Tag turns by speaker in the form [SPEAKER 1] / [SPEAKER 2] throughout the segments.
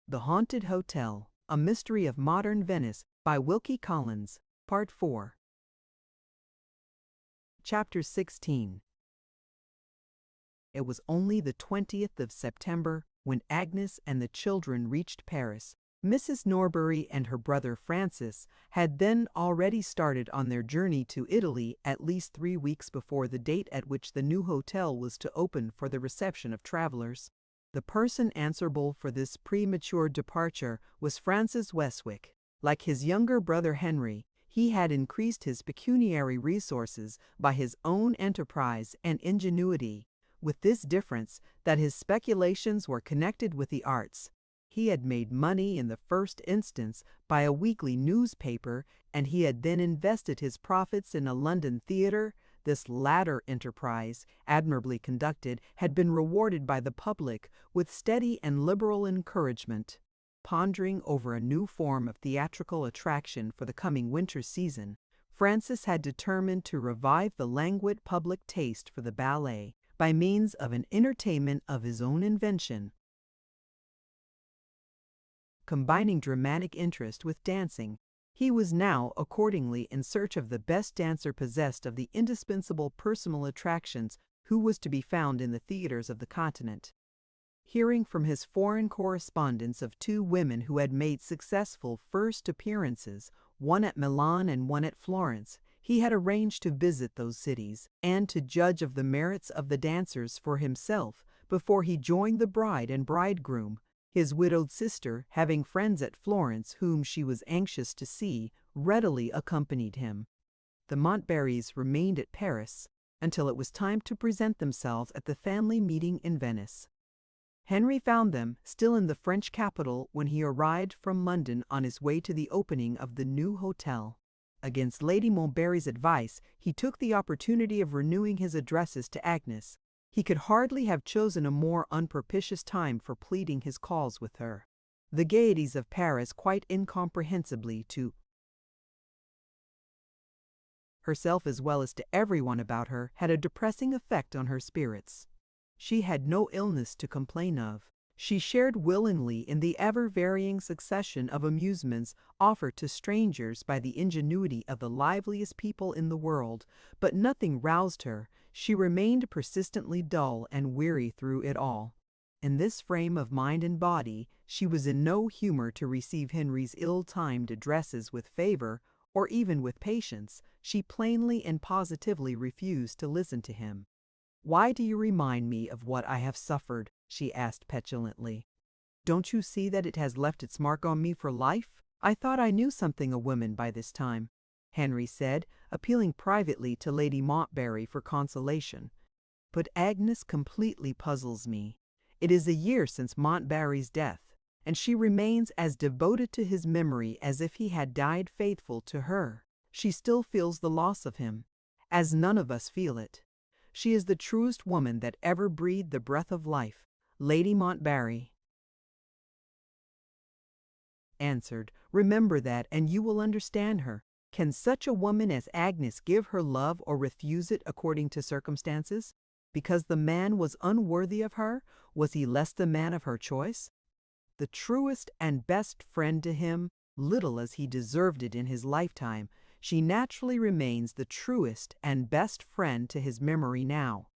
[SPEAKER 1] The Haunted Hotel, A Mystery of Modern Venice by Wilkie Collins, Part 4. Chapter 16. It was only the 20th of September when Agnes and the children reached Paris. Mrs. Norbury and her brother Francis had then already started on their journey to Italy at least 3 weeks before the date at which the new hotel was to open for the reception of travelers. The person answerable for this premature departure was Francis Westwick. Like his younger brother Henry, he had increased his pecuniary resources by his own enterprise and ingenuity, with this difference that his speculations were connected with the arts. He had made money in the first instance by a weekly newspaper, and he had then invested his profits in a London theatre. This latter enterprise, admirably conducted, had been rewarded by the public with steady and liberal encouragement. Pondering over a new form of theatrical attraction for the coming winter season, Francis had determined to revive the languid public taste for the ballet by means of an entertainment of his own invention, combining dramatic interest with dancing. He was now accordingly in search of the best dancer possessed of the indispensable personal attractions who was to be found in the theaters of the continent. Hearing from his foreign correspondents of 2 women who had made successful first appearances, one at Milan and one at Florence, he had arranged to visit those cities and to judge of the merits of the dancers for himself before he joined the bride and bridegroom. His widowed sister, having friends at Florence whom she was anxious to see, readily accompanied him. The Montbarrys remained at Paris until it was time to present themselves at the family meeting in Venice. Henry found them still in the French capital when he arrived from London on his way to the opening of the new hotel. Against Lady Montbarry's advice, he took the opportunity of renewing his addresses to Agnes. He could hardly have chosen a more unpropitious time for pleading his cause with her. The gaieties of Paris, quite incomprehensibly to herself as well as to everyone about her, had a depressing effect on her spirits. She had no illness to complain of. She shared willingly in the ever-varying succession of amusements offered to strangers by the ingenuity of the liveliest people in the world, but nothing roused her. She remained persistently dull and weary through it all. In this frame of mind and body, she was in no humor to receive Henry's ill-timed addresses with favor or even with patience. She plainly and positively refused to listen to him. "Why do you remind me of what I have suffered?" she asked petulantly. "Don't you see that it has left its mark on me for life? I thought I knew something of women by this time," Henry said, appealing privately to Lady Montbarry for consolation. "But Agnes completely puzzles me. It is a year since Montbarry's death, and she remains as devoted to his memory as if he had died faithful to her. She still feels the loss of him, as none of us feel it. She is the truest woman that ever breathed the breath of life." Lady Montbarry answered, "Remember that, and you will understand her. Can such a woman as Agnes give her love or refuse it according to circumstances? Because the man was unworthy of her, was he less the man of her choice? The truest and best friend to him, little as he deserved it in his lifetime, she naturally remains the truest and best friend to his memory now.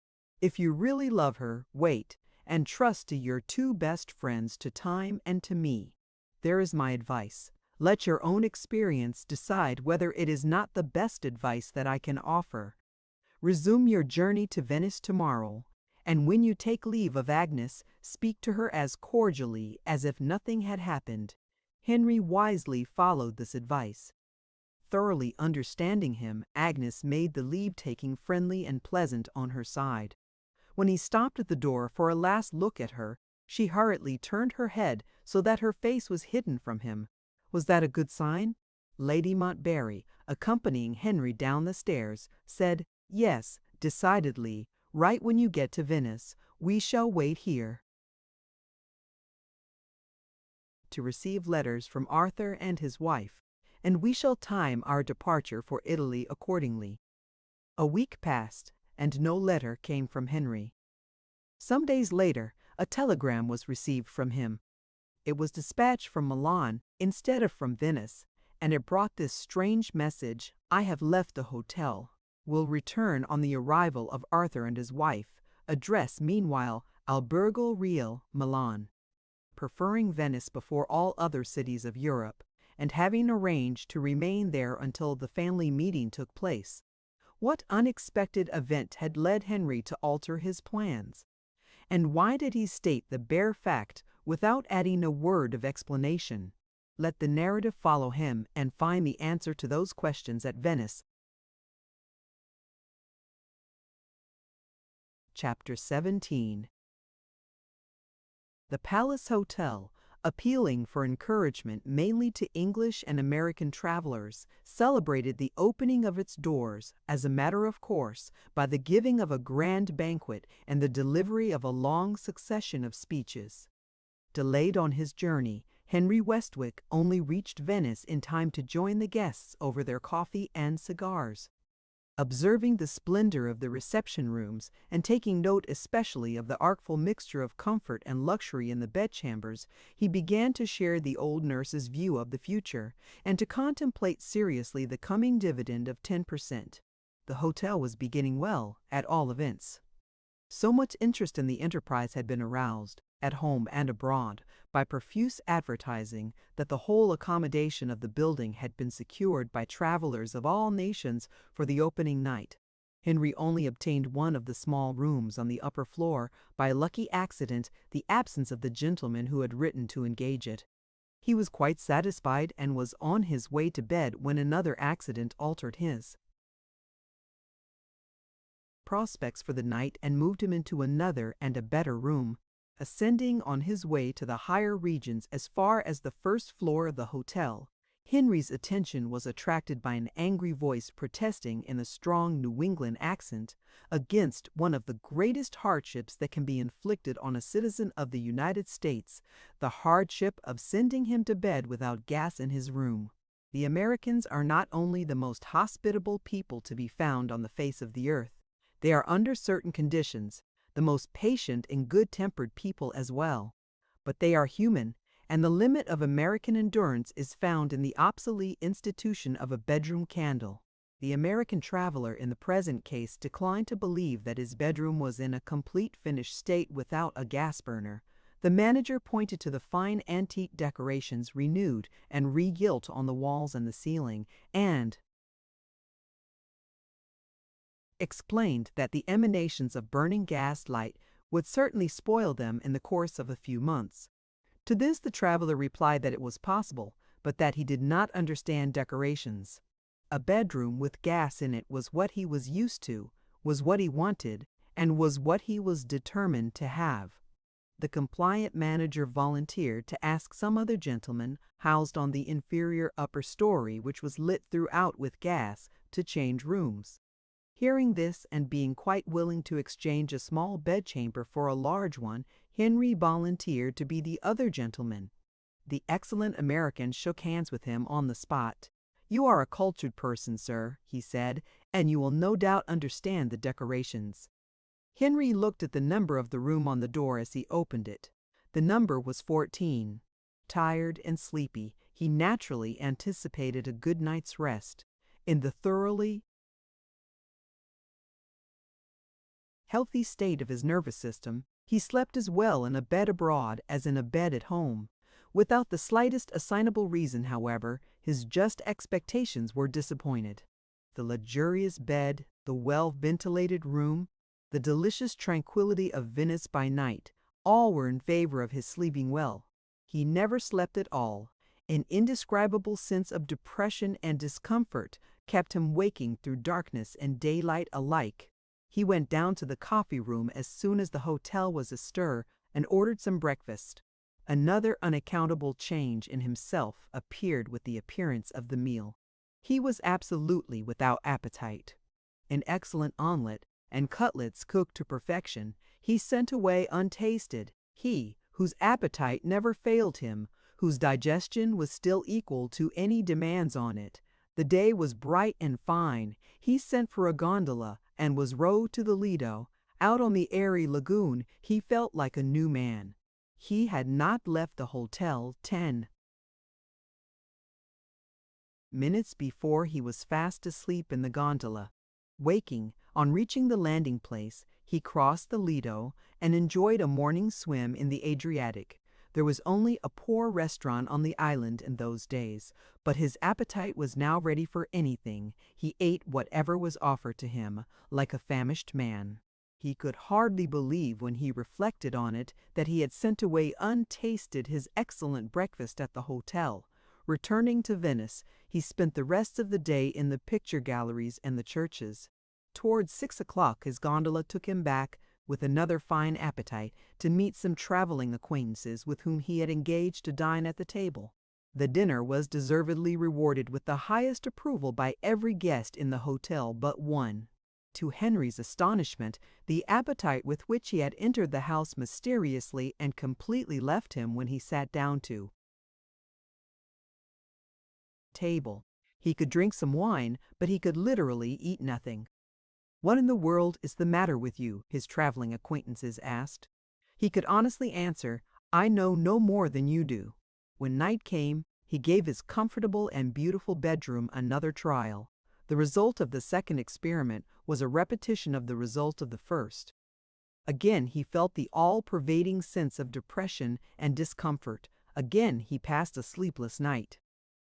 [SPEAKER 1] If you really love her, wait, and trust to your 2 best friends, to time and to me. There is my advice. Let your own experience decide whether it is not the best advice that I can offer. Resume your journey to Venice tomorrow, and when you take leave of Agnes, speak to her as cordially as if nothing had happened." Henry wisely followed this advice. Thoroughly understanding him, Agnes made the leave-taking friendly and pleasant on her side. When he stopped at the door for a last look at her, she hurriedly turned her head so that her face was hidden from him. Was that a good sign? Lady Montbarry, accompanying Henry down the stairs, said, "Yes, decidedly. Write when you get to Venice. We shall wait here to receive letters from Arthur and his wife, and we shall time our departure for Italy accordingly." A week passed, and no letter came from Henry. Some days later, a telegram was received from him. It was dispatched from Milan instead of from Venice, and it brought this strange message: "I have left the hotel. Will return on the arrival of Arthur and his wife. Address meanwhile Albergo Reale, Milan." Preferring Venice before all other cities of Europe, and having arranged to remain there until the family meeting took place, what unexpected event had led Henry to alter his plans? And why did he state the bare fact without adding a word of explanation? Let the narrative follow him and find the answer to those questions at Venice. Chapter 17. The Palace Hotel, appealing for encouragement mainly to English and American travelers, celebrated the opening of its doors, as a matter of course, by the giving of a grand banquet and the delivery of a long succession of speeches. Delayed on his journey, Henry Westwick only reached Venice in time to join the guests over their coffee and cigars. Observing the splendor of the reception rooms, and taking note especially of the artful mixture of comfort and luxury in the bedchambers, he began to share the old nurse's view of the future, and to contemplate seriously the coming dividend of 10%. The hotel was beginning well, at all events. So much interest in the enterprise had been aroused, at home and abroad, by profuse advertising, that the whole accommodation of the building had been secured by travelers of all nations for the opening night. Henry only obtained one of the small rooms on the upper floor, by lucky accident, the absence of the gentleman who had written to engage it. He was quite satisfied and was on his way to bed when another accident altered his prospects for the night and moved him into another and a better room. Ascending on his way to the higher regions as far as the first floor of the hotel, Henry's attention was attracted by an angry voice protesting in a strong New England accent against one of the greatest hardships that can be inflicted on a citizen of the United States, the hardship of sending him to bed without gas in his room. The Americans are not only the most hospitable people to be found on the face of the earth, they are, under certain conditions, the most patient and good-tempered people as well. But they are human, and the limit of American endurance is found in the obsolete institution of a bedroom candle. The American traveler in the present case declined to believe that his bedroom was in a complete finished state without a gas burner. The manager pointed to the fine antique decorations renewed and re-gilt on the walls and the ceiling, and explained that the emanations of burning gas light would certainly spoil them in the course of a few months. To this the traveler replied that it was possible, but that he did not understand decorations. A bedroom with gas in it was what he was used to, was what he wanted, and was what he was determined to have. The compliant manager volunteered to ask some other gentleman, housed on the inferior upper story, which was lit throughout with gas, to change rooms. Hearing this, and being quite willing to exchange a small bedchamber for a large one, Henry volunteered to be the other gentleman. The excellent American shook hands with him on the spot. "You are a cultured person, sir," he said, "and you will no doubt understand the decorations." Henry looked at the number of the room on the door as he opened it. The number was 14. Tired and sleepy, he naturally anticipated a good night's rest. In the thoroughly healthy state of his nervous system, he slept as well in a bed abroad as in a bed at home. Without the slightest assignable reason, however, his just expectations were disappointed. The luxurious bed, the well-ventilated room, the delicious tranquility of Venice by night, all were in favor of his sleeping well. He never slept at all. An indescribable sense of depression and discomfort kept him waking through darkness and daylight alike. He went down to the coffee room as soon as the hotel was astir and ordered some breakfast. Another unaccountable change in himself appeared with the appearance of the meal. He was absolutely without appetite. An excellent omelette and cutlets cooked to perfection he sent away untasted. He, whose appetite never failed him, whose digestion was still equal to any demands on it. The day was bright and fine. He sent for a gondola and was rowed to the Lido. Out on the airy lagoon he felt like a new man. He had not left the hotel 10 minutes before he was fast asleep in the gondola. Waking, on reaching the landing place, he crossed the Lido and enjoyed a morning swim in the Adriatic. There was only a poor restaurant on the island in those days, but his appetite was now ready for anything. He ate whatever was offered to him, like a famished man. He could hardly believe when he reflected on it that he had sent away untasted his excellent breakfast at the hotel. Returning to Venice, he spent the rest of the day in the picture galleries and the churches. Towards 6 o'clock his gondola took him back, with another fine appetite, to meet some traveling acquaintances with whom he had engaged to dine at the table. The dinner was deservedly rewarded with the highest approval by every guest in the hotel but one. To Henry's astonishment, the appetite with which he had entered the house mysteriously and completely left him when he sat down to table. He could drink some wine, but he could literally eat nothing. "What in the world is the matter with you?" his traveling acquaintances asked. He could honestly answer, "I know no more than you do." When night came, he gave his comfortable and beautiful bedroom another trial. The result of the second experiment was a repetition of the result of the first. Again he felt the all-pervading sense of depression and discomfort. Again he passed a sleepless night.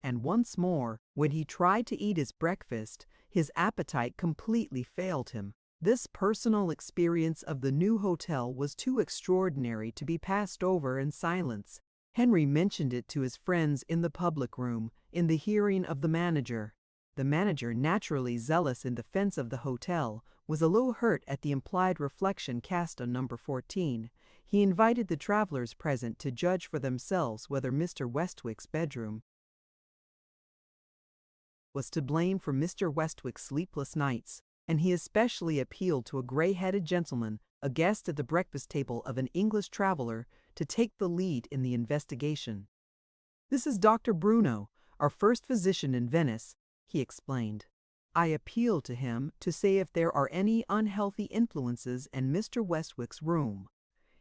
[SPEAKER 1] And once more, when he tried to eat his breakfast, his appetite completely failed him. This personal experience of the new hotel was too extraordinary to be passed over in silence. Henry mentioned it to his friends in the public room, in the hearing of the manager. The manager, naturally zealous in defense of the hotel, was a little hurt at the implied reflection cast on number 14. He invited the travelers present to judge for themselves whether Mr. Westwick's bedroom was to blame for Mr. Westwick's sleepless nights, and he especially appealed to a gray-headed gentleman, a guest at the breakfast table of an English traveler, to take the lead in the investigation. "This is Dr. Bruno, our first physician in Venice," he explained. "I appeal to him to say if there are any unhealthy influences in Mr. Westwick's room."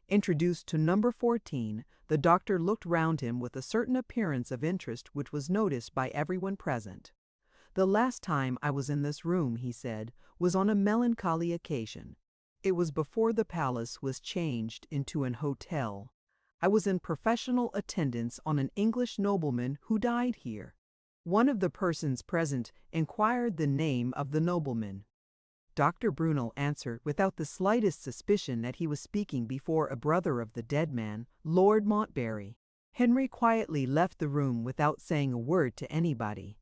[SPEAKER 1] Introduced to number 14, the doctor looked round him with a certain appearance of interest which was noticed by everyone present. "The last time I was in this room," he said, "was on a melancholy occasion. It was before the palace was changed into an hotel. I was in professional attendance on an English nobleman who died here." One of the persons present inquired the name of the nobleman. Dr. Bruno answered without the slightest suspicion that he was speaking before a brother of the dead man, Lord Montbarry. Henry quietly left the room without saying a word to anybody.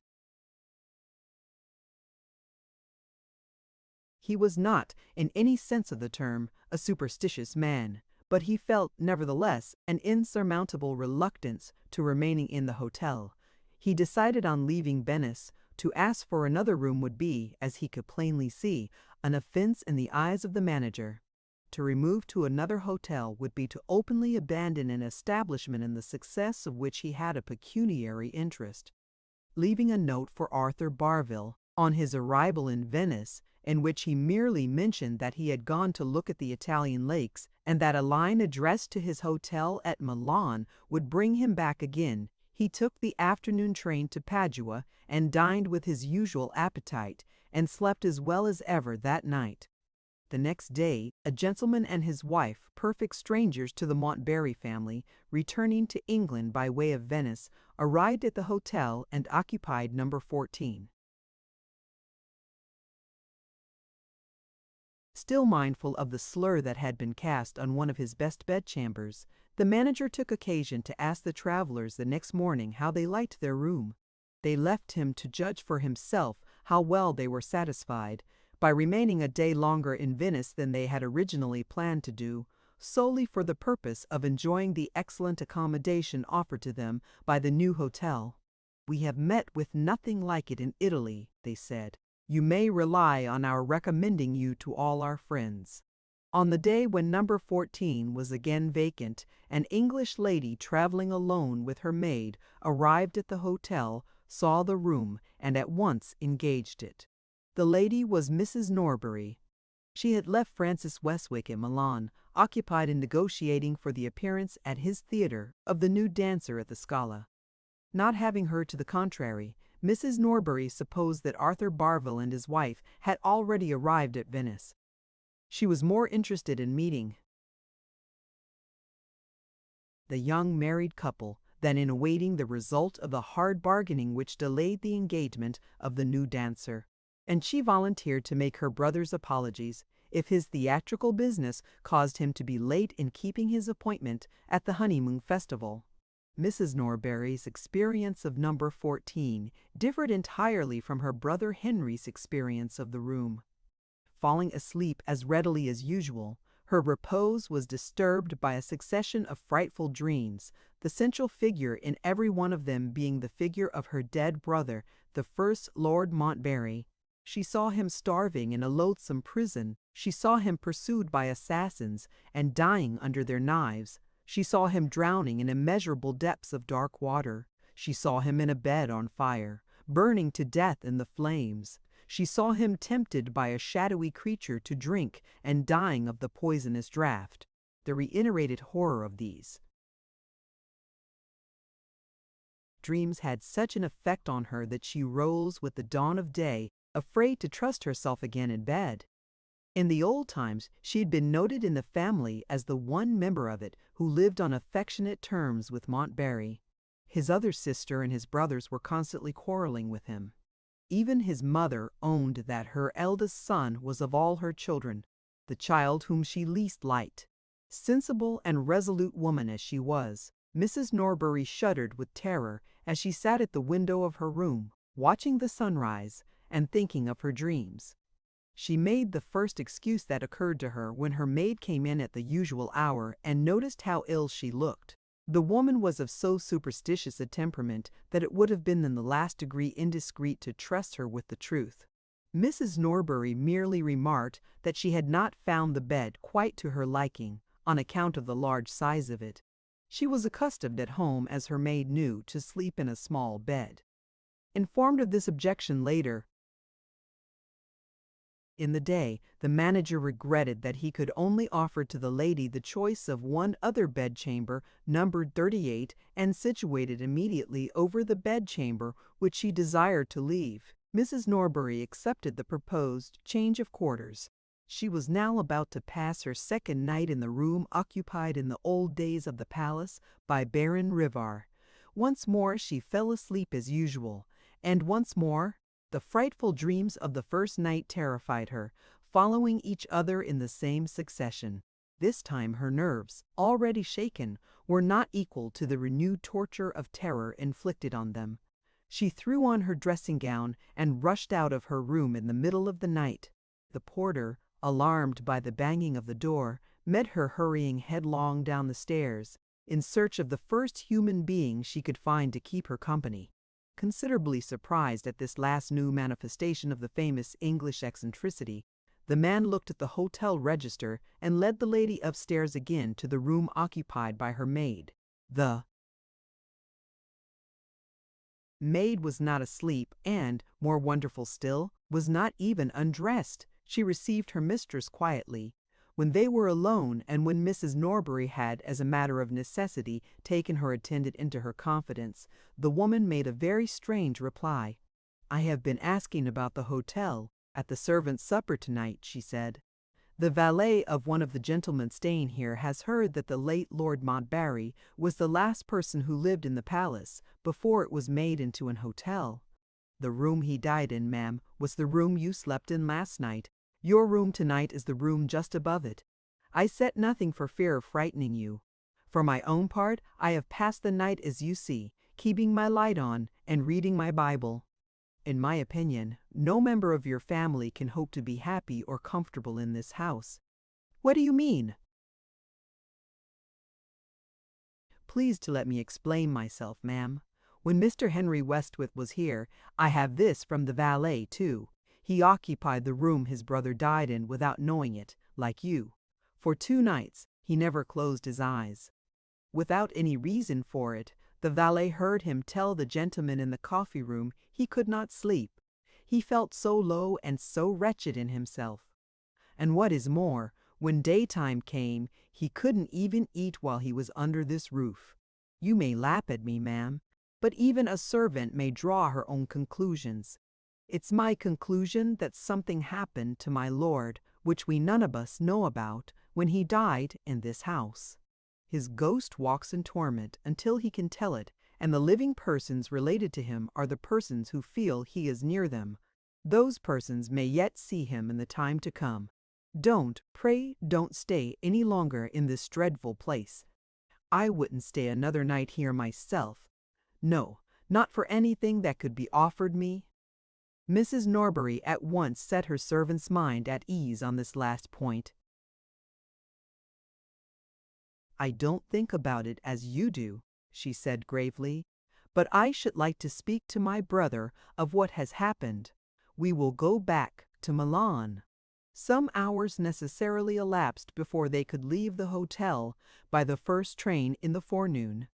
[SPEAKER 1] He was not, in any sense of the term, a superstitious man, but he felt, nevertheless, an insurmountable reluctance to remaining in the hotel. He decided on leaving Venice. To ask for another room would be, as he could plainly see, an offense in the eyes of the manager. To remove to another hotel would be to openly abandon an establishment in the success of which he had a pecuniary interest. Leaving a note for Arthur Barville, on his arrival in Venice, in which he merely mentioned that he had gone to look at the Italian lakes, and that a line addressed to his hotel at Milan would bring him back again, he took the afternoon train to Padua and dined with his usual appetite, and slept as well as ever that night. The next day, a gentleman and his wife, perfect strangers to the Montbarry family, returning to England by way of Venice, arrived at the hotel and occupied number 14. Still mindful of the slur that had been cast on one of his best bedchambers, the manager took occasion to ask the travelers the next morning how they liked their room. They left him to judge for himself how well they were satisfied, by remaining a day longer in Venice than they had originally planned to do, solely for the purpose of enjoying the excellent accommodation offered to them by the new hotel. "We have met with nothing like it in Italy," they said. "You may rely on our recommending you to all our friends." On the day when number 14 was again vacant, an English lady traveling alone with her maid arrived at the hotel, saw the room, and at once engaged it. The lady was Mrs. Norbury. She had left Francis Westwick in Milan, occupied in negotiating for the appearance at his theatre of the new dancer at the Scala. Not having heard to the contrary, Mrs. Norbury supposed that Arthur Barville and his wife had already arrived at Venice. She was more interested in meeting the young married couple than in awaiting the result of the hard bargaining which delayed the engagement of the new dancer, and she volunteered to make her brother's apologies if his theatrical business caused him to be late in keeping his appointment at the honeymoon festival. Mrs. Norbury's experience of number 14 differed entirely from her brother Henry's experience of the room. Falling asleep as readily as usual, her repose was disturbed by a succession of frightful dreams, the central figure in every one of them being the figure of her dead brother, the first Lord Montbarry. She saw him starving in a loathsome prison. She saw him pursued by assassins and dying under their knives. She saw him drowning in immeasurable depths of dark water. She saw him in a bed on fire, burning to death in the flames. She saw him tempted by a shadowy creature to drink and dying of the poisonous draught. The reiterated horror of these dreams had such an effect on her that she rose with the dawn of day, afraid to trust herself again in bed. In the old times, she had been noted in the family as the one member of it who lived on affectionate terms with Montbarry. His other sister and his brothers were constantly quarreling with him. Even his mother owned that her eldest son was of all her children the child whom she least liked. Sensible and resolute woman as she was, Mrs. Norbury shuddered with terror as she sat at the window of her room, watching the sunrise and thinking of her dreams. She made the first excuse that occurred to her when her maid came in at the usual hour and noticed how ill she looked. The woman was of so superstitious a temperament that it would have been in the last degree indiscreet to trust her with the truth. Mrs. Norbury merely remarked that she had not found the bed quite to her liking, on account of the large size of it. She was accustomed at home, as her maid knew, to sleep in a small bed. Informed of this objection later in the day, the manager regretted that he could only offer to the lady the choice of one other bedchamber, numbered 38, and situated immediately over the bedchamber which she desired to leave. Mrs. Norbury accepted the proposed change of quarters. She was now about to pass her second night in the room occupied in the old days of the palace by Baron Rivar. Once more she fell asleep as usual, and once more the frightful dreams of the first night terrified her, following each other in the same succession. This time her nerves, already shaken, were not equal to the renewed torture of terror inflicted on them. She threw on her dressing gown and rushed out of her room in the middle of the night. The porter, alarmed by the banging of the door, met her hurrying headlong down the stairs, in search of the first human being she could find to keep her company. Considerably surprised at this last new manifestation of the famous English eccentricity, the man looked at the hotel register and led the lady upstairs again to the room occupied by her maid. The maid was not asleep and, more wonderful still, was not even undressed. She received her mistress quietly. When they were alone, and when Mrs. Norbury had, as a matter of necessity, taken her attendant into her confidence, the woman made a very strange reply. "I have been asking about the hotel, at the servants' supper tonight," she said. "The valet of one of the gentlemen staying here has heard that the late Lord Montbarry was the last person who lived in the palace, before it was made into an hotel. The room he died in, ma'am, was the room you slept in last night. Your room tonight is the room just above it. I said nothing for fear of frightening you. For my own part, I have passed the night as you see, keeping my light on and reading my Bible. In my opinion, no member of your family can hope to be happy or comfortable in this house." "What do you mean?" "Please to let me explain myself, ma'am. When Mr. Henry Westwick was here, I have this from the valet, too. He occupied the room his brother died in without knowing it, like you. For 2 nights he never closed his eyes. Without any reason for it, the valet heard him tell the gentleman in the coffee-room he could not sleep. He felt so low and so wretched in himself. And what is more, when daytime came, he couldn't even eat while he was under this roof. You may laugh at me, ma'am, but even a servant may draw her own conclusions. It's my conclusion that something happened to my lord, which we none of us know about, when he died in this house. His ghost walks in torment until he can tell it, and the living persons related to him are the persons who feel he is near them. Those persons may yet see him in the time to come. Pray don't stay any longer in this dreadful place. I wouldn't stay another night here myself. No, not for anything that could be offered me. Mrs. Norbury at once set her servant's mind at ease on this last point. I don't think about it as you do, she said gravely, but I should like to speak to my brother of what has happened. We will go back to Milan. Some hours necessarily elapsed before they could leave the hotel by the first train in the forenoon.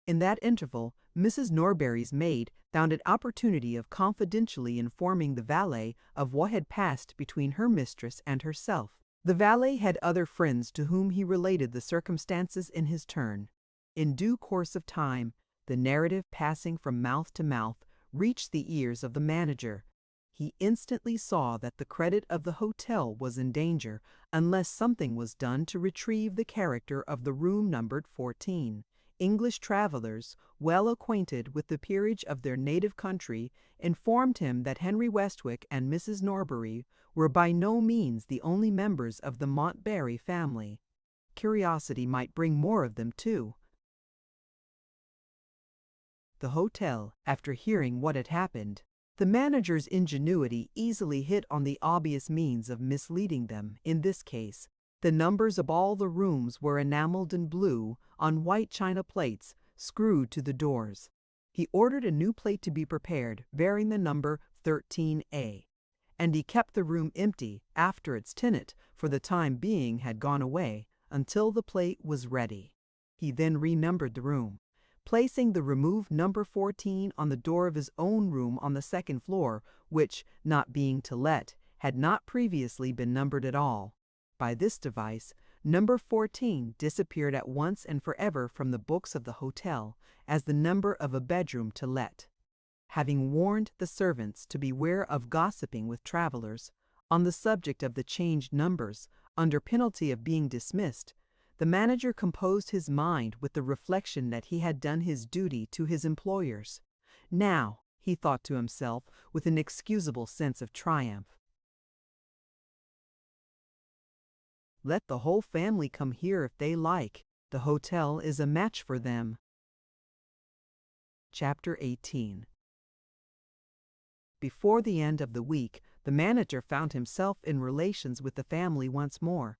[SPEAKER 1] In that interval, Mrs. Norbury's maid found an opportunity of confidentially informing the valet of what had passed between her mistress and herself. The valet had other friends to whom he related the circumstances in his turn. In due course of time, the narrative passing from mouth to mouth reached the ears of the manager. He instantly saw that the credit of the hotel was in danger unless something was done to retrieve the character of the room numbered 14. English travelers, well acquainted with the peerage of their native country, informed him that Henry Westwick and Mrs. Norbury were by no means the only members of the Montbarry family. Curiosity might bring more of them, too. The hotel, after hearing what had happened, the manager's ingenuity easily hit on the obvious means of misleading them. In this case, the numbers of all the rooms were enameled in blue on white china plates screwed to the doors. He ordered a new plate to be prepared bearing the number 13A, and he kept the room empty after its tenant for the time being had gone away until the plate was ready. He then renumbered the room, placing the removed number 14 on the door of his own room on the second floor, which, not being to let, had not previously been numbered at all. By this device, number 14 disappeared at once and forever from the books of the hotel as the number of a bedroom to let. Having warned the servants to beware of gossiping with travelers on the subject of the changed numbers, under penalty of being dismissed, the manager composed his mind with the reflection that he had done his duty to his employers. Now, he thought to himself with an excusable sense of triumph, let the whole family come here if they like. The hotel is a match for them. Chapter 18. Before the end of the week, the manager found himself in relations with the family once more.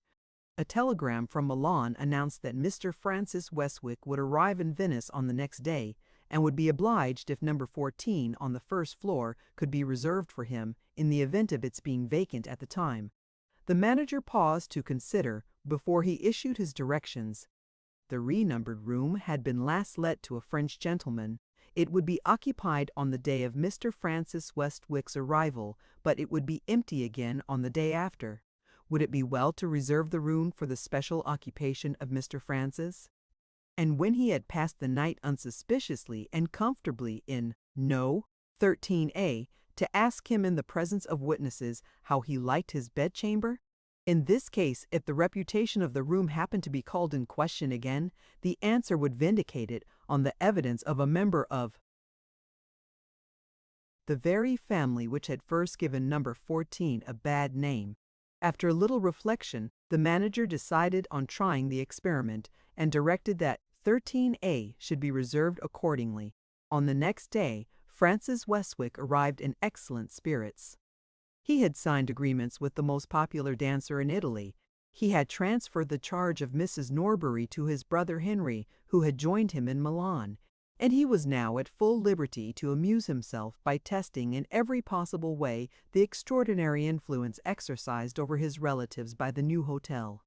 [SPEAKER 1] A telegram from Milan announced that Mr. Francis Westwick would arrive in Venice on the next day, and would be obliged if number 14 on the first floor could be reserved for him in the event of its being vacant at the time. The manager paused to consider before he issued his directions. The renumbered room had been last let to a French gentleman. It would be occupied on the day of Mr. Francis Westwick's arrival, but it would be empty again on the day after. Would it be well to reserve the room for the special occupation of Mr. Francis? And when he had passed the night unsuspiciously and comfortably in No. 13A, to ask him in the presence of witnesses how he liked his bedchamber? In this case, if the reputation of the room happened to be called in question again, the answer would vindicate it on the evidence of a member of the very family which had first given number 14 a bad name. After a little reflection, the manager decided on trying the experiment and directed that 13A should be reserved accordingly. On the next day, Francis Westwick arrived in excellent spirits. He had signed agreements with the most popular dancer in Italy. He had transferred the charge of Mrs. Norbury to his brother Henry, who had joined him in Milan, and he was now at full liberty to amuse himself by testing in every possible way the extraordinary influence exercised over his relatives by the new hotel.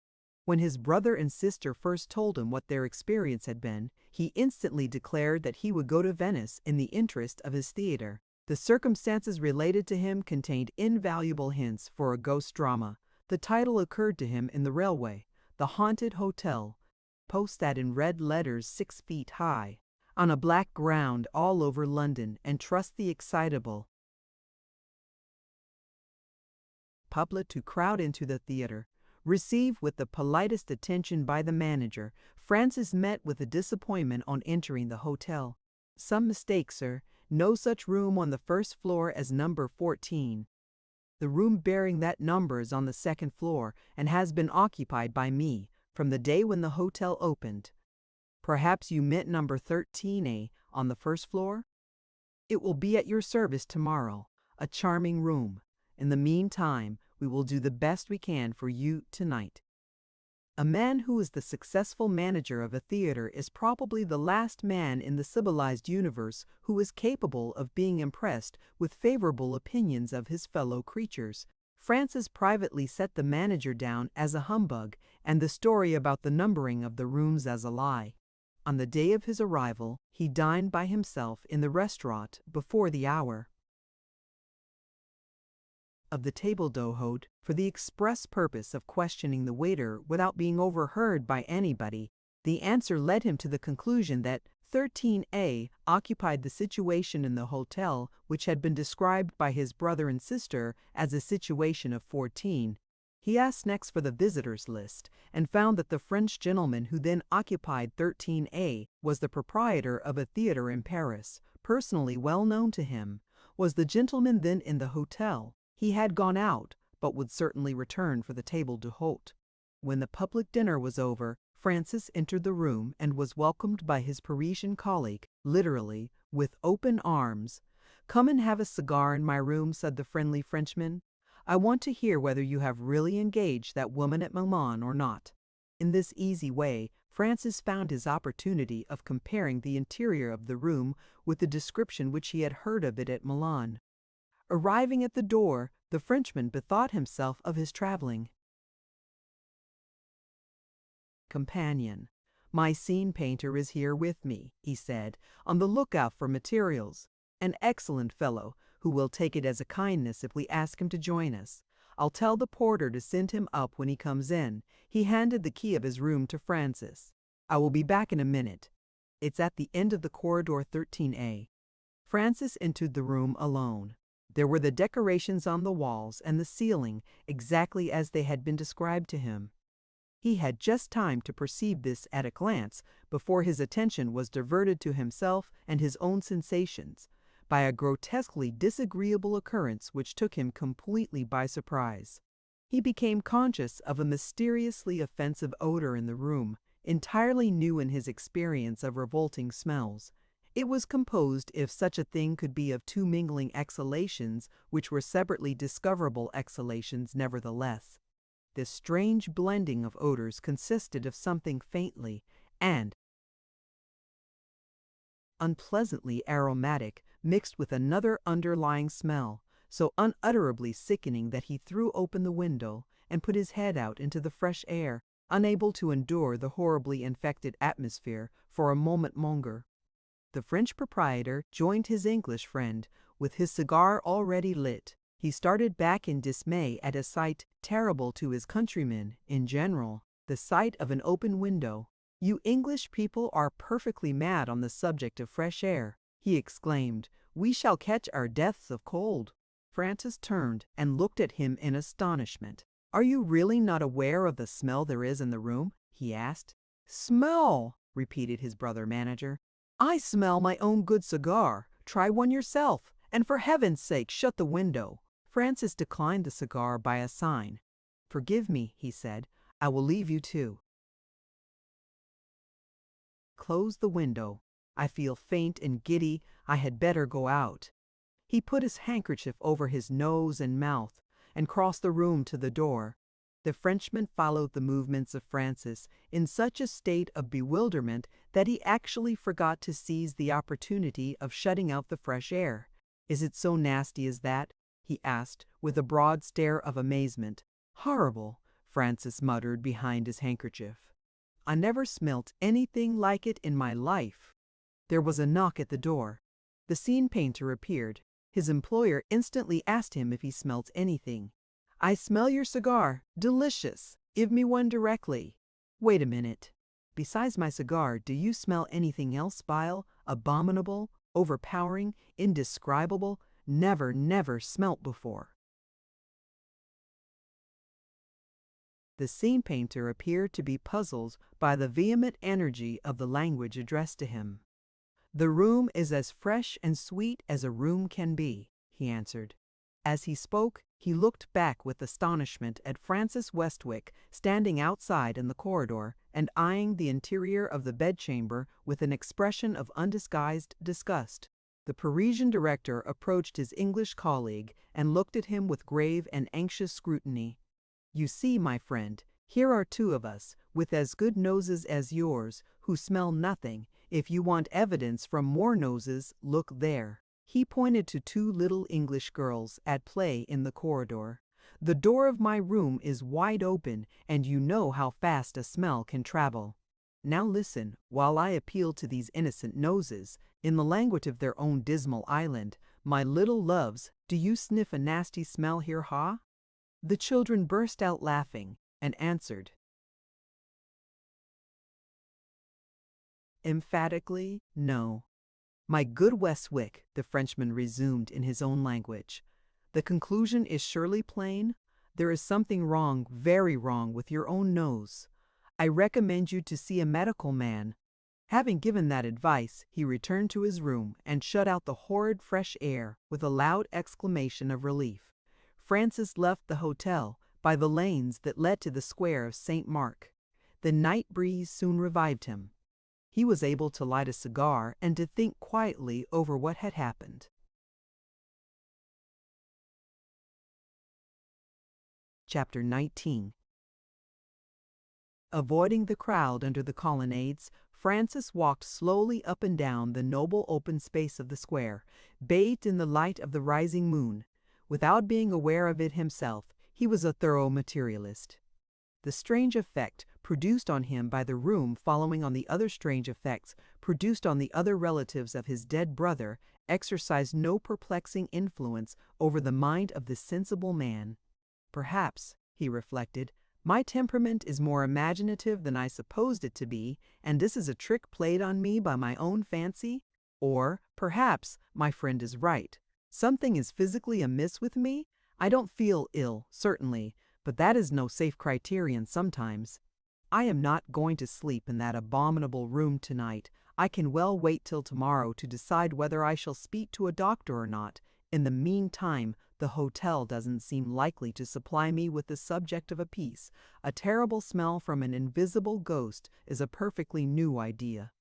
[SPEAKER 1] When his brother and sister first told him what their experience had been, he instantly declared that he would go to Venice in the interest of his theater. The circumstances related to him contained invaluable hints for a ghost drama. The title occurred to him in the railway, The Haunted Hotel, post that in red letters 6 feet high, on a black ground all over London, and trust the excitable public to crowd into the theater. Received with the politest attention by the manager, Francis met with a disappointment on entering the hotel. "Some mistake, sir. No such room on the first floor as number 14. The room bearing that number is on the second floor and has been occupied by me from the day when the hotel opened. Perhaps you meant number 13A on the first floor? It will be at your service tomorrow. A charming room. In the meantime, we will do the best we can for you tonight." A man who is the successful manager of a theater is probably the last man in the civilized universe who is capable of being impressed with favorable opinions of his fellow creatures. Francis privately set the manager down as a humbug and the story about the numbering of the rooms as a lie. On the day of his arrival, he dined by himself in the restaurant before the hour of the table d'hote for the express purpose of questioning the waiter without being overheard by anybody. The answer led him to the conclusion that 13A occupied the situation in the hotel which had been described by his brother and sister as a situation of 14. He asked next for the visitors' list and found that the French gentleman who then occupied 13A was the proprietor of a theater in Paris, personally well known to him. Was the gentleman then in the hotel? He had gone out, but would certainly return for the table d'hote. When the public dinner was over, Francis entered the room and was welcomed by his Parisian colleague, literally, with open arms. "Come and have a cigar in my room," said the friendly Frenchman. "I want to hear whether you have really engaged that woman at Milan or not." In this easy way, Francis found his opportunity of comparing the interior of the room with the description which he had heard of it at Milan. Arriving at the door, the Frenchman bethought himself of his traveling companion. "My scene painter is here with me," he said, "on the lookout for materials. An excellent fellow, who will take it as a kindness if we ask him to join us. I'll tell the porter to send him up when he comes in." He handed the key of his room to Francis. "I will be back in a minute. It's at the end of the corridor 13A. Francis entered the room alone. There were the decorations on the walls and the ceiling exactly as they had been described to him. He had just time to perceive this at a glance before his attention was diverted to himself and his own sensations by a grotesquely disagreeable occurrence which took him completely by surprise. He became conscious of a mysteriously offensive odor in the room, entirely new in his experience of revolting smells. It was composed, if such a thing could be, of two mingling exhalations, which were separately discoverable exhalations nevertheless. This strange blending of odors consisted of something faintly and unpleasantly aromatic mixed with another underlying smell, so unutterably sickening that he threw open the window and put his head out into the fresh air, unable to endure the horribly infected atmosphere for a moment longer. The French proprietor joined his English friend, with his cigar already lit. He started back in dismay at a sight terrible to his countrymen in general, the sight of an open window. "You English people are perfectly mad on the subject of fresh air," he exclaimed. "We shall catch our deaths of cold." Francis turned and looked at him in astonishment. "Are you really not aware of the smell there is in the room?" he asked. "Smell!" repeated his brother manager. "I smell my own good cigar. Try one yourself, and for heaven's sake shut the window." Francis declined the cigar by a sign. "Forgive me," he said. "I will leave you too. Close the window. I feel faint and giddy. I had better go out." He put his handkerchief over his nose and mouth and crossed the room to the door. The Frenchman followed the movements of Francis in such a state of bewilderment that he actually forgot to seize the opportunity of shutting out the fresh air. "Is it so nasty as that?" he asked, with a broad stare of amazement. "Horrible," Francis muttered behind his handkerchief. "I never smelt anything like it in my life." There was a knock at the door. The scene painter appeared. His employer instantly asked him if he smelt anything. I smell your cigar. Delicious. Give me one directly. Wait a minute. Besides my cigar, do you smell anything else vile, abominable, overpowering, indescribable, never, never smelt before? The scene painter appeared to be puzzled by the vehement energy of the language addressed to him. The room is as fresh and sweet as a room can be, he answered. As he spoke, he looked back with astonishment at Francis Westwick standing outside in the corridor and eyeing the interior of the bedchamber with an expression of undisguised disgust. The Parisian director approached his English colleague and looked at him with grave and anxious scrutiny. You see, my friend, here are two of us, with as good noses as yours, who smell nothing. If you want evidence from more noses, look there. He pointed to two little English girls at play in the corridor. The door of my room is wide open, and you know how fast a smell can travel. Now listen, while I appeal to these innocent noses, in the language of their own dismal island. My little loves, do you sniff a nasty smell here, ha? The children burst out laughing and answered emphatically, no. My good Westwick, the Frenchman resumed in his own language, the conclusion is surely plain. There is something wrong, very wrong, with your own nose. I recommend you to see a medical man. Having given that advice, he returned to his room and shut out the horrid fresh air with a loud exclamation of relief. Francis left the hotel by the lanes that led to the square of St. Mark. The night breeze soon revived him. He was able to light a cigar and to think quietly over what had happened. Chapter 19. Avoiding the crowd under the colonnades, Francis walked slowly up and down the noble open space of the square, bathed in the light of the rising moon. Without being aware of it himself, he was a thorough materialist. The strange effect produced on him by the room following on the other strange effects produced on the other relatives of his dead brother exercised no perplexing influence over the mind of this sensible man. Perhaps, he reflected, my temperament is more imaginative than I supposed it to be, and this is a trick played on me by my own fancy? Or, perhaps, my friend is right. Something is physically amiss with me? I don't feel ill, certainly, but that is no safe criterion sometimes. I am not going to sleep in that abominable room tonight. I can well wait till tomorrow to decide whether I shall speak to a doctor or not. In the meantime, the hotel doesn't seem likely to supply me with the subject of a piece. A terrible smell from an invisible ghost is a perfectly new idea.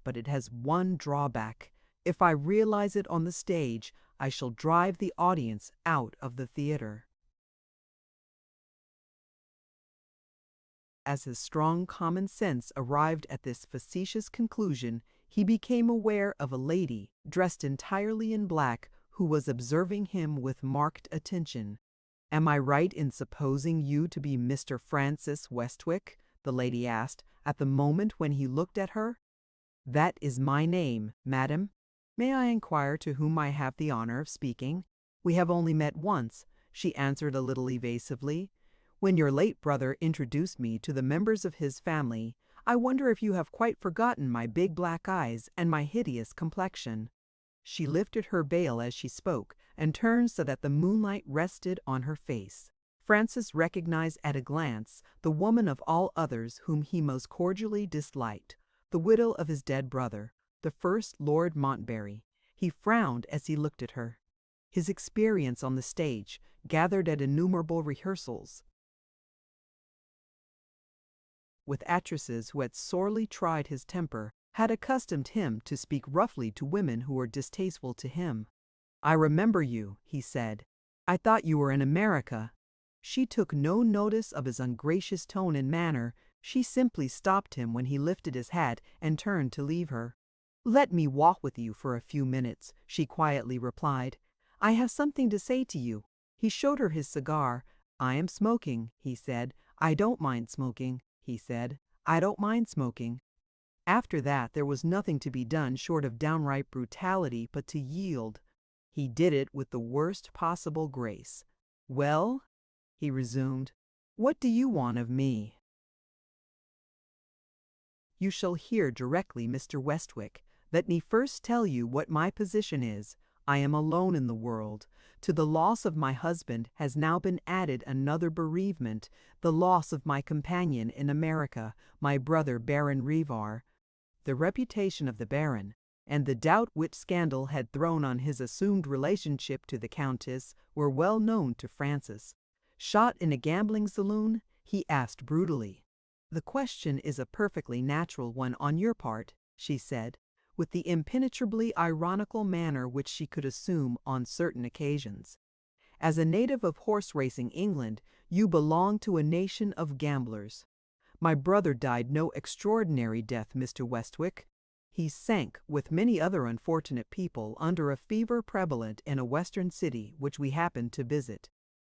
[SPEAKER 1] But it has one drawback. If I realize it on the stage, I shall drive the audience out of the theater. As his strong common sense arrived at this facetious conclusion, he became aware of a lady, dressed entirely in black, who was observing him with marked attention. "Am I right in supposing you to be Mr. Francis Westwick?" the lady asked, at the moment when he looked at her. "That is my name, madam. May I inquire to whom I have the honor of speaking?" "We have only met once," she answered a little evasively. "When your late brother introduced me to the members of his family, I wonder if you have quite forgotten my big black eyes and my hideous complexion." She lifted her veil as she spoke and turned so that the moonlight rested on her face. Francis recognized at a glance the woman of all others whom he most cordially disliked, the widow of his dead brother, the first Lord Montbarry. He frowned as he looked at her. His experience on the stage, gathered at innumerable rehearsals, with actresses who had sorely tried his temper, had accustomed him to speak roughly to women who were distasteful to him. "I remember you," he said. "I thought you were in America." She took no notice of his ungracious tone and manner. She simply stopped him when he lifted his hat and turned to leave her. "Let me walk with you for a few minutes," she quietly replied. "I have something to say to you." He showed her his cigar. "I am smoking," he said. "I don't mind smoking," he said. "I don't mind smoking." After that there was nothing to be done short of downright brutality but to yield. He did it with the worst possible grace. "Well?" he resumed. "What do you want of me?" "You shall hear directly, Mr. Westwick. Let me first tell you what my position is. I am alone in the world. To the loss of my husband has now been added another bereavement, the loss of my companion in America, my brother Baron Rivar." The reputation of the Baron, and the doubt which scandal had thrown on his assumed relationship to the Countess, were well known to Francis. "Shot in a gambling saloon?" he asked brutally. "The question is a perfectly natural one on your part," she said, with the impenetrably ironical manner which she could assume on certain occasions. "As a native of horse-racing England, you belong to a nation of gamblers. My brother died no extraordinary death, Mr. Westwick. He sank, with many other unfortunate people, under a fever prevalent in a western city which we happened to visit.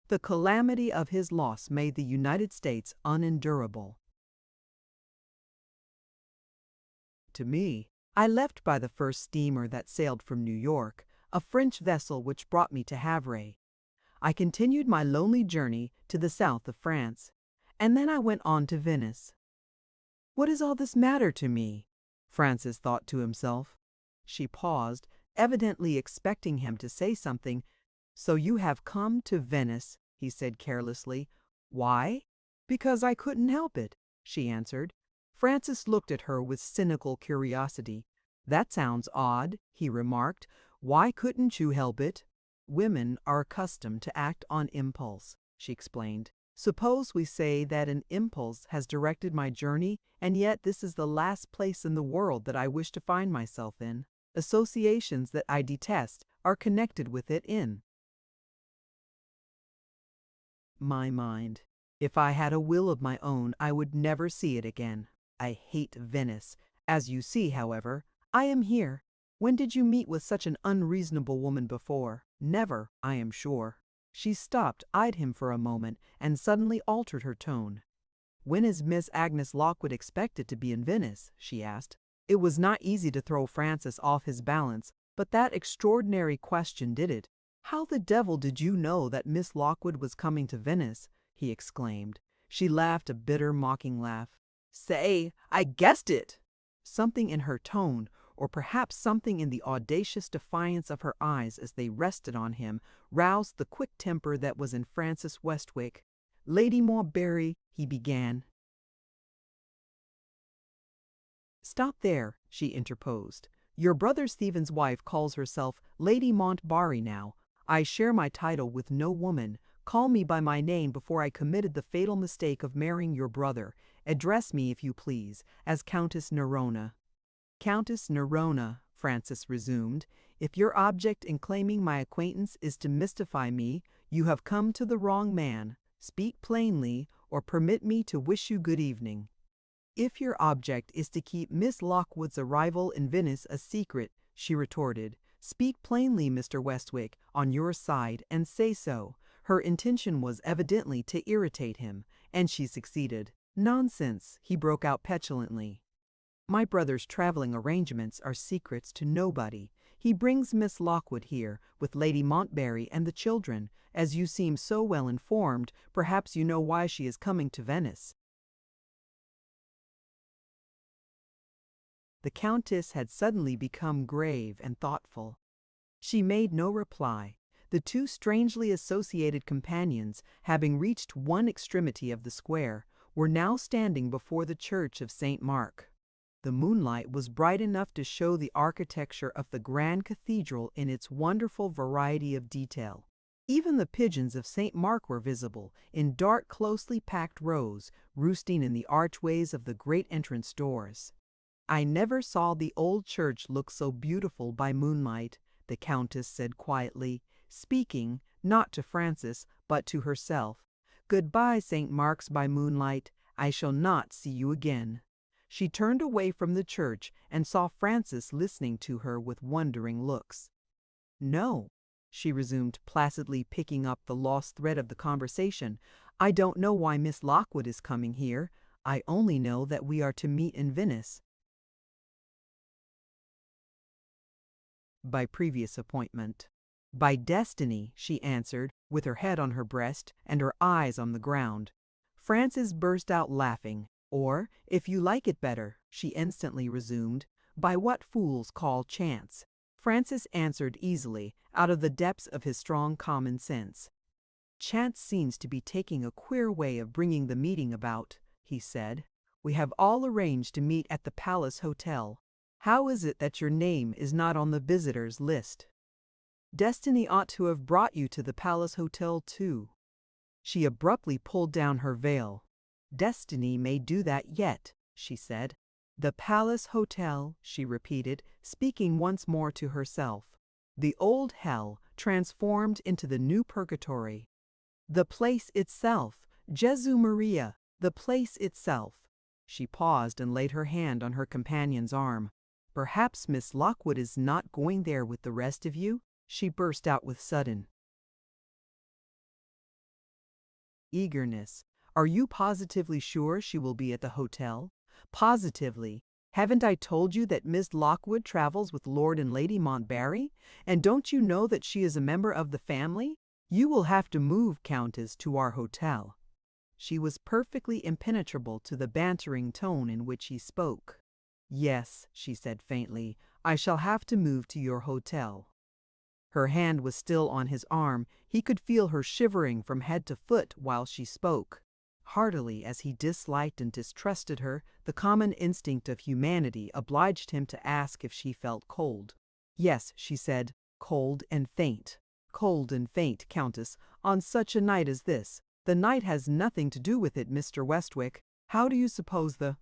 [SPEAKER 1] The calamity of his loss made the United States unendurable. To me, I left by the first steamer that sailed from New York, a French vessel which brought me to Havre. I continued my lonely journey to the south of France, and then I went on to Venice. What does all this matter to me? Francis thought to himself. She paused, evidently expecting him to say something. "So you have come to Venice," he said carelessly. "Why?" "Because I couldn't help it," she answered. Francis looked at her with cynical curiosity. "That sounds odd," he remarked. "Why couldn't you help it?" "Women are accustomed to act on impulse," she explained. "Suppose we say that an impulse has directed my journey, and yet this is the last place in the world that I wish to find myself in. Associations that I detest are connected with it in my mind. If I had a will of my own, I would never see it again. I hate Venice. As you see, however, I am here. When did you meet with such an unreasonable woman before? Never, I am sure." She stopped, eyed him for a moment, and suddenly altered her tone. "When is Miss Agnes Lockwood expected to be in Venice?" she asked. It was not easy to throw Francis off his balance, but that extraordinary question did it. "How the devil did you know that Miss Lockwood was coming to Venice?" he exclaimed. She laughed a bitter, mocking laugh. "Say, I guessed it!" Something in her tone, or perhaps something in the audacious defiance of her eyes as they rested on him, roused the quick temper that was in Francis Westwick. "Lady Montbarry," he began. "Stop there," she interposed. "Your brother Stephen's wife calls herself Lady Montbarry now. I share my title with no woman. Call me by my name before I committed the fatal mistake of marrying your brother. Address me, if you please, as Countess Nerona." "Countess Nerona," Francis resumed, "if your object in claiming my acquaintance is to mystify me, you have come to the wrong man. Speak plainly, or permit me to wish you good evening." "If your object is to keep Miss Lockwood's arrival in Venice a secret," she retorted, "speak plainly, Mr. Westwick, on your side, and say so." Her intention was evidently to irritate him, and she succeeded. "Nonsense!" he broke out petulantly. "My brother's traveling arrangements are secrets to nobody. He brings Miss Lockwood here, with Lady Montbarry and the children. As you seem so well informed, perhaps you know why she is coming to Venice." The Countess had suddenly become grave and thoughtful. She made no reply. The two strangely associated companions, having reached one extremity of the square, were now standing before the church of St. Mark. The moonlight was bright enough to show the architecture of the grand cathedral in its wonderful variety of detail. Even the pigeons of St. Mark were visible, in dark, closely packed rows, roosting in the archways of the great entrance doors. "I never saw the old church look so beautiful by moonlight," the Countess said quietly, speaking, not to Francis, but to herself. "Goodbye, St. Mark's by moonlight. I shall not see you again." She turned away from the church and saw Francis listening to her with wondering looks. "No," she resumed, placidly picking up the lost thread of the conversation, "I don't know why Miss Lockwood is coming here. I only know that we are to meet in Venice by previous appointment." By destiny, she answered, with her head on her breast and her eyes on the ground. Frances burst out laughing. Or, if you like it better, she instantly resumed, by what fools call chance. Francis answered easily, out of the depths of his strong common sense. Chance seems to be taking a queer way of bringing the meeting about, he said. We have all arranged to meet at the Palace Hotel. How is it that your name is not on the visitors' list? Destiny ought to have brought you to the Palace Hotel, too. She abruptly pulled down her veil. Destiny may do that yet, she said. The Palace Hotel, she repeated, speaking once more to herself. The old hell transformed into the new purgatory. The place itself, Jesu Maria, the place itself. She paused and laid her hand on her companion's arm. Perhaps Miss Lockwood is not going there with the rest of you? She burst out with sudden eagerness. Are you positively sure she will be at the hotel? Positively. Haven't I told you that Miss Lockwood travels with Lord and Lady Montbarry? And don't you know that she is a member of the family? You will have to move, Countess, to our hotel. She was perfectly impenetrable to the bantering tone in which he spoke. Yes, she said faintly, I shall have to move to your hotel. Her hand was still on his arm. He could feel her shivering from head to foot while she spoke. Heartily as he disliked and distrusted her, the common instinct of humanity obliged him to ask if she felt cold. Yes, she said, cold and faint. Cold and faint, Countess, on such a night as this. The night has nothing to do with it, Mr. Westwick. How do you suppose the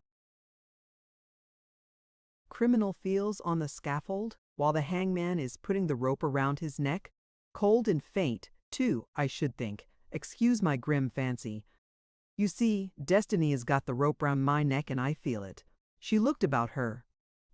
[SPEAKER 1] criminal feels on the scaffold while the hangman is putting the rope around his neck? Cold and faint, too, I should think. Excuse my grim fancy. You see, destiny has got the rope round my neck and I feel it. She looked about her.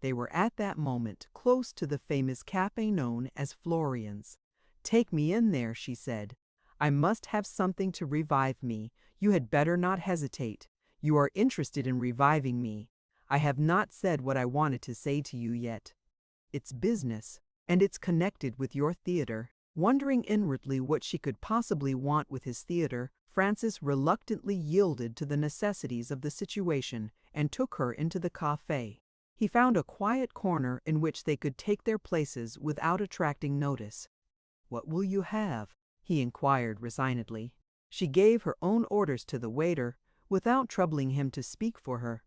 [SPEAKER 1] They were at that moment close to the famous cafe known as Florian's. Take me in there, she said. I must have something to revive me. You had better not hesitate. You are interested in reviving me. I have not said what I wanted to say to you yet. It's business, and it's connected with your theater. Wondering inwardly what she could possibly want with his theater, Frances reluctantly yielded to the necessities of the situation and took her into the café. He found a quiet corner in which they could take their places without attracting notice. What will you have? He inquired resignedly. She gave her own orders to the waiter, without troubling him to speak for her.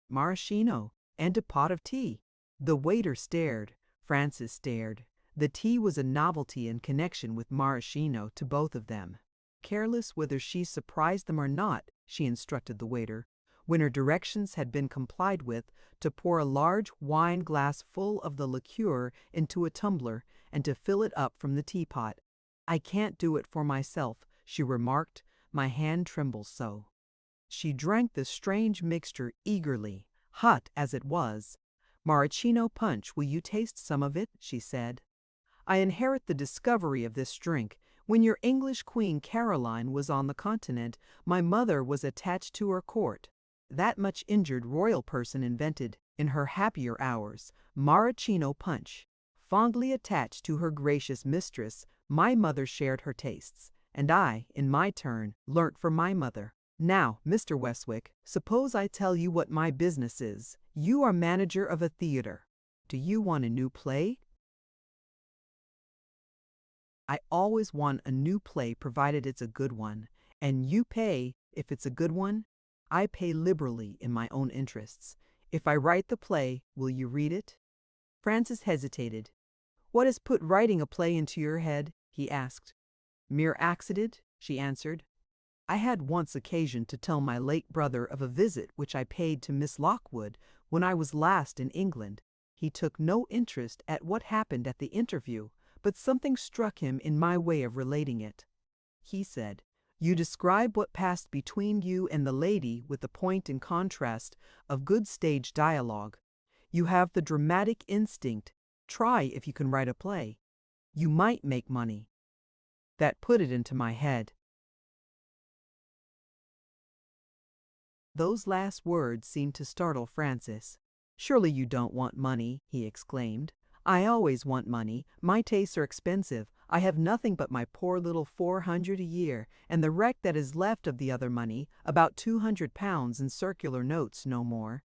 [SPEAKER 1] Maraschino, and a pot of tea. The waiter stared. Frances stared. The tea was a novelty in connection with maraschino to both of them. Careless whether she surprised them or not, she instructed the waiter, when her directions had been complied with, to pour a large wine glass full of the liqueur into a tumbler and to fill it up from the teapot. I can't do it for myself, she remarked. My hand trembles so. She drank the strange mixture eagerly, hot as it was. Maraschino punch, will you taste some of it? She said. I inherit the discovery of this drink. When your English Queen Caroline was on the continent, my mother was attached to her court. That much injured royal person invented, in her happier hours, maraschino punch. Fondly attached to her gracious mistress, my mother shared her tastes, and I, in my turn, learnt from my mother. Now, Mr. Westwick, suppose I tell you what my business is. You are manager of a theater. Do you want a new play? I always want a new play provided it's a good one. And you pay, if it's a good one? I pay liberally in my own interests. If I write the play, will you read it? Francis hesitated. What has put writing a play into your head? He asked. Mere accident, she answered. I had once occasion to tell my late brother of a visit which I paid to Miss Lockwood when I was last in England. He took no interest at what happened at the interview, but something struck him in my way of relating it. He said, You describe what passed between you and the lady with the point and contrast of good stage dialogue. You have the dramatic instinct. Try if you can write a play. You might make money. That put it into my head. Those last words seemed to startle Francis. Surely you don't want money, he exclaimed. I always want money. My tastes are expensive. I have nothing but my poor little 400 a year, and the wreck that is left of the other money, about 200 pounds in circular notes, no more."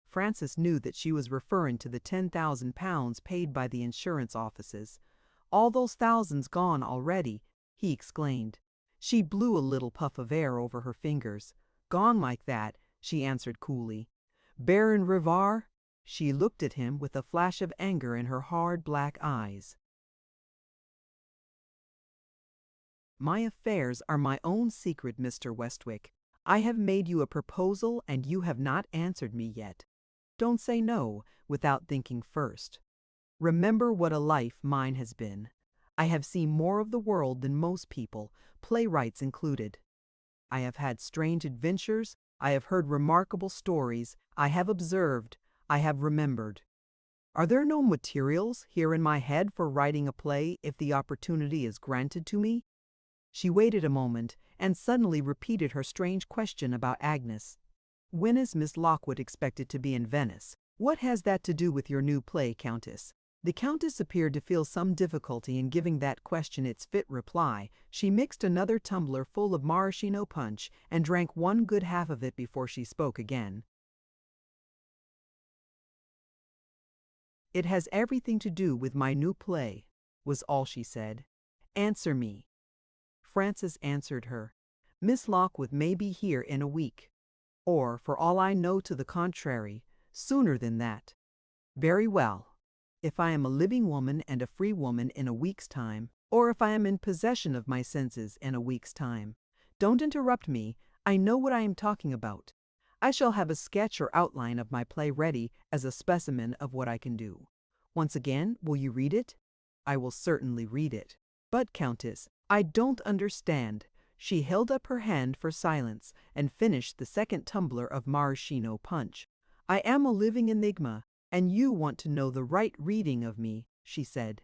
[SPEAKER 1] Francis knew that she was referring to the 10,000 pounds paid by the insurance offices. "All those thousands gone already," he exclaimed. She blew a little puff of air over her fingers. "Gone like that," she answered coolly. "Baron Rivar?" She looked at him with a flash of anger in her hard black eyes. "My affairs are my own secret, Mr. Westwick. I have made you a proposal and you have not answered me yet. Don't say no without thinking first. Remember what a life mine has been. I have seen more of the world than most people, playwrights included. I have had strange adventures, I have heard remarkable stories, I have observed, I have remembered. Are there no materials here in my head for writing a play if the opportunity is granted to me?" She waited a moment, and suddenly repeated her strange question about Agnes. "When is Miss Lockwood expected to be in Venice? What has that to do with your new play, Countess?" The Countess appeared to feel some difficulty in giving that question its fit reply. She mixed another tumbler full of maraschino punch, and drank one good half of it before she spoke again. "It has everything to do with my new play," was all she said. "Answer me." Francis answered her. "Miss Lockwood may be here in a week, or, for all I know to the contrary, sooner than that. Very well. If I am a living woman and a free woman in a week's time, or if I am in possession of my senses in a week's time. Don't interrupt me. I know what I am talking about. I shall have a sketch or outline of my play ready as a specimen of what I can do. Once again, will you read it?" "I will certainly read it." "But, Countess, I don't understand." She held up her hand for silence and finished the second tumbler of maraschino punch. "I am a living enigma, and you want to know the right reading of me," she said.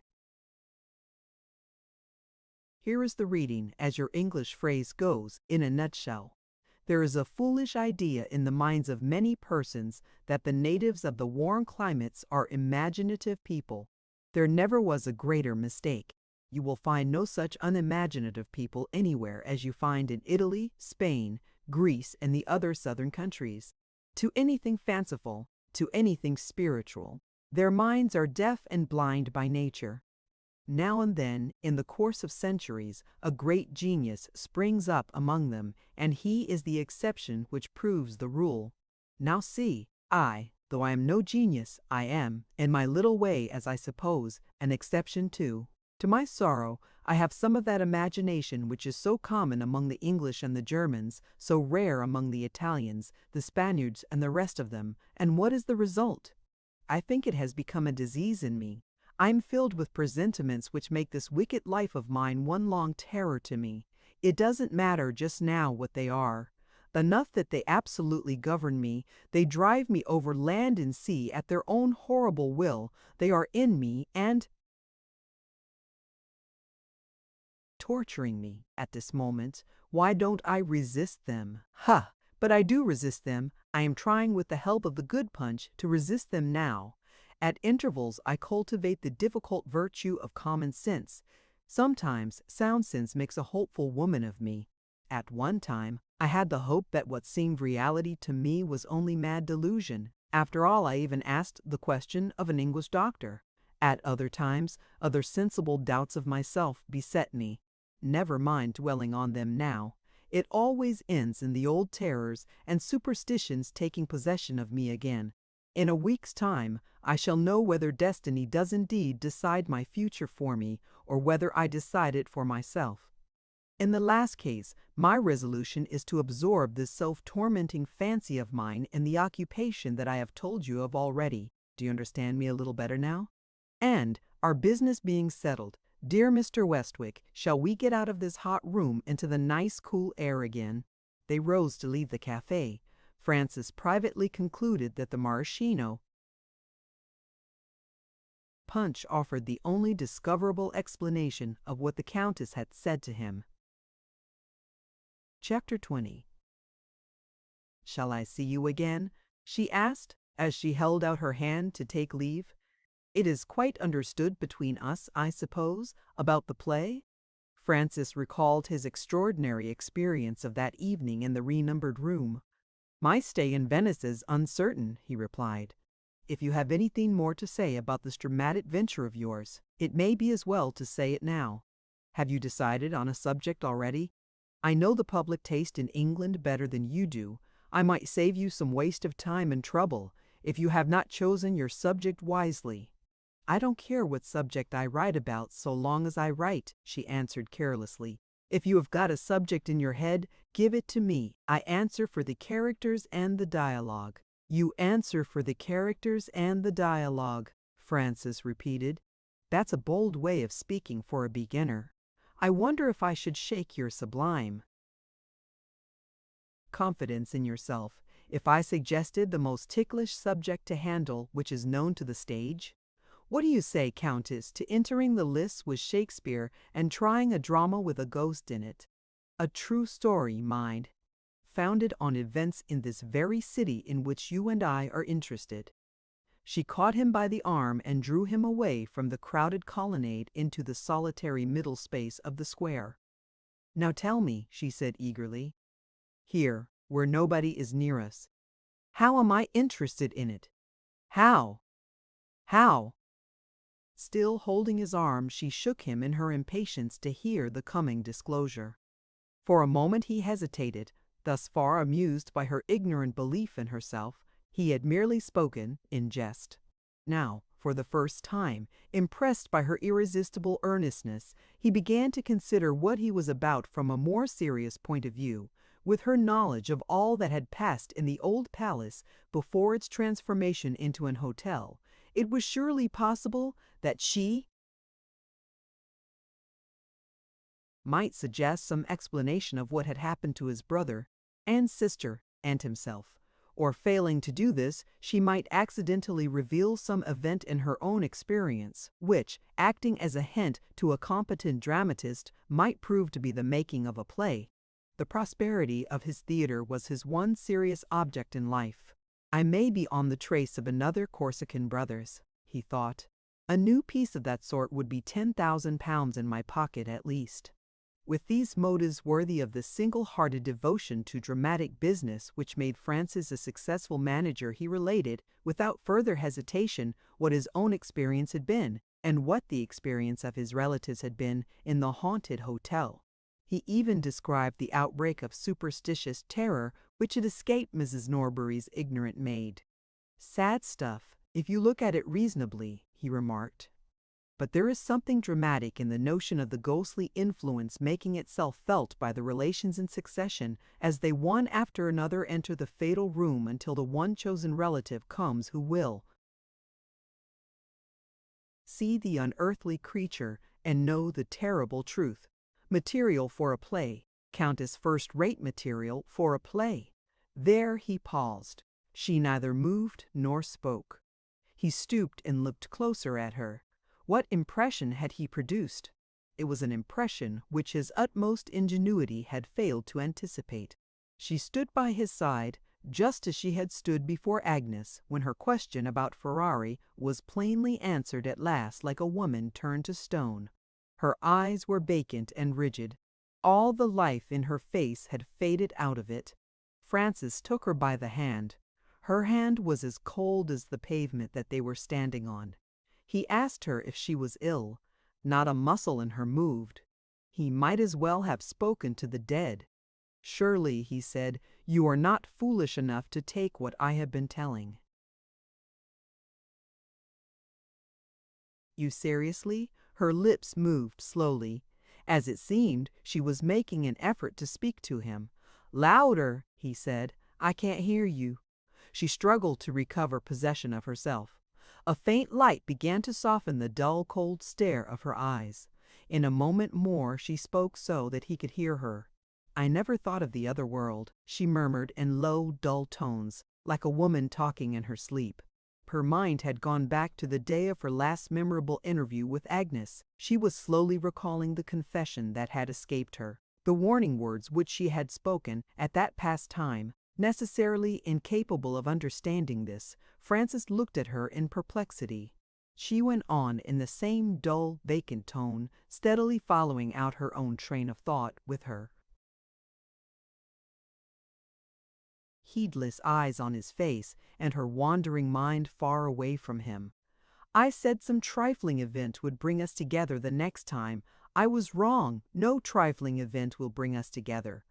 [SPEAKER 1] "Here is the reading, as your English phrase goes, in a nutshell. There is a foolish idea in the minds of many persons that the natives of the warm climates are imaginative people. There never was a greater mistake. You will find no such unimaginative people anywhere as you find in Italy, Spain, Greece, and the other southern countries. To anything fanciful, to anything spiritual, their minds are deaf and blind by nature. Now and then, in the course of centuries, a great genius springs up among them, and he is the exception which proves the rule. Now see, though I am no genius, I am, in my little way, as I suppose, an exception too. To my sorrow, I have some of that imagination which is so common among the English and the Germans, so rare among the Italians, the Spaniards, and the rest of them, and what is the result? I think it has become a disease in me. I am filled with presentiments which make this wicked life of mine one long terror to me. It doesn't matter just now what they are. Enough that they absolutely govern me. They drive me over land and sea at their own horrible will. They are in me and torturing me at this moment. Why don't I resist them? Ha! But I do resist them. I am trying with the help of the good punch to resist them now. At intervals I cultivate the difficult virtue of common sense. Sometimes sound sense makes a hopeful woman of me. At one time I had the hope that what seemed reality to me was only mad delusion. After all, I even asked the question of an English doctor. At other times, other sensible doubts of myself beset me. Never mind dwelling on them now. It always ends in the old terrors and superstitions taking possession of me again. In a week's time, I shall know whether destiny does indeed decide my future for me, or whether I decide it for myself. In the last case, my resolution is to absorb this self-tormenting fancy of mine in the occupation that I have told you of already. Do you understand me a little better now? And, our business being settled, dear Mr. Westwick, shall we get out of this hot room into the nice cool air again?" They rose to leave the cafe. Francis privately concluded that the maraschino punch offered the only discoverable explanation of what the Countess had said to him. Chapter 20. "Shall I see you again?" she asked, as she held out her hand to take leave. It is quite understood between us, I suppose, about the play?" Francis recalled his extraordinary experience of that evening in the renumbered room. "My stay in Venice is uncertain," he replied. "If you have anything more to say about this dramatic venture of yours, it may be as well to say it now. Have you decided on a subject already? I know the public taste in England better than you do. I might save you some waste of time and trouble if you have not chosen your subject wisely." "I don't care what subject I write about so long as I write," she answered carelessly. "If you have got a subject in your head, give it to me. I answer for the characters and the dialogue." "You answer for the characters and the dialogue," Francis repeated. "That's a bold way of speaking for a beginner. I wonder if I should shake your sublime confidence in yourself if I suggested the most ticklish subject to handle which is known to the stage? What do you say, Countess, to entering the lists with Shakespeare and trying a drama with a ghost in it? A true story, mind, founded on events in this very city in which you and I are interested." She caught him by the arm and drew him away from the crowded colonnade into the solitary middle space of the square. "Now tell me," she said eagerly, "here, where nobody is near us, how am I interested in it? How? How?" Still holding his arm, she shook him in her impatience to hear the coming disclosure. For a moment he hesitated, thus far amused by her ignorant belief in herself. He had merely spoken in jest. Now, for the first time, impressed by her irresistible earnestness, he began to consider what he was about from a more serious point of view. With her knowledge of all that had passed in the old palace before its transformation into an hotel, it was surely possible that she might suggest some explanation of what had happened to his brother and sister and himself. Or failing to do this, she might accidentally reveal some event in her own experience, which, acting as a hint to a competent dramatist, might prove to be the making of a play. The prosperity of his theater was his one serious object in life. "I may be on the trace of another Corsican Brothers," he thought. "A new piece of that sort would be £10,000 in my pocket at least." With these motives worthy of the single-hearted devotion to dramatic business which made Francis a successful manager, he related, without further hesitation, what his own experience had been, and what the experience of his relatives had been in the haunted hotel. He even described the outbreak of superstitious terror which had escaped Mrs. Norbury's ignorant maid. "Sad stuff, if you look at it reasonably," he remarked. "But there is something dramatic in the notion of the ghostly influence making itself felt by the relations in succession as they one after another enter the fatal room until the one chosen relative comes who will see the unearthly creature and know the terrible truth. Material for a play, Countess, first-rate material for a play." There he paused. She neither moved nor spoke. He stooped and looked closer at her. What impression had he produced? It was an impression which his utmost ingenuity had failed to anticipate. She stood by his side, just as she had stood before Agnes when her question about Ferrari was plainly answered at last like a woman turned to stone. Her eyes were vacant and rigid. All the life in her face had faded out of it. Francis took her by the hand. Her hand was as cold as the pavement that they were standing on. He asked her if she was ill. Not a muscle in her moved. He might as well have spoken to the dead. "Surely," he said, "you are not foolish enough to take what I have been telling you seriously?" Her lips moved slowly. As it seemed, she was making an effort to speak to him. "Louder," he said. "I can't hear you." She struggled to recover possession of herself. A faint light began to soften the dull, cold stare of her eyes. In a moment more she spoke so that he could hear her. "I never thought of the other world," she murmured in low, dull tones, like a woman talking in her sleep. Her mind had gone back to the day of her last memorable interview with Agnes. She was slowly recalling the confession that had escaped her, the warning words which she had spoken at that past time. Necessarily incapable of understanding this, Francis looked at her in perplexity. She went on in the same dull, vacant tone, steadily following out her own train of thought with her heedless eyes on his face and her wandering mind far away from him. I said some trifling event would bring us together the next time. I was wrong. No trifling event will bring us together.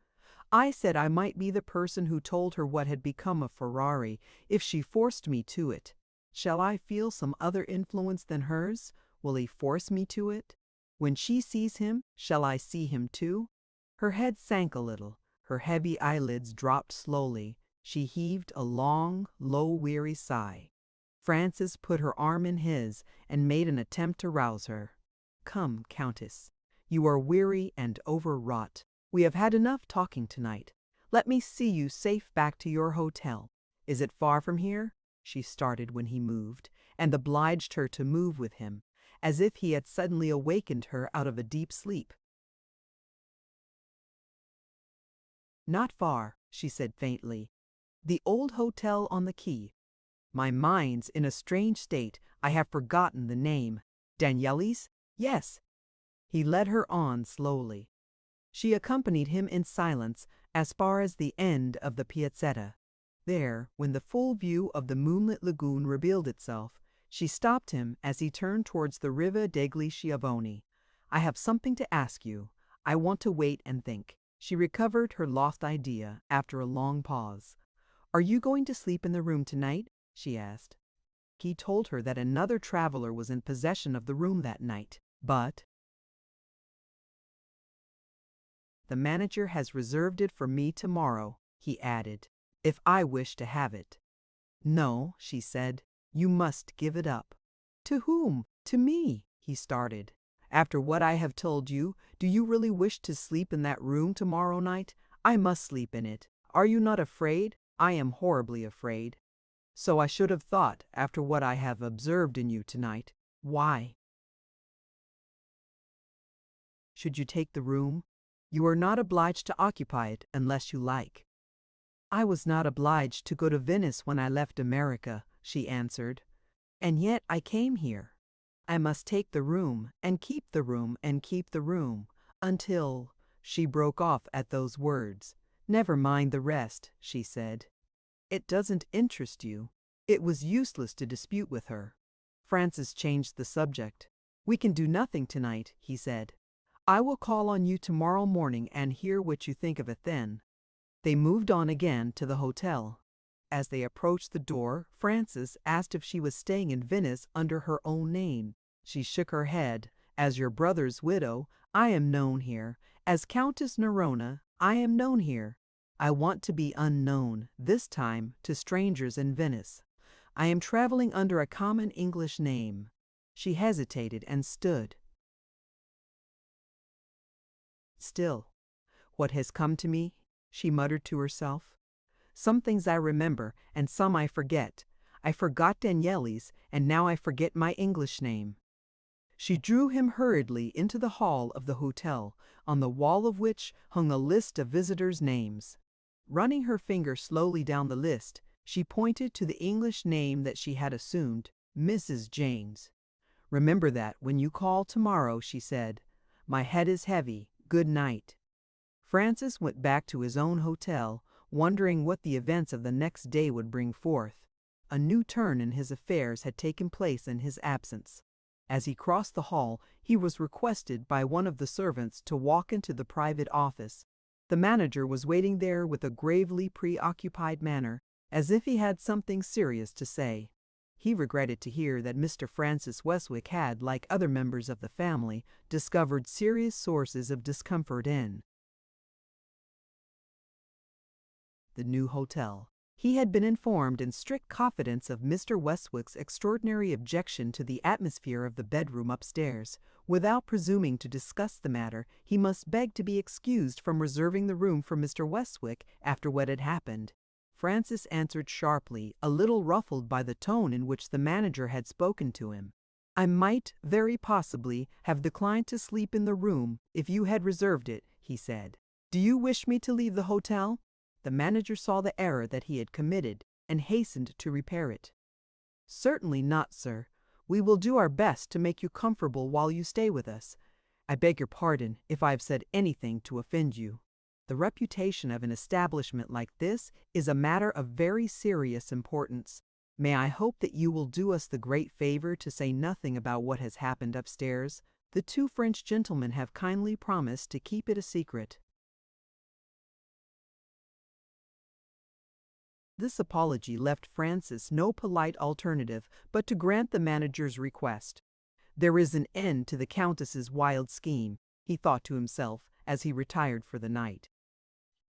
[SPEAKER 1] I said I might be the person who told her what had become of Ferrari if she forced me to it. Shall I feel some other influence than hers? Will he force me to it? When she sees him, shall I see him too? Her head sank a little. Her heavy eyelids dropped slowly. She heaved a long, low, weary sigh. Francis put her arm in his and made an attempt to rouse her. "Come, Countess. You are weary and overwrought. We have had enough talking tonight. Let me see you safe back to your hotel. Is it far from here?" She started when he moved, and obliged her to move with him, as if he had suddenly awakened her out of a deep sleep. "Not far," she said faintly. "The old hotel on the quay. My mind's in a strange state. I have forgotten the name. Danieli's? Yes." He led her on slowly. She accompanied him in silence as far as the end of the piazzetta. There, when the full view of the moonlit lagoon revealed itself, she stopped him as he turned towards the Riva degli Schiavoni. "I have something to ask you. I want to wait and think." She recovered her lost idea after a long pause. "Are you going to sleep in the room tonight?" she asked. He told her that another traveler was in possession of the room that night, but "The manager has reserved it for me tomorrow," he added, "if I wish to have it." "No," she said, "you must give it up." "To whom?" "To me," he started. "After what I have told you, do you really wish to sleep in that room tomorrow night?" "I must sleep in it. Are you not afraid?" "I am horribly afraid." "So I should have thought, after what I have observed in you tonight." "Why should you take the room? You are not obliged to occupy it unless you like." "I was not obliged to go to Venice when I left America," she answered. "And yet I came here. I must take the room, and keep the room, and keep the room, until—" She broke off at those words. "Never mind the rest," she said. "It doesn't interest you." It was useless to dispute with her. Francis changed the subject. "We can do nothing tonight," he said. "I will call on you tomorrow morning and hear what you think of it then." They moved on again to the hotel. As they approached the door, Francis asked if she was staying in Venice under her own name. She shook her head. "As your brother's widow, I am known here. As Countess Nerona, I am known here. I want to be unknown, this time to strangers in Venice. I am traveling under a common English name." She hesitated and stood still. "What has come to me?" she muttered to herself. "Some things I remember, and some I forget. I forgot Danieli's, and now I forget my English name." She drew him hurriedly into the hall of the hotel, on the wall of which hung a list of visitors' names. Running her finger slowly down the list, she pointed to the English name that she had assumed, Mrs. James. "Remember that when you call tomorrow," she said. "My head is heavy. Good night." Francis went back to his own hotel, wondering what the events of the next day would bring forth. A new turn in his affairs had taken place in his absence. As he crossed the hall, he was requested by one of the servants to walk into the private office. The manager was waiting there with a gravely preoccupied manner, as if he had something serious to say. He regretted to hear that Mr. Francis Westwick had, like other members of the family, discovered serious sources of discomfort in the new hotel. He had been informed in strict confidence of Mr. Westwick's extraordinary objection to the atmosphere of the bedroom upstairs. Without presuming to discuss the matter, he must beg to be excused from reserving the room for Mr. Westwick after what had happened. Francis answered sharply, a little ruffled by the tone in which the manager had spoken to him. "I might, very possibly, have declined to sleep in the room if you had reserved it," he said. "Do you wish me to leave the hotel?" The manager saw the error that he had committed and hastened to repair it. "Certainly not, sir. We will do our best to make you comfortable while you stay with us. I beg your pardon if I have said anything to offend you. The reputation of an establishment like this is a matter of very serious importance. May I hope that you will do us the great favor to say nothing about what has happened upstairs? The two French gentlemen have kindly promised to keep it a secret. This apology left Francis no polite alternative but to grant the manager's request. There is an end to the Countess's wild scheme, he thought to himself as he retired for the night.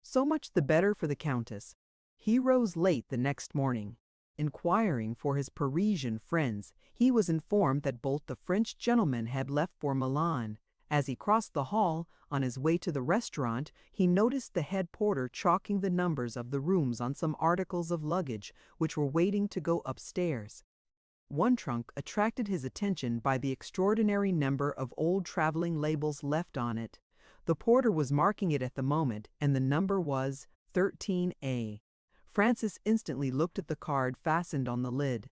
[SPEAKER 1] So much the better for the Countess. He rose late the next morning. Inquiring for his Parisian friends, he was informed that both the French gentlemen had left for Milan. As he crossed the hall, on his way to the restaurant, he noticed the head porter chalking the numbers of the rooms on some articles of luggage which were waiting to go upstairs. One trunk attracted his attention by the extraordinary number of old traveling labels left on it. The porter was marking it at the moment, and the number was 13A. Francis instantly looked at the card fastened on the lid.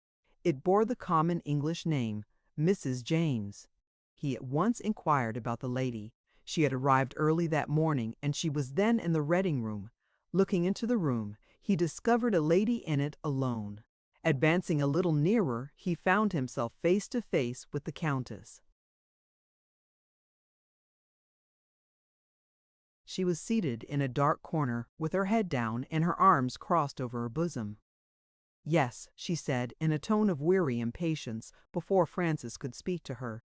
[SPEAKER 1] It bore the common English name, Mrs. James. He at once inquired about the lady. She had arrived early that morning, and she was then in the reading room. Looking into the room, he discovered a lady in it alone. Advancing a little nearer, he found himself face to face with the Countess. She was seated in a dark corner, with her head down and her arms crossed over her bosom. "Yes," she said in a tone of weary impatience, before Francis could speak to her.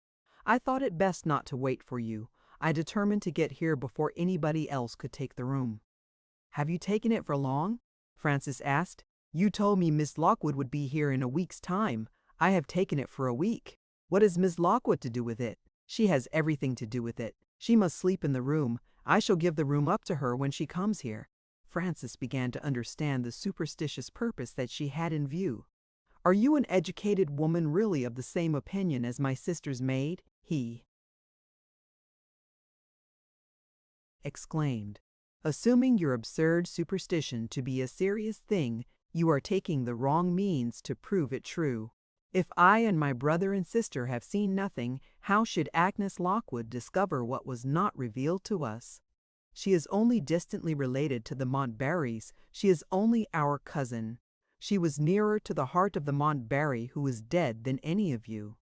[SPEAKER 1] "I thought it best not to wait for you. I determined to get here before anybody else could take the room." "Have you taken it for long?" Francis asked. "You told me Miss Lockwood would be here in a week's time. I have taken it for a week." "What has Miss Lockwood to do with it?" "She has everything to do with it. She must sleep in the room. I shall give the room up to her when she comes here." Francis began to understand the superstitious purpose that she had in view. "Are you an educated woman really of the same opinion as my sister's maid?" he exclaimed. "Assuming your absurd superstition to be a serious thing, you are taking the wrong means to prove it true. If I and my brother and sister have seen nothing, how should Agnes Lockwood discover what was not revealed to us? She is only distantly related to the Montbarrys. She is only our cousin. She was nearer to the heart of the Montbarry who is dead than any of you."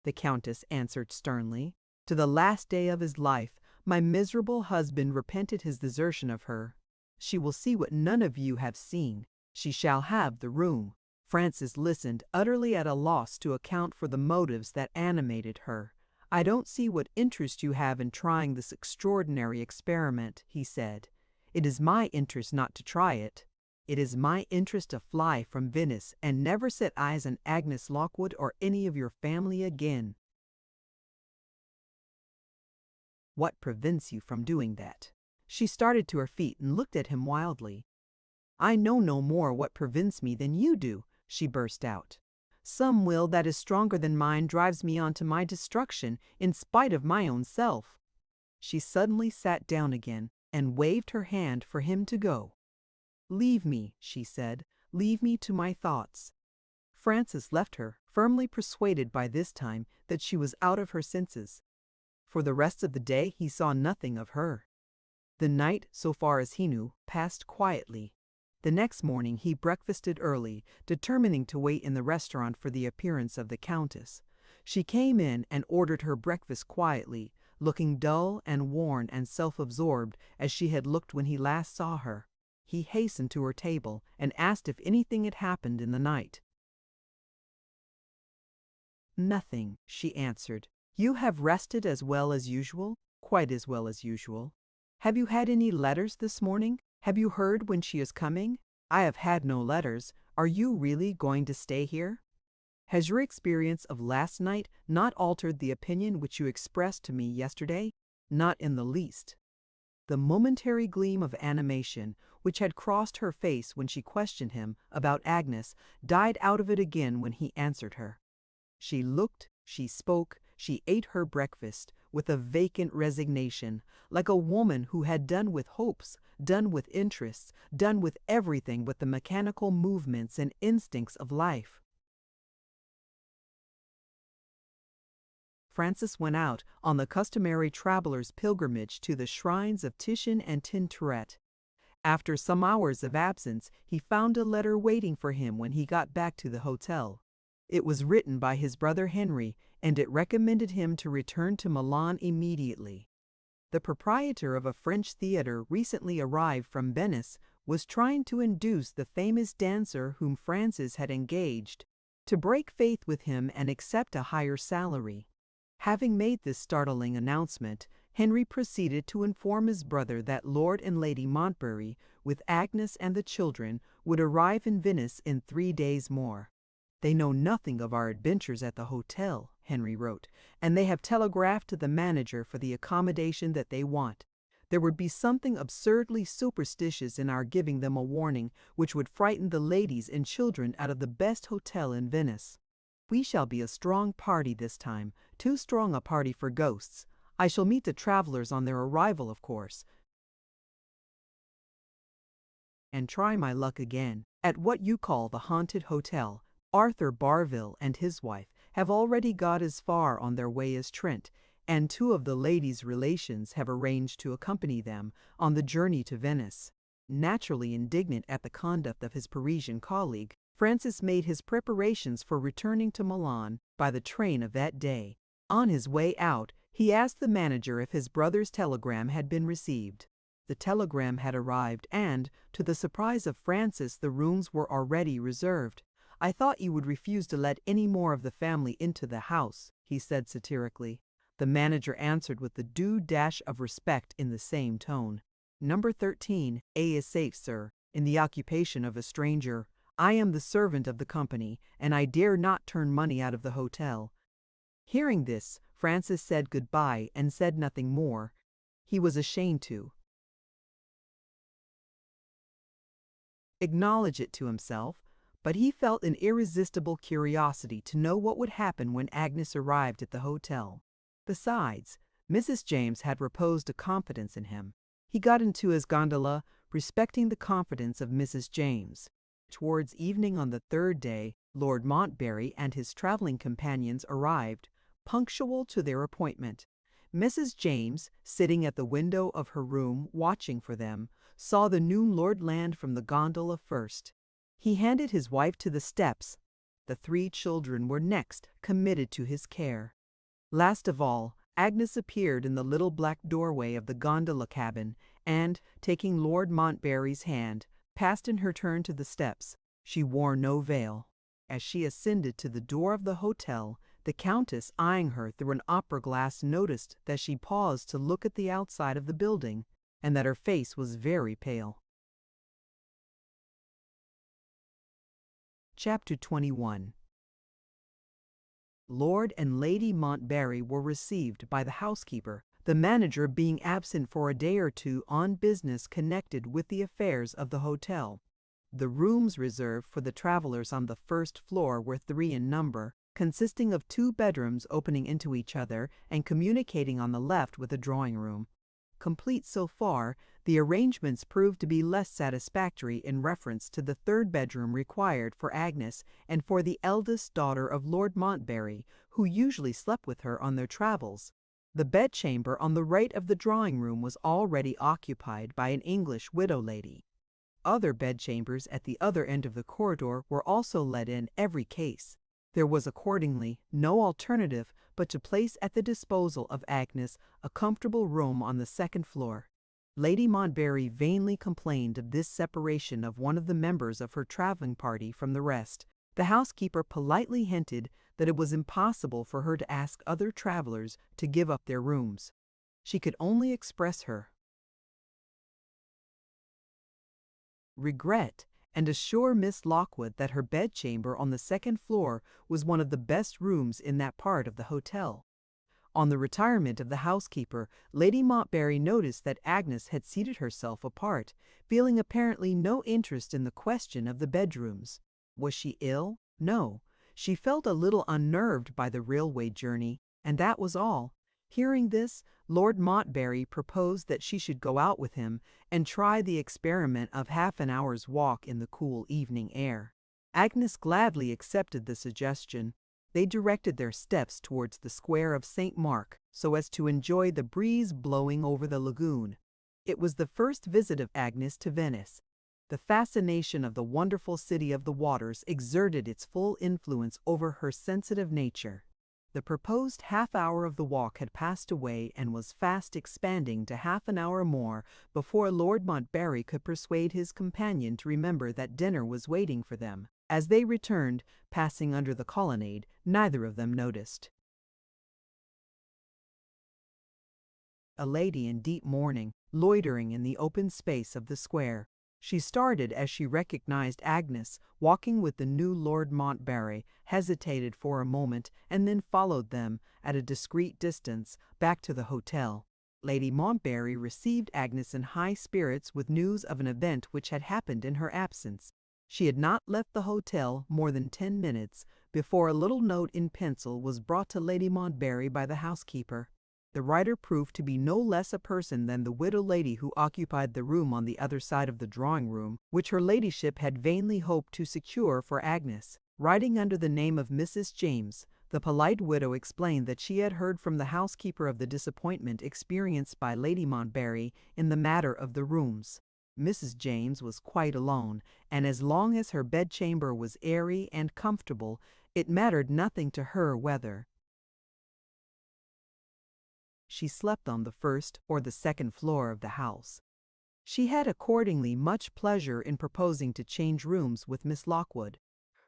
[SPEAKER 1] The Countess answered sternly. "To the last day of his life, my miserable husband repented his desertion of her. She will see what none of you have seen. She shall have the room." Francis listened, utterly at a loss to account for the motives that animated her. "I don't see what interest you have in trying this extraordinary experiment," he said. "It is my interest not to try it. It is my interest to fly from Venice and never set eyes on Agnes Lockwood or any of your family again." "What prevents you from doing that?" She started to her feet and looked at him wildly. "I know no more what prevents me than you do," she burst out. "Some will that is stronger than mine drives me on to my destruction in spite of my own self." She suddenly sat down again and waved her hand for him to go. "Leave me," she said. "Leave me to my thoughts." Francis left her, firmly persuaded by this time that she was out of her senses. For the rest of the day he saw nothing of her. The night, so far as he knew, passed quietly. The next morning he breakfasted early, determining to wait in the restaurant for the appearance of the Countess. She came in and ordered her breakfast quietly, looking dull and worn and self-absorbed as she had looked when he last saw her. He hastened to her table and asked if anything had happened in the night. "Nothing," she answered. "You have rested as well as usual?" "Quite as well as usual." "Have you had any letters this morning? Have you heard when she is coming?" "I have had no letters. Are you really going to stay here?" "Has your experience of last night not altered the opinion which you expressed to me yesterday?" "Not in the least." The momentary gleam of animation which had crossed her face when she questioned him about Agnes died out of it again when he answered her. She looked, she spoke, she ate her breakfast with a vacant resignation, like a woman who had done with hopes, done with interests, done with everything but the mechanical movements and instincts of life. Francis went out on the customary traveler's pilgrimage to the shrines of Titian and Tintoret. After some hours of absence, he found a letter waiting for him when he got back to the hotel. It was written by his brother Henry, and it recommended him to return to Milan immediately. The proprietor of a French theater recently arrived from Venice was trying to induce the famous dancer whom Francis had engaged to break faith with him and accept a higher salary. Having made this startling announcement, Henry proceeded to inform his brother that Lord and Lady Montbarry, with Agnes and the children, would arrive in Venice in 3 days more. "They know nothing of our adventures at the hotel," Henry wrote, "and they have telegraphed to the manager for the accommodation that they want. There would be something absurdly superstitious in our giving them a warning which would frighten the ladies and children out of the best hotel in Venice. We shall be a strong party this time, too strong a party for ghosts. I shall meet the travelers on their arrival, of course, and try my luck again at what you call the haunted hotel. Arthur Barville and his wife have already got as far on their way as Trent, and 2 of the ladies' relations have arranged to accompany them on the journey to Venice." Naturally indignant at the conduct of his Parisian colleague, Francis made his preparations for returning to Milan by the train of that day. On his way out, he asked the manager if his brother's telegram had been received. The telegram had arrived, and, to the surprise of Francis, the rooms were already reserved. "I thought you would refuse to let any more of the family into the house," he said satirically. The manager answered with the due dash of respect in the same tone. "Number 13, A is safe, sir, in the occupation of a stranger. I am the servant of the company, and I dare not turn money out of the hotel." Hearing this, Francis said goodbye and said nothing more. He was ashamed to acknowledge it to himself, but he felt an irresistible curiosity to know what would happen when Agnes arrived at the hotel. Besides, Mrs. James had reposed a confidence in him. He got into his gondola, respecting the confidence of Mrs. James. Towards evening on the 3rd day, Lord Montbarry and his traveling companions arrived, punctual to their appointment. Mrs. James, sitting at the window of her room watching for them, saw the new lord land from the gondola first. He handed his wife to the steps. The 3 children were next committed to his care. Last of all, Agnes appeared in the little black doorway of the gondola cabin, and, taking Lord Montbarry's hand, passed in her turn to the steps. She wore no veil. As she ascended to the door of the hotel, the Countess, eyeing her through an opera glass, noticed that she paused to look at the outside of the building, and that her face was very pale. Chapter 21. Lord and Lady Montbarry were received by the housekeeper, the manager being absent for a day or 2 on business connected with the affairs of the hotel. The rooms reserved for the travelers on the 1st floor were 3 in number, consisting of 2 bedrooms opening into each other and communicating on the left with a drawing-room. Complete so far, the arrangements proved to be less satisfactory in reference to the 3rd bedroom required for Agnes and for the eldest daughter of Lord Montbarry, who usually slept with her on their travels. The bedchamber on the right of the drawing-room was already occupied by an English widow lady. Other bedchambers at the other end of the corridor were also let in every case. There was accordingly no alternative but to place at the disposal of Agnes a comfortable room on the 2nd floor. Lady Montbarry vainly complained of this separation of one of the members of her traveling party from the rest. The housekeeper politely hinted that it was impossible for her to ask other travelers to give up their rooms. She could only express her regret and assure Miss Lockwood that her bedchamber on the 2nd floor was one of the best rooms in that part of the hotel. On the retirement of the housekeeper, Lady Montbarry noticed that Agnes had seated herself apart, feeling apparently no interest in the question of the bedrooms. Was she ill? No. She felt a little unnerved by the railway journey, and that was all. Hearing this, Lord Montbarry proposed that she should go out with him and try the experiment of half an hour's walk in the cool evening air. Agnes gladly accepted the suggestion. They directed their steps towards the square of St. Mark so as to enjoy the breeze blowing over the lagoon. It was the first visit of Agnes to Venice. The fascination of the wonderful city of the waters exerted its full influence over her sensitive nature. The proposed half-hour of the walk had passed away and was fast expanding to half an hour more before Lord Montbarry could persuade his companion to remember that dinner was waiting for them. As they returned, passing under the colonnade, neither of them noticed a lady in deep mourning, loitering in the open space of the square. She started as she recognized Agnes, walking with the new Lord Montbarry, hesitated for a moment, and then followed them, at a discreet distance, back to the hotel. Lady Montbarry received Agnes in high spirits with news of an event which had happened in her absence. She had not left the hotel more than 10 minutes before a little note in pencil was brought to Lady Montbarry by the housekeeper. The writer proved to be no less a person than the widow lady who occupied the room on the other side of the drawing-room, which her ladyship had vainly hoped to secure for Agnes. Writing under the name of Mrs. James, the polite widow explained that she had heard from the housekeeper of the disappointment experienced by Lady Montbarry in the matter of the rooms. Mrs. James was quite alone, and as long as her bedchamber was airy and comfortable, it mattered nothing to her whether she slept on the first or the second floor of the house. She had accordingly much pleasure in proposing to change rooms with Miss Lockwood.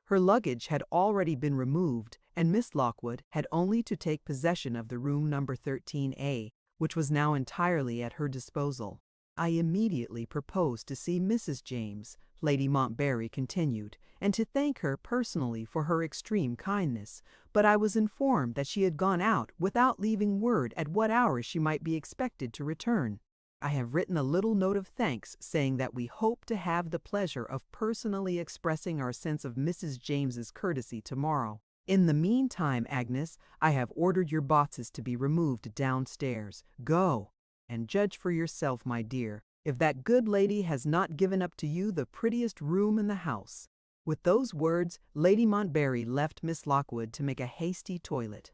[SPEAKER 1] Her luggage had already been removed, and Miss Lockwood had only to take possession of the room number 13A, which was now entirely at her disposal. I immediately proposed to see Mrs. James, Lady Montbarry continued, and to thank her personally for her extreme kindness, but I was informed that she had gone out without leaving word at what hour she might be expected to return. I have written a little note of thanks saying that we hope to have the pleasure of personally expressing our sense of Mrs. James's courtesy tomorrow. In the meantime, Agnes, I have ordered your boxes to be removed downstairs. Go, and judge for yourself, my dear, if that good lady has not given up to you the prettiest room in the house." With those words, Lady Montbarry left Miss Lockwood to make a hasty toilet.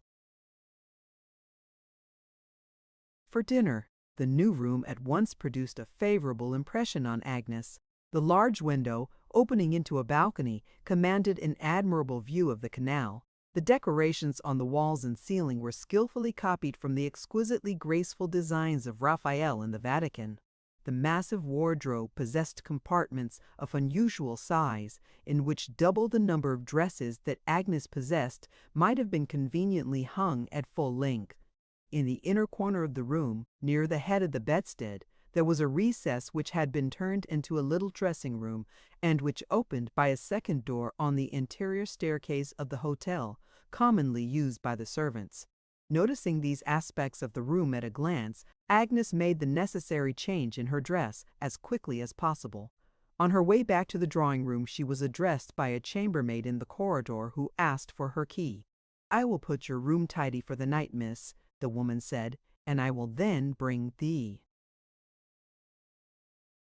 [SPEAKER 1] For dinner, the new room at once produced a favorable impression on Agnes. The large window, opening into a balcony, commanded an admirable view of the canal. The decorations on the walls and ceiling were skillfully copied from the exquisitely graceful designs of Raphael in the Vatican. The massive wardrobe possessed compartments of unusual size, in which double the number of dresses that Agnes possessed might have been conveniently hung at full length. In the inner corner of the room, near the head of the bedstead, there was a recess which had been turned into a little dressing room, and which opened by a second door on the interior staircase of the hotel, commonly used by the servants. Noticing these aspects of the room at a glance, Agnes made the necessary change in her dress as quickly as possible. On her way back to the drawing-room she was addressed by a chambermaid in the corridor who asked for her key. "I will put your room tidy for the night, miss," the woman said, "and I will then bring the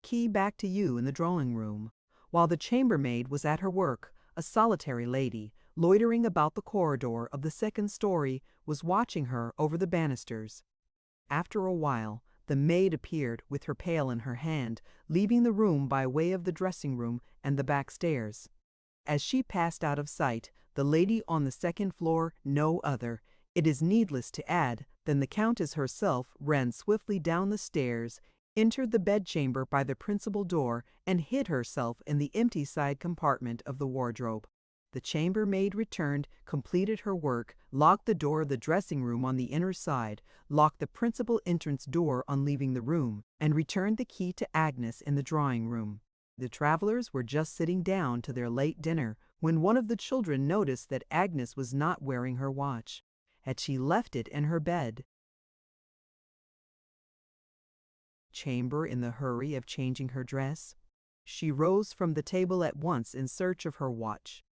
[SPEAKER 1] key back to you in the drawing-room." While the chambermaid was at her work, a solitary lady, loitering about the corridor of the second story, was watching her over the banisters. After a while, the maid appeared with her pail in her hand, leaving the room by way of the dressing-room and the back stairs. As she passed out of sight, the lady on the second floor, no other, it is needless to add, than the Countess herself, ran swiftly down the stairs, entered the bedchamber by the principal door, and hid herself in the empty side compartment of the wardrobe. The chambermaid returned, completed her work, locked the door of the dressing-room on the inner side, locked the principal entrance door on leaving the room, and returned the key to Agnes in the drawing-room. The travelers were just sitting down to their late dinner when one of the children noticed that Agnes was not wearing her watch. Had she left it in her bed chamber in the hurry of changing her dress? She rose from the table at once in search of her watch,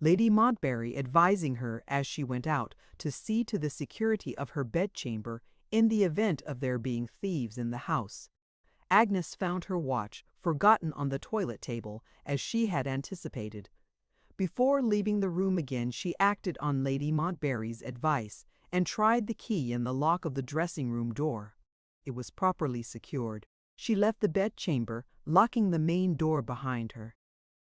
[SPEAKER 1] Lady Montbarry advising her, as she went out, to see to the security of her bedchamber in the event of there being thieves in the house. Agnes found her watch, forgotten on the toilet table, as she had anticipated. Before leaving the room again, she acted on Lady Montbarry's advice and tried the key in the lock of the dressing-room door. It was properly secured. She left the bedchamber, locking the main door behind her.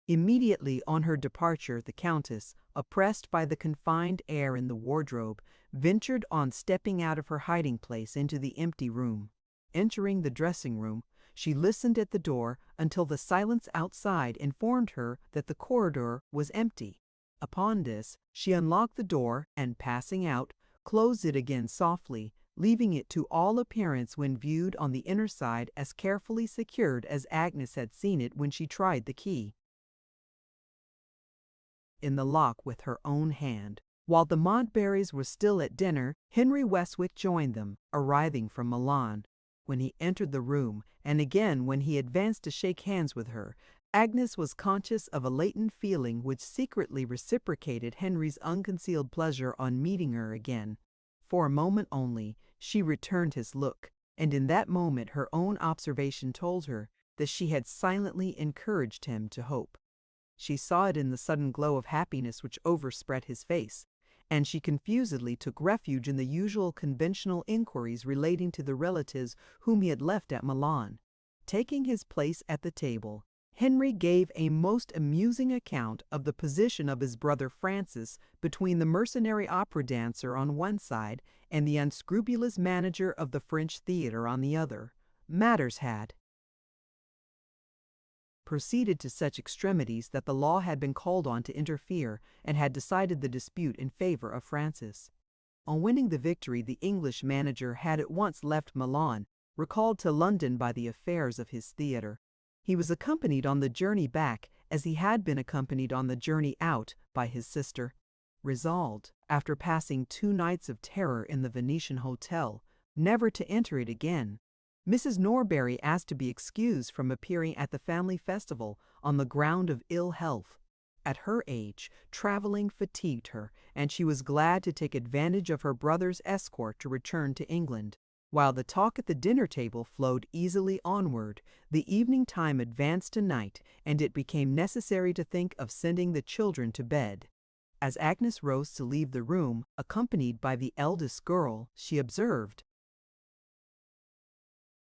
[SPEAKER 1] Immediately on her departure, the Countess, oppressed by the confined air in the wardrobe, ventured on stepping out of her hiding-place into the empty room. Entering the dressing-room, she listened at the door until the silence outside informed her that the corridor was empty. Upon this, she unlocked the door and, passing out, closed it again softly, leaving it to all appearance when viewed on the inner side as carefully secured as Agnes had seen it when she tried the key in the lock with her own hand. While the Montbarrys were still at dinner, Henry Westwick joined them, arriving from Milan. When he entered the room, and again when he advanced to shake hands with her, Agnes was conscious of a latent feeling which secretly reciprocated Henry's unconcealed pleasure on meeting her again. For a moment only, she returned his look, and in that moment her own observation told her that she had silently encouraged him to hope. She saw it in the sudden glow of happiness which overspread his face, and she confusedly took refuge in the usual conventional inquiries relating to the relatives whom he had left at Milan. Taking his place at the table, Henry gave a most amusing account of the position of his brother Francis between the mercenary opera dancer on one side and the unscrupulous manager of the French theatre on the other. Matters had proceeded to such extremities that the law had been called on to interfere and had decided the dispute in favor of Francis. On winning the victory, the English manager had at once left Milan, recalled to London by the affairs of his theatre. He was accompanied on the journey back, as he had been accompanied on the journey out, by his sister. Resolved, after passing 2 nights of terror in the Venetian hotel, never to enter it again, Mrs. Norbury asked to be excused from appearing at the family festival on the ground of ill health. At her age, traveling fatigued her, and she was glad to take advantage of her brother's escort to return to England. While the talk at the dinner table flowed easily onward, the evening time advanced to night, and it became necessary to think of sending the children to bed. As Agnes rose to leave the room, accompanied by the eldest girl, she observed,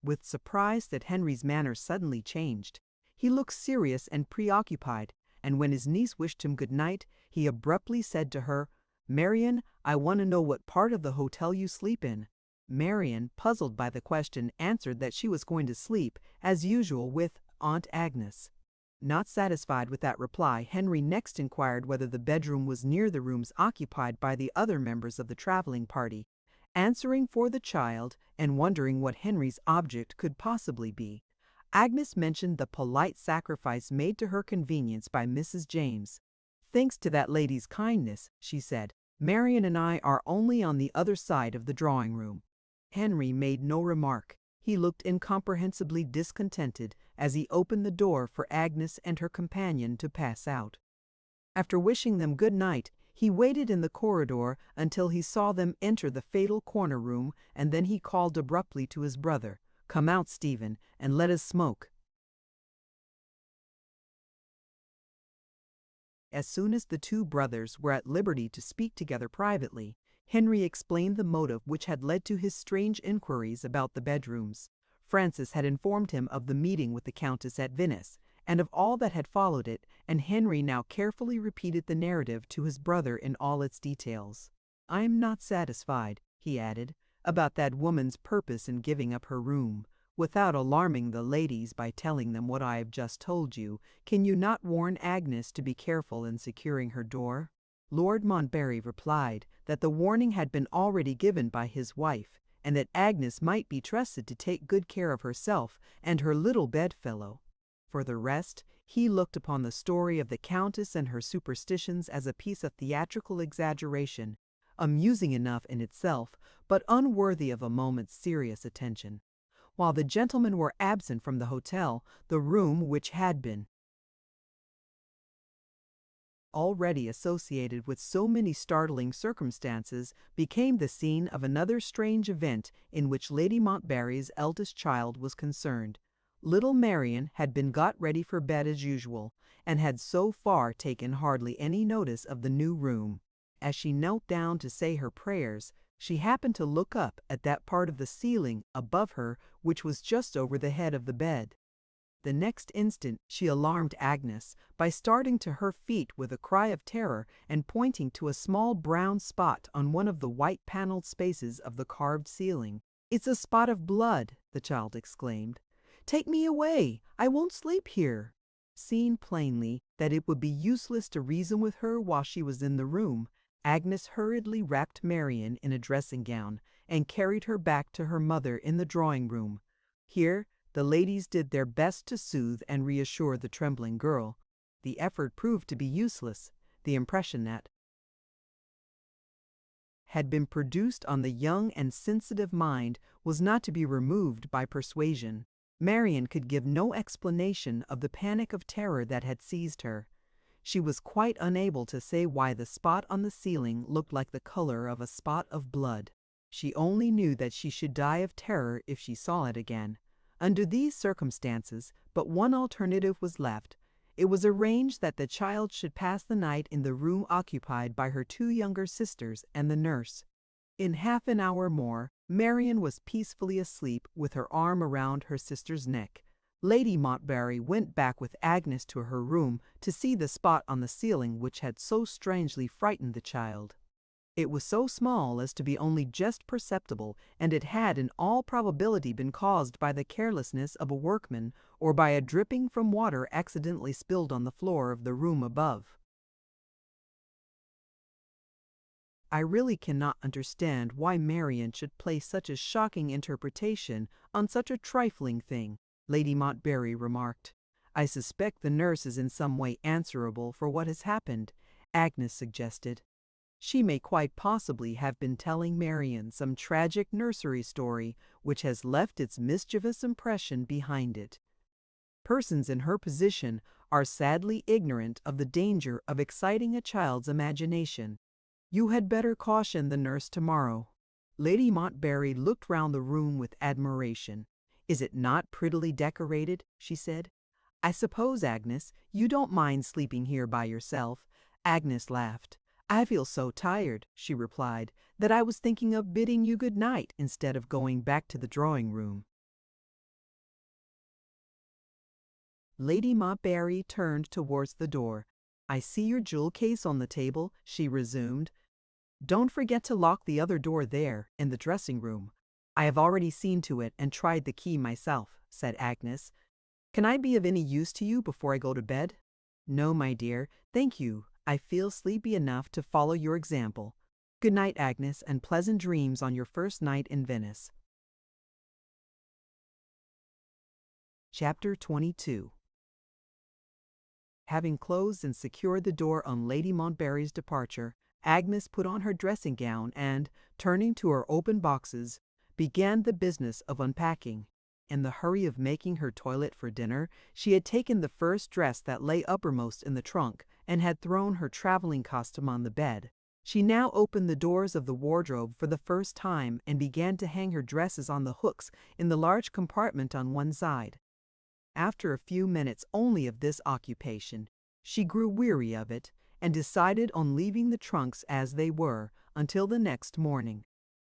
[SPEAKER 1] with surprise, that Henry's manner suddenly changed. He looked serious and preoccupied, and when his niece wished him good night, he abruptly said to her, "Marian, I want to know what part of the hotel you sleep in." Marian, puzzled by the question, answered that she was going to sleep, as usual, with Aunt Agnes. Not satisfied with that reply, Henry next inquired whether the bedroom was near the rooms occupied by the other members of the traveling party. Answering for the child, and wondering what Henry's object could possibly be, Agnes mentioned the polite sacrifice made to her convenience by Mrs. James. "Thanks to that lady's kindness," she said, "Marian and I are only on the other side of the drawing-room." Henry made no remark. He looked incomprehensibly discontented as he opened the door for Agnes and her companion to pass out. After wishing them good night, he waited in the corridor until he saw them enter the fatal corner room, and then he called abruptly to his brother, "Come out, Stephen, and let us smoke." As soon as the 2 brothers were at liberty to speak together privately, Henry explained the motive which had led to his strange inquiries about the bedrooms. Francis had informed him of the meeting with the Countess at Venice, and of all that had followed it, and Henry now carefully repeated the narrative to his brother in all its details. "I am not satisfied," he added, "about that woman's purpose in giving up her room. Without alarming the ladies by telling them what I have just told you, can you not warn Agnes to be careful in securing her door?" Lord Montbarry replied that the warning had been already given by his wife, and that Agnes might be trusted to take good care of herself and her little bedfellow. For the rest, he looked upon the story of the Countess and her superstitions as a piece of theatrical exaggeration, amusing enough in itself, but unworthy of a moment's serious attention. While the gentlemen were absent from the hotel, the room which had been already associated with so many startling circumstances became the scene of another strange event in which Lady Montbarry's eldest child was concerned. Little Marian had been got ready for bed as usual, and had so far taken hardly any notice of the new room. As she knelt down to say her prayers, she happened to look up at that part of the ceiling above her which was just over the head of the bed. The next instant she alarmed Agnes by starting to her feet with a cry of terror and pointing to a small brown spot on one of the white paneled spaces of the carved ceiling. "It's a spot of blood," the child exclaimed. "Take me away! I won't sleep here." Seeing plainly that it would be useless to reason with her while she was in the room, Agnes hurriedly wrapped Marian in a dressing gown and carried her back to her mother in the drawing room. Here the ladies did their best to soothe and reassure the trembling girl. The effort proved to be useless. The impression that had been produced on the young and sensitive mind was not to be removed by persuasion. Marian could give no explanation of the panic of terror that had seized her. She was quite unable to say why the spot on the ceiling looked like the color of a spot of blood. She only knew that she should die of terror if she saw it again. Under these circumstances, but one alternative was left. It was arranged that the child should pass the night in the room occupied by her two younger sisters and the nurse. In half an hour more, Marian was peacefully asleep with her arm around her sister's neck. Lady Montbarry went back with Agnes to her room to see the spot on the ceiling which had so strangely frightened the child. It was so small as to be only just perceptible, and it had in all probability been caused by the carelessness of a workman or by a dripping from water accidentally spilled on the floor of the room above. "I really cannot understand why Marian should place such a shocking interpretation on such a trifling thing," Lady Montbarry remarked. "I suspect the nurse is in some way answerable for what has happened," Agnes suggested. "She may quite possibly have been telling Marian some tragic nursery story which has left its mischievous impression behind it. Persons in her position are sadly ignorant of the danger of exciting a child's imagination. You had better caution the nurse tomorrow." Lady Montbarry looked round the room with admiration. "Is it not prettily decorated?" she said. "I suppose, Agnes, you don't mind sleeping here by yourself?" Agnes laughed. "I feel so tired," she replied, "that I was thinking of bidding you good night instead of going back to the drawing room." Lady Montbarry turned towards the door. "I see your jewel case on the table," she resumed. "Don't forget to lock the other door there, in the dressing room." "I have already seen to it and tried the key myself," said Agnes. "Can I be of any use to you before I go to bed?" "No, my dear, thank you. I feel sleepy enough to follow your example. Good night, Agnes, and pleasant dreams on your first night in Venice." Chapter 22. Having closed and secured the door on Lady Montbarry's departure, Agnes put on her dressing gown and, turning to her open boxes, began the business of unpacking. In the hurry of making her toilet for dinner, she had taken the first dress that lay uppermost in the trunk, and had thrown her traveling costume on the bed. She now opened the doors of the wardrobe for the first time and began to hang her dresses on the hooks in the large compartment on one side. After a few minutes only of this occupation, she grew weary of it, and decided on leaving the trunks as they were until the next morning.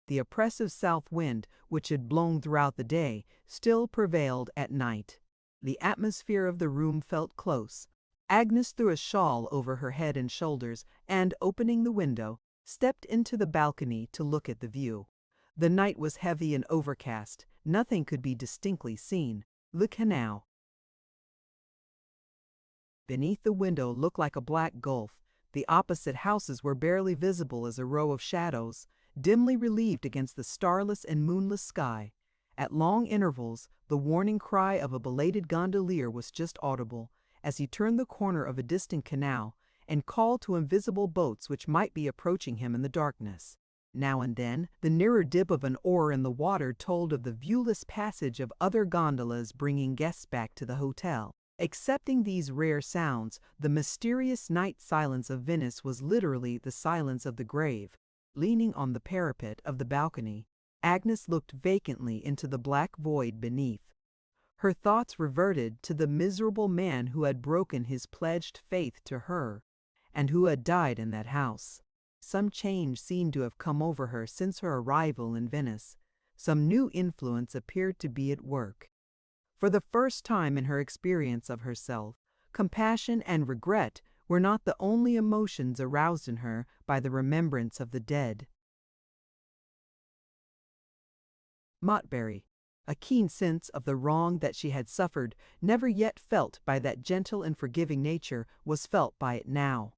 [SPEAKER 1] The oppressive south wind, which had blown throughout the day, still prevailed at night. The atmosphere of the room felt close. Agnes threw a shawl over her head and shoulders, and, opening the window, stepped into the balcony to look at the view. The night was heavy and overcast. Nothing could be distinctly seen. The canal beneath the window looked like a black gulf. The opposite houses were barely visible as a row of shadows, dimly relieved against the starless and moonless sky. At long intervals, the warning cry of a belated gondolier was just audible, as he turned the corner of a distant canal, and called to invisible boats which might be approaching him in the darkness. Now and then, the nearer dip of an oar in the water told of the viewless passage of other gondolas bringing guests back to the hotel. Excepting these rare sounds, the mysterious night silence of Venice was literally the silence of the grave. Leaning on the parapet of the balcony, Agnes looked vacantly into the black void beneath. Her thoughts reverted to the miserable man who had broken his pledged faith to her, and who had died in that house. Some change seemed to have come over her since her arrival in Venice. Some new influence appeared to be at work. For the first time in her experience of herself, compassion and regret were not the only emotions aroused in her by the remembrance of the dead. Montbarry, a keen sense of the wrong that she had suffered, never yet felt by that gentle and forgiving nature, was felt by it now.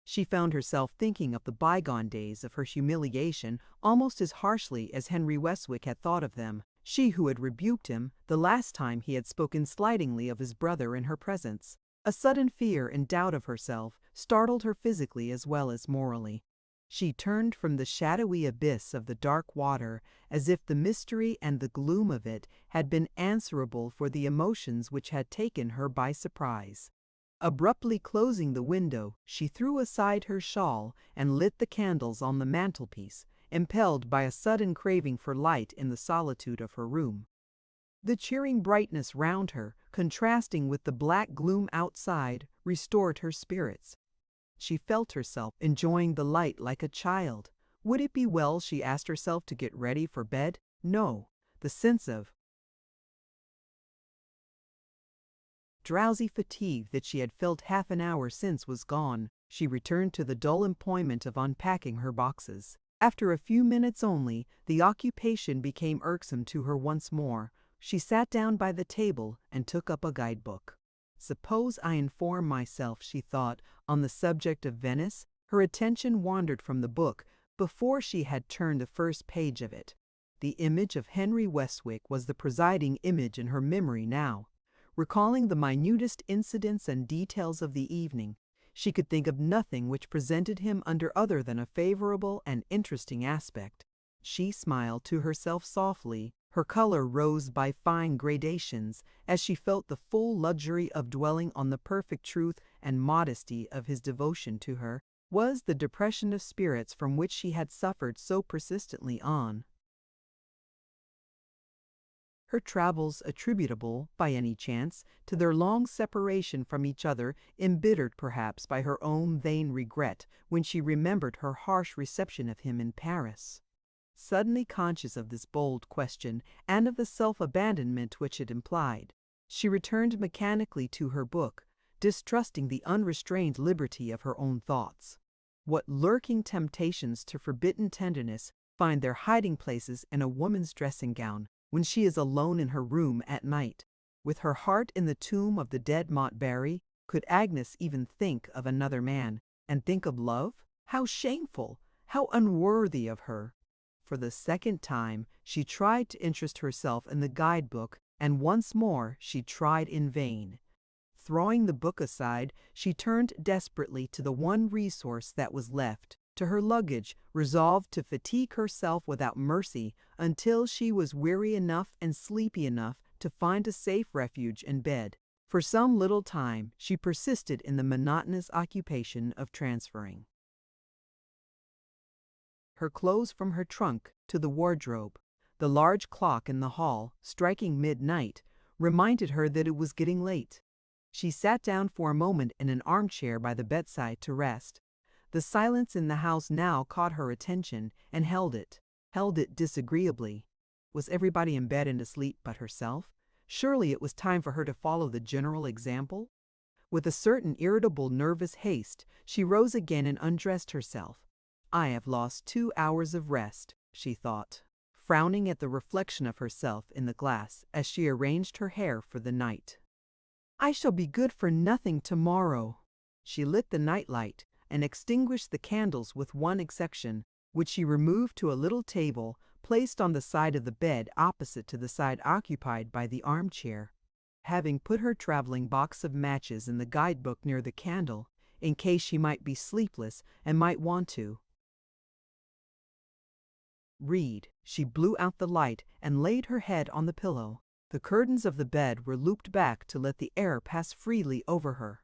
[SPEAKER 1] She found herself thinking of the bygone days of her humiliation almost as harshly as Henry Westwick had thought of them, she who had rebuked him the last time he had spoken slightingly of his brother in her presence. A sudden fear and doubt of herself startled her physically as well as morally. She turned from the shadowy abyss of the dark water as if the mystery and the gloom of it had been answerable for the emotions which had taken her by surprise. Abruptly closing the window, she threw aside her shawl and lit the candles on the mantelpiece, impelled by a sudden craving for light in the solitude of her room. The cheering brightness round her, contrasting with the black gloom outside, restored her spirits. She felt herself enjoying the light like a child. Would it be well, she asked herself, to get ready for bed? No. The sense of drowsy fatigue that she had felt half an hour since was gone. She returned to the dull employment of unpacking her boxes. After a few minutes only, the occupation became irksome to her once more. She sat down by the table and took up a guidebook. Suppose I inform myself, she thought, on the subject of Venice. Her attention wandered from the book before she had turned the first page of it. The image of Henry Westwick was the presiding image in her memory now. Recalling the minutest incidents and details of the evening, she could think of nothing which presented him under other than a favorable and interesting aspect. She smiled to herself softly. Her color rose by fine gradations as she felt the full luxury of dwelling on the perfect truth and modesty of his devotion to her. Was the depression of spirits from which she had suffered so persistently on her travels attributable, by any chance, to their long separation from each other, embittered perhaps by her own vain regret when she remembered her harsh reception of him in Paris? Suddenly conscious of this bold question, and of the self-abandonment which it implied, she returned mechanically to her book, distrusting the unrestrained liberty of her own thoughts. What lurking temptations to forbidden tenderness find their hiding places in a woman's dressing gown, when she is alone in her room at night, with her heart in the tomb of the dead Montbarry? Could Agnes even think of another man, and think of love? How shameful, how unworthy of her! For the second time she tried to interest herself in the guidebook, and once more she tried in vain. Throwing the book aside, she turned desperately to the one resource that was left, to her luggage, resolved to fatigue herself without mercy until she was weary enough and sleepy enough to find a safe refuge in bed. For some little time she persisted in the monotonous occupation of transferring her clothes from her trunk to the wardrobe. The large clock in the hall, striking midnight, reminded her that it was getting late. She sat down for a moment in an armchair by the bedside to rest. The silence in the house now caught her attention and held it disagreeably. Was everybody in bed and asleep but herself? Surely it was time for her to follow the general example. With a certain irritable, nervous haste, she rose again and undressed herself. I have lost 2 hours of rest, she thought, frowning at the reflection of herself in the glass as she arranged her hair for the night. I shall be good for nothing tomorrow. She lit the nightlight and extinguished the candles with one exception, which she removed to a little table placed on the side of the bed opposite to the side occupied by the armchair. Having put her traveling box of matches in the guidebook near the candle, in case she might be sleepless and might want to read, she blew out the light and laid her head on the pillow. The curtains of the bed were looped back to let the air pass freely over her.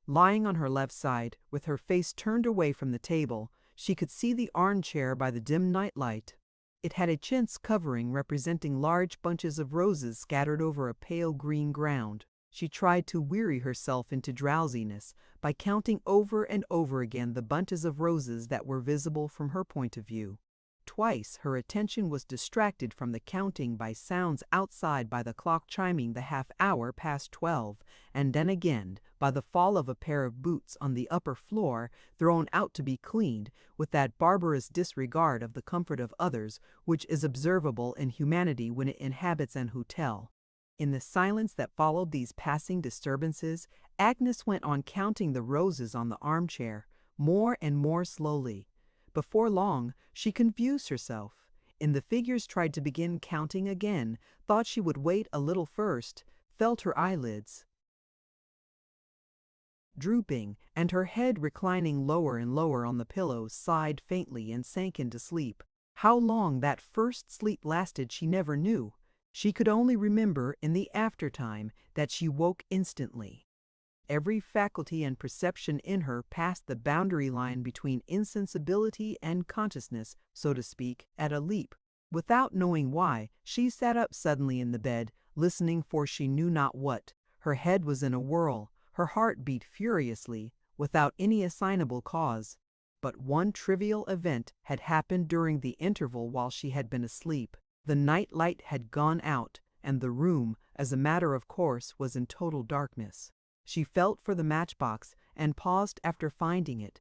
[SPEAKER 1] Lying on her left side, with her face turned away from the table, she could see the armchair by the dim night light. It had a chintz covering representing large bunches of roses scattered over a pale green ground. She tried to weary herself into drowsiness by counting over and over again the bunches of roses that were visible from her point of view. Twice her attention was distracted from the counting by sounds outside by the clock chiming the half-hour past 12, and then again by the fall of a pair of boots on the upper floor, thrown out to be cleaned, with that barbarous disregard of the comfort of others which is observable in humanity when it inhabits an hotel. In the silence that followed these passing disturbances, Agnes went on counting the roses on the armchair, more and more slowly. Before long, she confused herself. In the figures tried to begin counting again, thought she would wait a little first, felt her eyelids drooping, and her head reclining lower and lower on the pillows, sighed faintly and sank into sleep. How long that first sleep lasted she never knew. She could only remember in the aftertime that she woke instantly. Every faculty and perception in her passed the boundary line between insensibility and consciousness, so to speak, at a leap. Without knowing why, she sat up suddenly in the bed, listening for she knew not what. Her head was in a whirl, her heart beat furiously, without any assignable cause. But one trivial event had happened during the interval while she had been asleep. The night light had gone out, and the room, as a matter of course, was in total darkness. She felt for the matchbox and paused after finding it.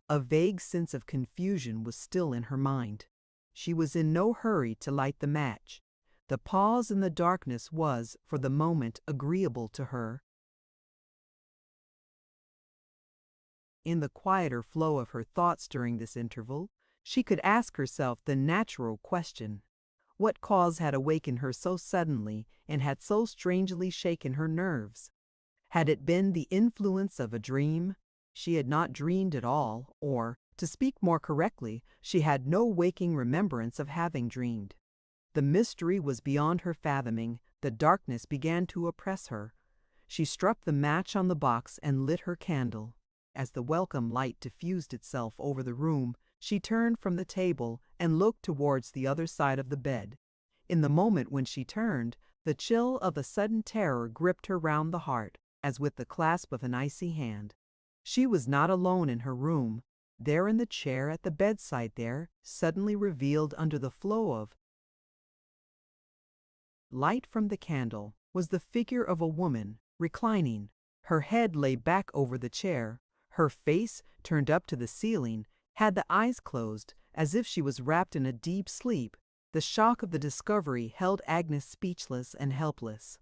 [SPEAKER 1] A vague sense of confusion was still in her mind. She was in no hurry to light the match. The pause in the darkness was, for the moment, agreeable to her. In the quieter flow of her thoughts during this interval, she could ask herself the natural question: what cause had awakened her so suddenly and had so strangely shaken her nerves? Had it been the influence of a dream? She had not dreamed at all, or, to speak more correctly, she had no waking remembrance of having dreamed. The mystery was beyond her fathoming. The darkness began to oppress her. She struck the match on the box and lit her candle. As the welcome light diffused itself over the room, she turned from the table and looked towards the other side of the bed. In the moment when she turned, the chill of a sudden terror gripped her round the heart, as with the clasp of an icy hand. She was not alone in her room. There in the chair at the bedside there, suddenly revealed under the flow of light from the candle, was the figure of a woman, reclining. Her head lay back over the chair. Her face, turned up to the ceiling, had the eyes closed, as if she was wrapped in a deep sleep. The shock of the discovery held Agnes speechless and helpless.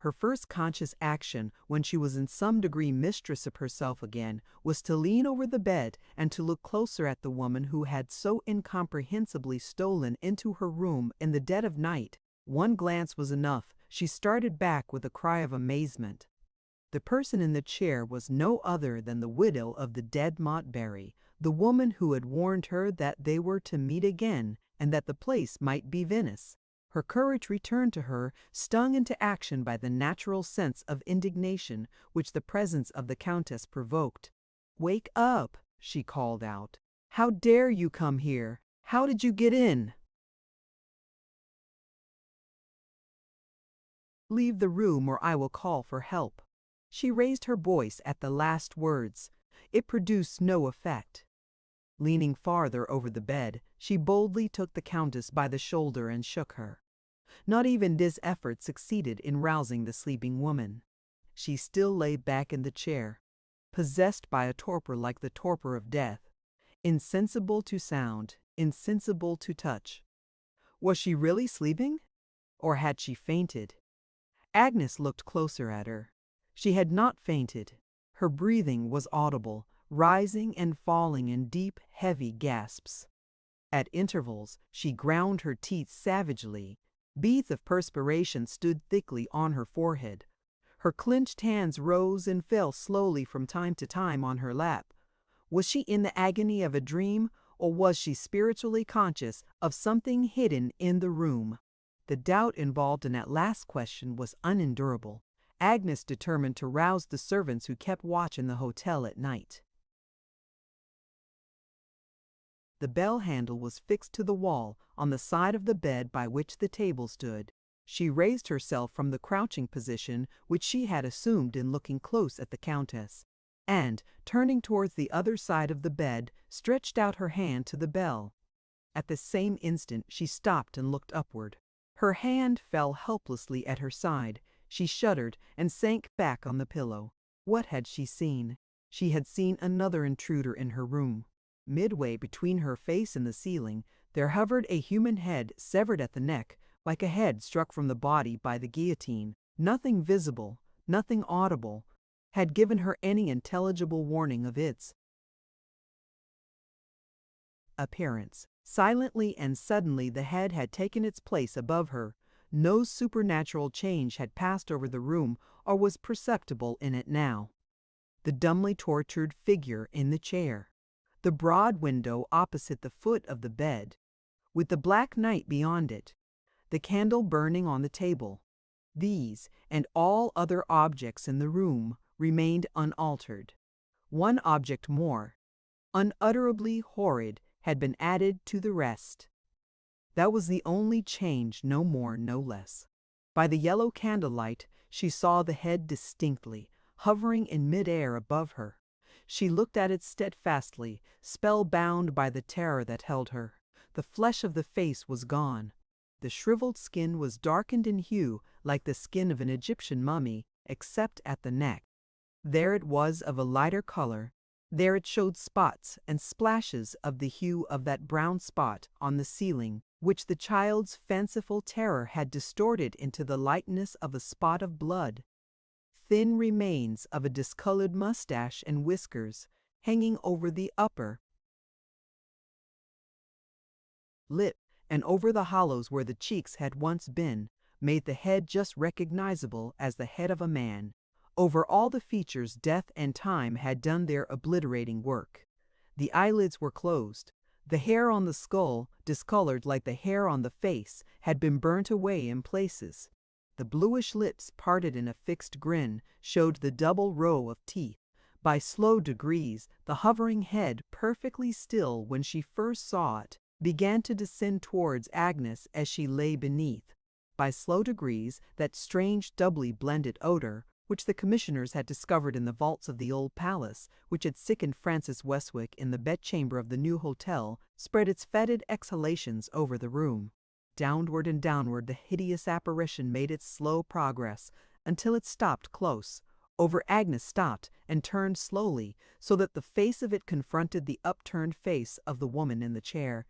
[SPEAKER 1] Her first conscious action, when she was in some degree mistress of herself again, was to lean over the bed and to look closer at the woman who had so incomprehensibly stolen into her room in the dead of night. One glance was enough. She started back with a cry of amazement. The person in the chair was no other than the widow of the dead Montbarry, the woman who had warned her that they were to meet again and that the place might be Venice. Her courage returned to her, stung into action by the natural sense of indignation which the presence of the Countess provoked. "Wake up!" she called out. "How dare you come here? How did you get in?" "Leave the room or I will call for help." She raised her voice at the last words. It produced no effect. Leaning farther over the bed, she boldly took the Countess by the shoulder and shook her. Not even this effort succeeded in rousing the sleeping woman. She still lay back in the chair, possessed by a torpor like the torpor of death, insensible to sound, insensible to touch. Was she really sleeping? Or had she fainted? Agnes looked closer at her. She had not fainted. Her breathing was audible, rising and falling in deep, heavy gasps. At intervals, she ground her teeth savagely. Beads of perspiration stood thickly on her forehead. Her clenched hands rose and fell slowly from time to time on her lap. Was she in the agony of a dream, or was she spiritually conscious of something hidden in the room? The doubt involved in that last question was unendurable. Agnes determined to rouse the servants who kept watch in the hotel at night. The bell handle was fixed to the wall on the side of the bed by which the table stood. She raised herself from the crouching position which she had assumed in looking close at the Countess, and, turning towards the other side of the bed, stretched out her hand to the bell. At the same instant she stopped and looked upward. Her hand fell helplessly at her side. She shuddered and sank back on the pillow. What had she seen? She had seen another intruder in her room. Midway between her face and the ceiling, there hovered a human head severed at the neck, like a head struck from the body by the guillotine. Nothing visible, nothing audible, had given her any intelligible warning of its appearance. Silently and suddenly the head had taken its place above her. No supernatural change had passed over the room or was perceptible in it now. The dumbly tortured figure in the chair. The broad window opposite the foot of the bed, with the black night beyond it. The candle burning on the table. These, and all other objects in the room, remained unaltered. One object more, unutterably horrid, had been added to the rest. That was the only change, no more, no less. By the yellow candlelight, she saw the head distinctly, hovering in mid-air above her. She looked at it steadfastly, spellbound by the terror that held her. The flesh of the face was gone. The shriveled skin was darkened in hue like the skin of an Egyptian mummy, except at the neck. There it was of a lighter color. There it showed spots and splashes of the hue of that brown spot on the ceiling, which the child's fanciful terror had distorted into the lightness of a spot of blood. Thin remains of a discolored mustache and whiskers, hanging over the upper lip and over the hollows where the cheeks had once been, made the head just recognizable as the head of a man. Over all the features death and time had done their obliterating work. The eyelids were closed. The hair on the skull, discolored like the hair on the face, had been burnt away in places. The bluish lips, parted in a fixed grin, showed the double row of teeth. By slow degrees, the hovering head, perfectly still when she first saw it, began to descend towards Agnes as she lay beneath. By slow degrees, that strange doubly blended odor, which the commissioners had discovered in the vaults of the old palace, which had sickened Francis Westwick in the bedchamber of the new hotel, spread its fetid exhalations over the room. Downward and downward the hideous apparition made its slow progress, until it stopped close. Over Agnes stopped and turned slowly, so that the face of it confronted the upturned face of the woman in the chair.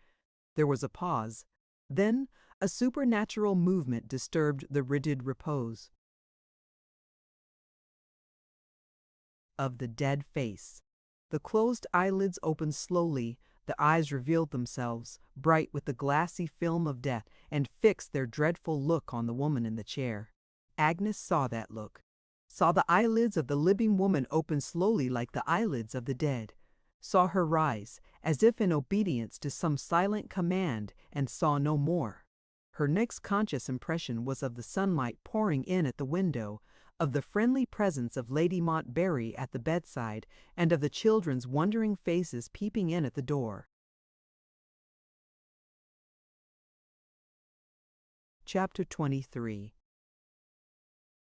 [SPEAKER 1] There was a pause. Then a supernatural movement disturbed the rigid repose of the dead face. The closed eyelids opened slowly, the eyes revealed themselves, bright with the glassy film of death, and fixed their dreadful look on the woman in the chair. Agnes saw that look, saw the eyelids of the living woman open slowly like the eyelids of the dead, saw her rise, as if in obedience to some silent command, and saw no more. Her next conscious impression was of the sunlight pouring in at the window, of the friendly presence of Lady Montbarry at the bedside, and of the children's wondering faces peeping in at the door. Chapter 23.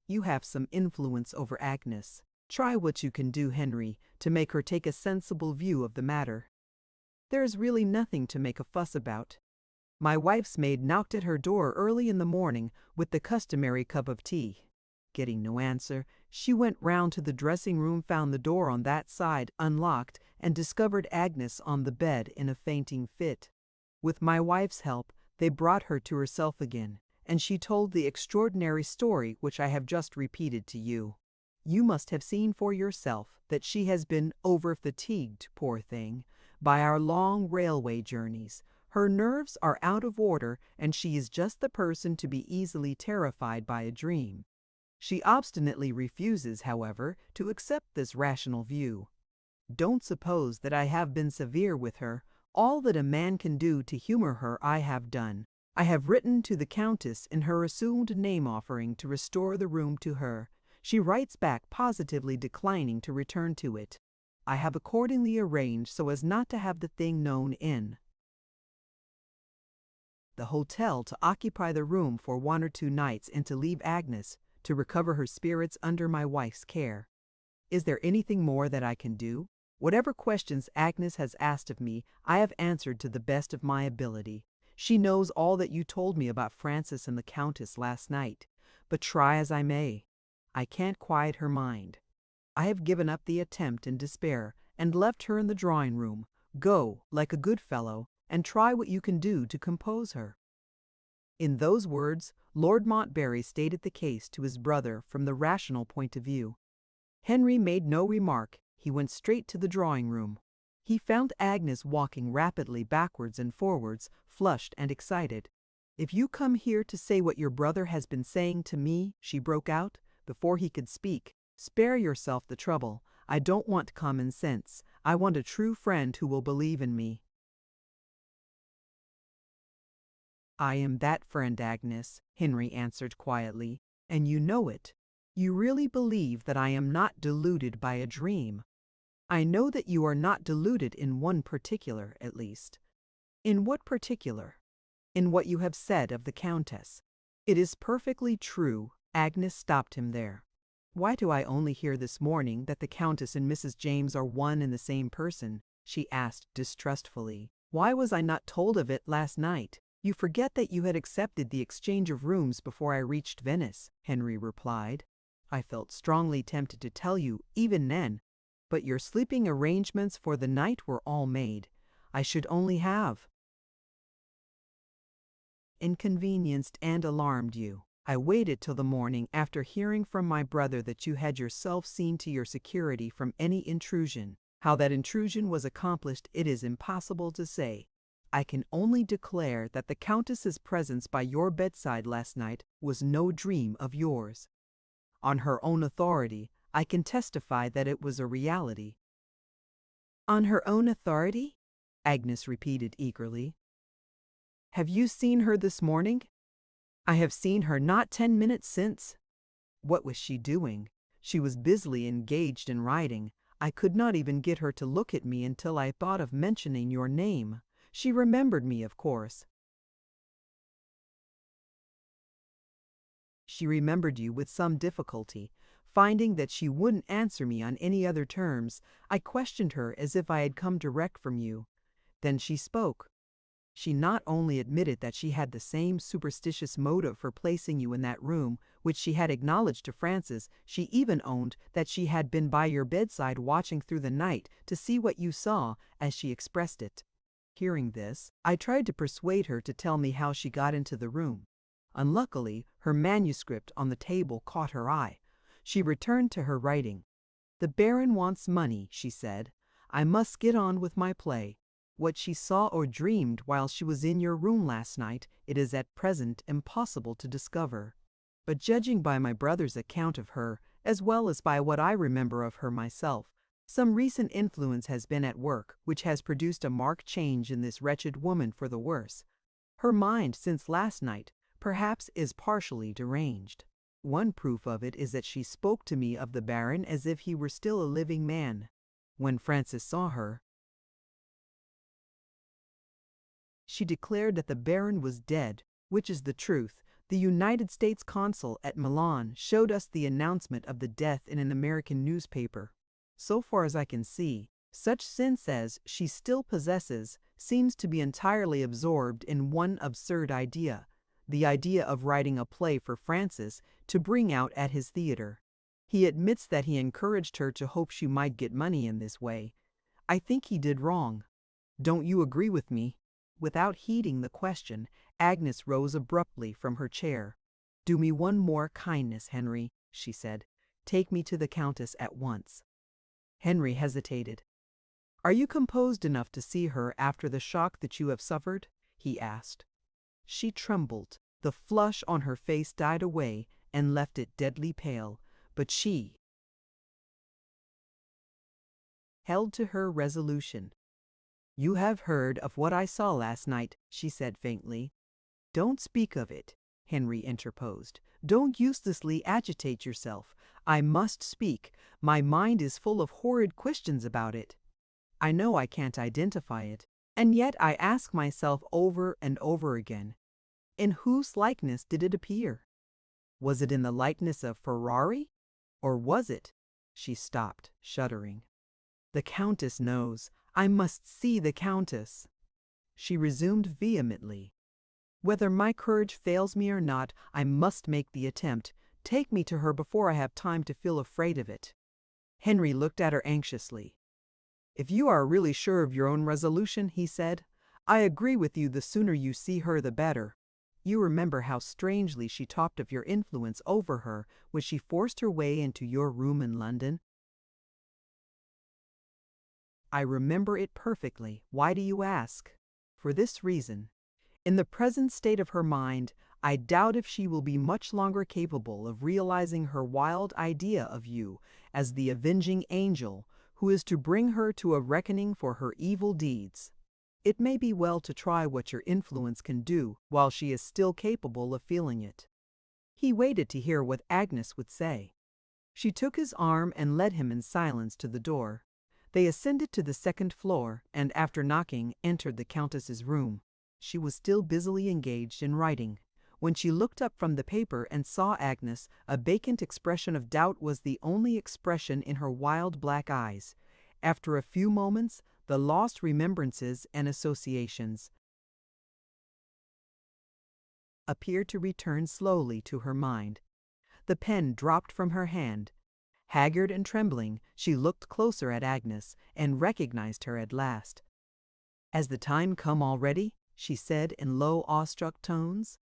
[SPEAKER 1] You have some influence over Agnes. Try what you can do, Henry, to make her take a sensible view of the matter. There is really nothing to make a fuss about. My wife's maid knocked at her door early in the morning with the customary cup of tea. Getting no answer, she went round to the dressing-room, found the door on that side unlocked, and discovered Agnes on the bed in a fainting fit. With my wife's help, they brought her to herself again, and she told the extraordinary story which I have just repeated to you. You must have seen for yourself that she has been over-fatigued, poor thing, by our long railway journeys. Her nerves are out of order, and she is just the person to be easily terrified by a dream. She obstinately refuses, however, to accept this rational view. Don't suppose that I have been severe with her. All that a man can do to humor her I have done. I have written to the Countess in her assumed name offering to restore the room to her. She writes back positively declining to return to it. I have accordingly arranged so as not to have the thing known in the hotel to occupy the room for 1 or 2 nights and to leave Agnes to recover her spirits under my wife's care. Is there anything more that I can do? Whatever questions Agnes has asked of me, I have answered to the best of my ability. She knows all that you told me about Francis and the Countess last night, but try as I may, I can't quiet her mind. I have given up the attempt in despair and left her in the drawing room. Go, like a good fellow, and try what you can do to compose her." In those words, Lord Montbarry stated the case to his brother from the rational point of view. Henry made no remark. He went straight to the drawing room. He found Agnes walking rapidly backwards and forwards, flushed and excited. "If you come here to say what your brother has been saying to me," she broke out, before he could speak, "spare yourself the trouble. I don't want common sense. I want a true friend who will believe in me." "I am that friend, Agnes," Henry answered quietly, "and you know it. You really believe that I am not deluded by a dream. I know that you are not deluded in one particular, at least." "In what particular?" "In what you have said of the Countess." "It is perfectly true." Agnes stopped him there. "Why do I only hear this morning that the Countess and Mrs. James are one and the same person?" she asked distrustfully. "Why was I not told of it last night?" "You forget that you had accepted the exchange of rooms before I reached Venice," Henry replied. "I felt strongly tempted to tell you, even then, but your sleeping arrangements for the night were all made. I should only have inconvenienced and alarmed you. I waited till the morning after hearing from my brother that you had yourself seen to your security from any intrusion. How that intrusion was accomplished it is impossible to say. I can only declare that the Countess's presence by your bedside last night was no dream of yours. On her own authority, I can testify that it was a reality." "On her own authority?" Agnes repeated eagerly. "Have you seen her this morning?" "I have seen her not 10 minutes since." "What was she doing?" "She was busily engaged in writing. I could not even get her to look at me until I thought of mentioning your name. She remembered me, of course." "She remembered you with some difficulty. Finding that she wouldn't answer me on any other terms, I questioned her as if I had come direct from you. Then she spoke. She not only admitted that she had the same superstitious motive for placing you in that room which she had acknowledged to Francis, she even owned that she had been by your bedside watching through the night to see what you saw, as she expressed it. Hearing this, I tried to persuade her to tell me how she got into the room. Unluckily, her manuscript on the table caught her eye. She returned to her writing. 'The Baron wants money,' she said. 'I must get on with my play.' What she saw or dreamed while she was in your room last night, it is at present impossible to discover. But judging by my brother's account of her, as well as by what I remember of her myself, some recent influence has been at work which has produced a marked change in this wretched woman for the worse. Her mind since last night, perhaps, is partially deranged. One proof of it is that she spoke to me of the Baron as if he were still a living man. When Francis saw her, she declared that the Baron was dead, which is the truth. The United States consul at Milan showed us the announcement of the death in an American newspaper. So far as I can see, such sense as she still possesses seems to be entirely absorbed in one absurd idea, the idea of writing a play for Francis to bring out at his theater. He admits that he encouraged her to hope she might get money in this way. I think he did wrong. Don't you agree with me?" Without heeding the question, Agnes rose abruptly from her chair. "Do me one more kindness, Henry," she said. "Take me to the Countess at once." Henry hesitated. "Are you composed enough to see her after the shock that you have suffered?" he asked. She trembled. The flush on her face died away and left it deadly pale, but she held to her resolution. "You have heard of what I saw last night," she said faintly. "Don't speak of it," Henry interposed. "Don't uselessly agitate yourself. I must speak. My mind is full of horrid questions about it. I know I can't identify it, and yet I ask myself over and over again, In whose likeness did it appear? Was it in the likeness of Ferrari? Or was it? She stopped, shuddering. The Countess knows. I must see the Countess. She resumed vehemently. Whether my courage fails me or not, I must make the attempt. Take me to her before I have time to feel afraid of it. Henry looked at her anxiously. If you are really sure of your own resolution, he said, I agree with you, the sooner you see her the better. You remember how strangely she talked of your influence over her when she forced her way into your room in London? I remember it perfectly. Why do you ask? For this reason. In the present state of her mind, I doubt if she will be much longer capable of realizing her wild idea of you as the avenging angel who is to bring her to a reckoning for her evil deeds. It may be well to try what your influence can do while she is still capable of feeling it. He waited to hear what Agnes would say. She took his arm and led him in silence to the door. They ascended to the second floor and, after knocking, entered the Countess's room. She was still busily engaged in writing. When she looked up from the paper and saw Agnes, a vacant expression of doubt was the only expression in her wild black eyes. After a few moments, the lost remembrances and associations appeared to return slowly to her mind. The pen dropped from her hand. Haggard and trembling, she looked closer at Agnes and recognized her at last. "Has the time come already?" she said in low, awestruck tones.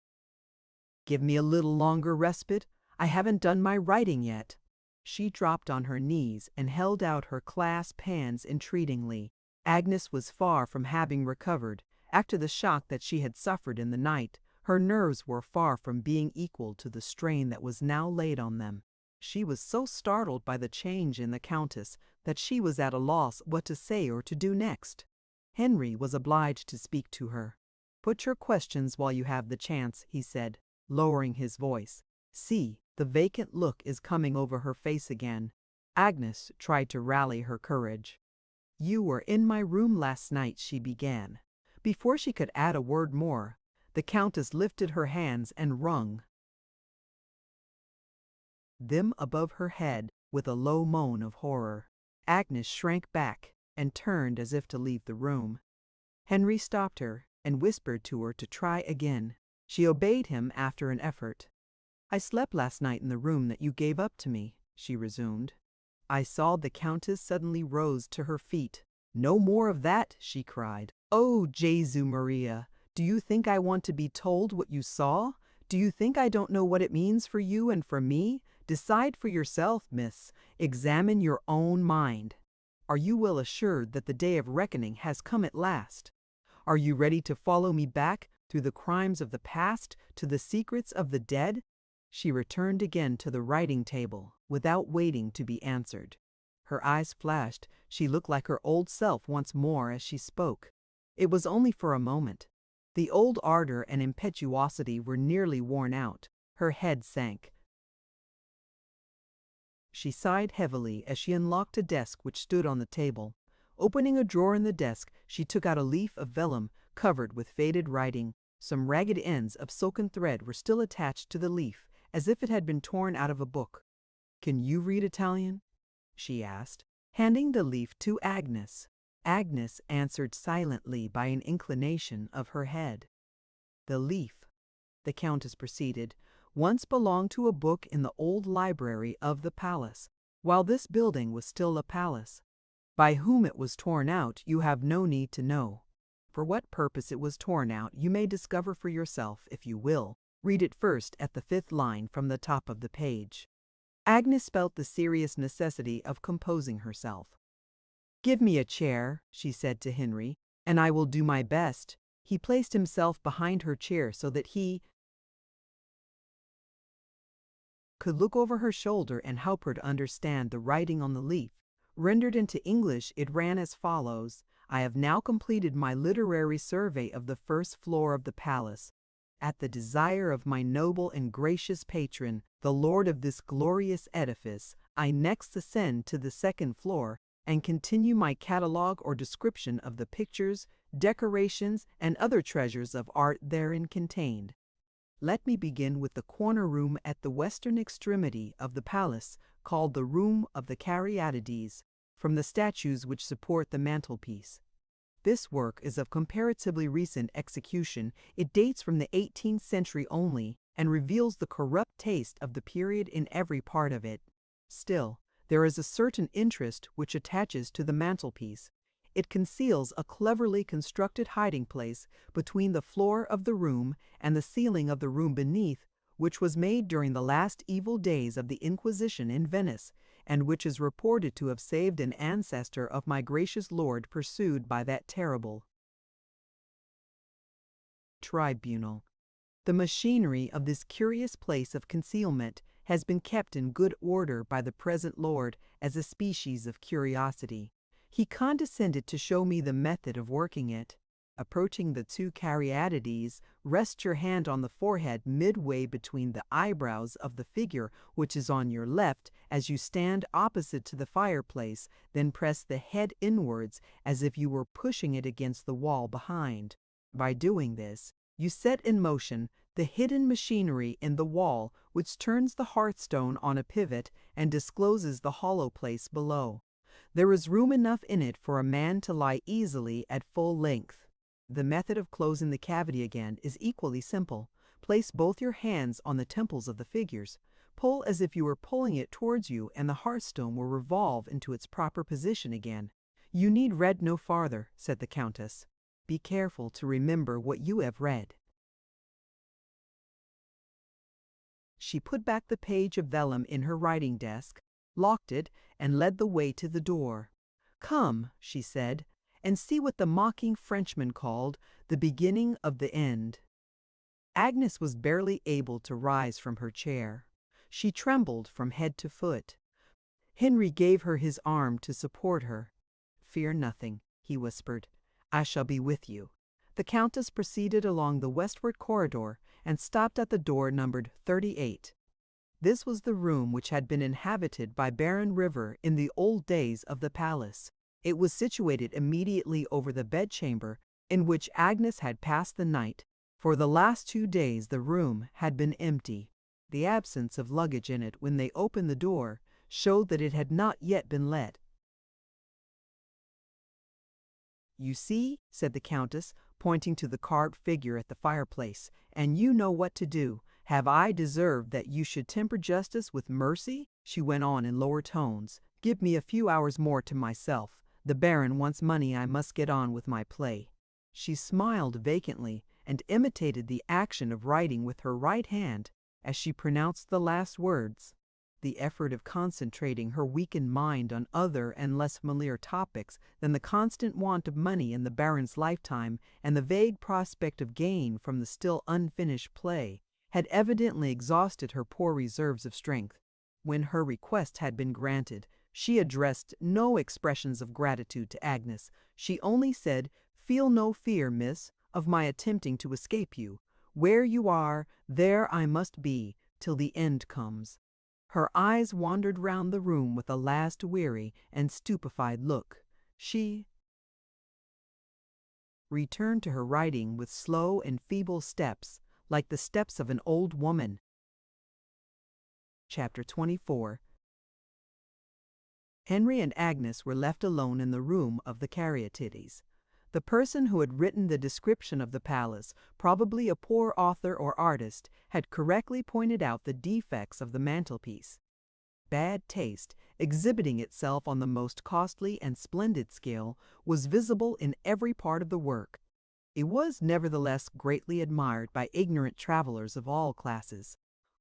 [SPEAKER 1] "Give me a little longer respite. I haven't done my writing yet." She dropped on her knees and held out her clasped hands entreatingly. Agnes was far from having recovered. After the shock that she had suffered in the night, her nerves were far from being equal to the strain that was now laid on them. She was so startled by the change in the Countess that she was at a loss what to say or to do next. Henry was obliged to speak to her. "Put your questions while you have the chance," he said, lowering his voice. "See, the vacant look is coming over her face again." Agnes tried to rally her courage. "You were in my room last night," she began. Before she could add a word more, the Countess lifted her hands and wrung them above her head with a low moan of horror. Agnes shrank back and turned as if to leave the room. Henry stopped her and whispered to her to try again. She obeyed him after an effort. "I slept last night in the room that you gave up to me," she resumed. I saw the Countess suddenly rose to her feet. "No more of that!" she cried. "Oh, Jesu Maria! Do you think I want to be told what you saw? Do you think I don't know what it means for you and for me? Decide for yourself, miss. Examine your own mind. Are you well assured that the day of reckoning has come at last? Are you ready to follow me back through the crimes of the past to the secrets of the dead?" She returned again to the writing table without waiting to be answered. Her eyes flashed. She looked like her old self once more as she spoke. It was only for a moment. The old ardor and impetuosity were nearly worn out. Her head sank. She sighed heavily as she unlocked a desk which stood on the table. Opening a drawer in the desk, she took out a leaf of vellum covered with faded writing. Some ragged ends of silken thread were still attached to the leaf, as if it had been torn out of a book. "Can you read Italian?" she asked, handing the leaf to Agnes. Agnes answered silently by an inclination of her head. "The leaf," the Countess proceeded, "once belonged to a book in the old library of the palace, while this building was still a palace. By whom it was torn out you have no need to know. For what purpose it was torn out you may discover for yourself if you will. Read it first at the 5th line from the top of the page." Agnes felt the serious necessity of composing herself. "Give me a chair," she said to Henry, "and I will do my best." He placed himself behind her chair so that he could look over her shoulder and help her to understand the writing on the leaf. Rendered into English, it ran as follows: "I have now completed my literary survey of the first floor of the palace. At the desire of my noble and gracious patron, the lord of this glorious edifice, I next ascend to the second floor and continue my catalogue or description of the pictures, decorations, and other treasures of art therein contained. Let me begin with the corner room at the western extremity of the palace, called the Room of the Caryatides, from the statues which support the mantelpiece. This work is of comparatively recent execution. It dates from the 18th century only and reveals the corrupt taste of the period in every part of it. Still, there is a certain interest which attaches to the mantelpiece. It conceals a cleverly constructed hiding place between the floor of the room and the ceiling of the room beneath, which was made during the last evil days of the Inquisition in Venice, and which is reported to have saved an ancestor of my gracious lord pursued by that terrible tribunal. The machinery of this curious place of concealment has been kept in good order by the present lord as a species of curiosity. He condescended to show me the method of working it. Approaching the two caryatides, rest your hand on the forehead midway between the eyebrows of the figure which is on your left as you stand opposite to the fireplace, then press the head inwards as if you were pushing it against the wall behind. By doing this, you set in motion the hidden machinery in the wall which turns the hearthstone on a pivot and discloses the hollow place below. There is room enough in it for a man to lie easily at full length. The method of closing the cavity again is equally simple. Place both your hands on the temples of the figures. Pull as if you were pulling it towards you, and the hearthstone will revolve into its proper position again. You need read no farther, said the Countess. Be careful to remember what you have read. She put back the page of vellum in her writing desk, locked it, and led the way to the door. Come, she said, and see what the mocking Frenchman called the beginning of the end. Agnes was barely able to rise from her chair. She trembled from head to foot. Henry gave her his arm to support her. Fear nothing, he whispered. I shall be with you. The Countess proceeded along the westward corridor and stopped at the door numbered 38. This was the room which had been inhabited by Baron River in the old days of the palace. It was situated immediately over the bedchamber in which Agnes had passed the night. For the last 2 days the room had been empty. The absence of luggage in it when they opened the door showed that it had not yet been let. You see, said the Countess, pointing to the carved figure at the fireplace, and you know what to do. Have I deserved that you should temper justice with mercy? She went on in lower tones. Give me a few hours more to myself. The Baron wants money. I must get on with my play. She smiled vacantly and imitated the action of writing with her right hand as she pronounced the last words. The effort of concentrating her weakened mind on other and less familiar topics than the constant want of money in the Baron's lifetime and the vague prospect of gain from the still unfinished play had evidently exhausted her poor reserves of strength. When her request had been granted, she addressed no expressions of gratitude to Agnes. She only said, "Feel no fear, miss, of my attempting to escape you. Where you are, there I must be, till the end comes." Her eyes wandered round the room with a last weary and stupefied look. She returned to her writing with slow and feeble steps, like the steps of an old woman. Chapter 24. Henry and Agnes were left alone in the room of the Caryatides. The person who had written the description of the palace, probably a poor author or artist, had correctly pointed out the defects of the mantelpiece. Bad taste, exhibiting itself on the most costly and splendid scale, was visible in every part of the work. It was nevertheless greatly admired by ignorant travelers of all classes,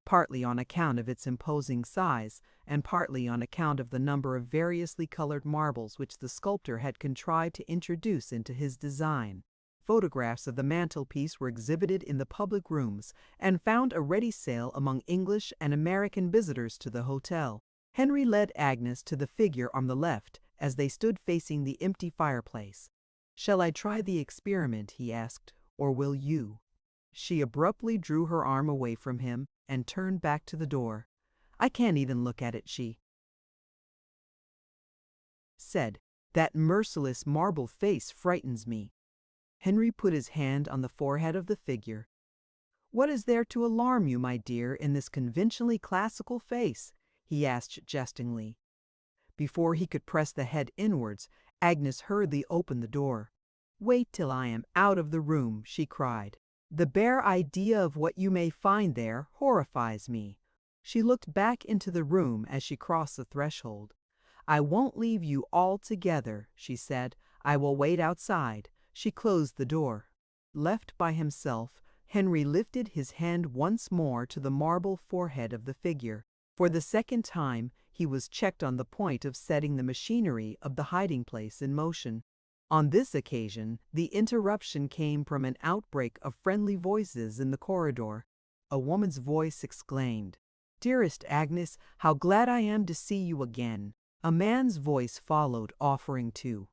[SPEAKER 1] partly on account of its imposing size, and partly on account of the number of variously colored marbles which the sculptor had contrived to introduce into his design. Photographs of the mantelpiece were exhibited in the public rooms, and found a ready sale among English and American visitors to the hotel. Henry led Agnes to the figure on the left, as they stood facing the empty fireplace. "Shall I try the experiment," he asked, "or will you?" She abruptly drew her arm away from him and turned back to the door. "I can't even look at it," she said. "That merciless marble face frightens me." Henry put his hand on the forehead of the figure. "What is there to alarm you, my dear, in this conventionally classical face?" he asked jestingly. Before he could press the head inwards, Agnes hurriedly opened the door. "Wait till I am out of the room," she cried. "The bare idea of what you may find there horrifies me." She looked back into the room as she crossed the threshold. "I won't leave you altogether," she said. "I will wait outside." She closed the door. Left by himself, Henry lifted his hand once more to the marble forehead of the figure. For the second time, he was checked on the point of setting the machinery of the hiding place in motion. On this occasion, the interruption came from an outbreak of friendly voices in the corridor. A woman's voice exclaimed, "Dearest Agnes, how glad I am to see you again." A man's voice followed, offering to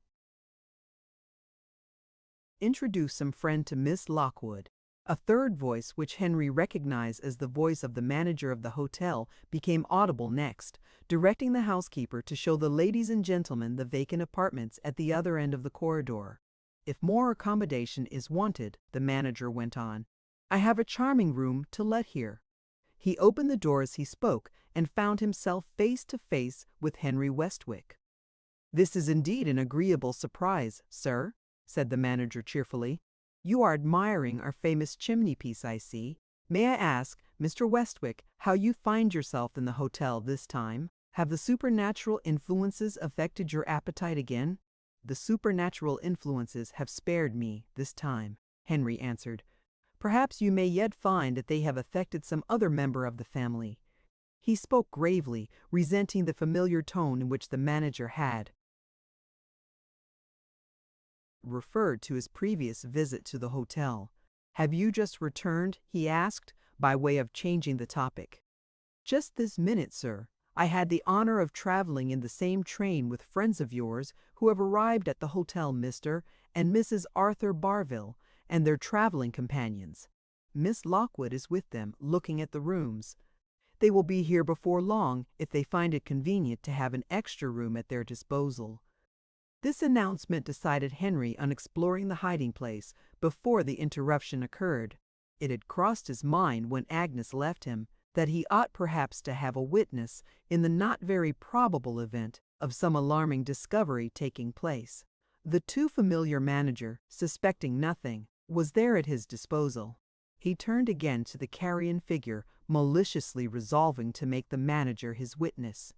[SPEAKER 1] introduce some friend to Miss Lockwood. A third voice, which Henry recognized as the voice of the manager of the hotel, became audible next, directing the housekeeper to show the ladies and gentlemen the vacant apartments at the other end of the corridor. "If more accommodation is wanted," the manager went on, "I have a charming room to let here." He opened the door as he spoke and found himself face to face with Henry Westwick. "This is indeed an agreeable surprise, sir," said the manager cheerfully. "You are admiring our famous chimney-piece, I see. May I ask, Mr. Westwick, how you find yourself in the hotel this time? Have the supernatural influences affected your appetite again?" "The supernatural influences have spared me this time," Henry answered. "Perhaps you may yet find that they have affected some other member of the family." He spoke gravely, resenting the familiar tone in which the manager had referred to his previous visit to the hotel. "Have you just returned?" he asked, by way of changing the topic. "Just this minute, sir. I had the honor of traveling in the same train with friends of yours who have arrived at the hotel, Mr. and Mrs. Arthur Barville, and their traveling companions. Miss Lockwood is with them, looking at the rooms. They will be here before long if they find it convenient to have an extra room at their disposal." This announcement decided Henry on exploring the hiding place before the interruption occurred. It had crossed his mind when Agnes left him that he ought perhaps to have a witness in the not very probable event of some alarming discovery taking place. The too familiar manager, suspecting nothing, was there at his disposal. He turned again to the carrion figure, maliciously resolving to make the manager his witness.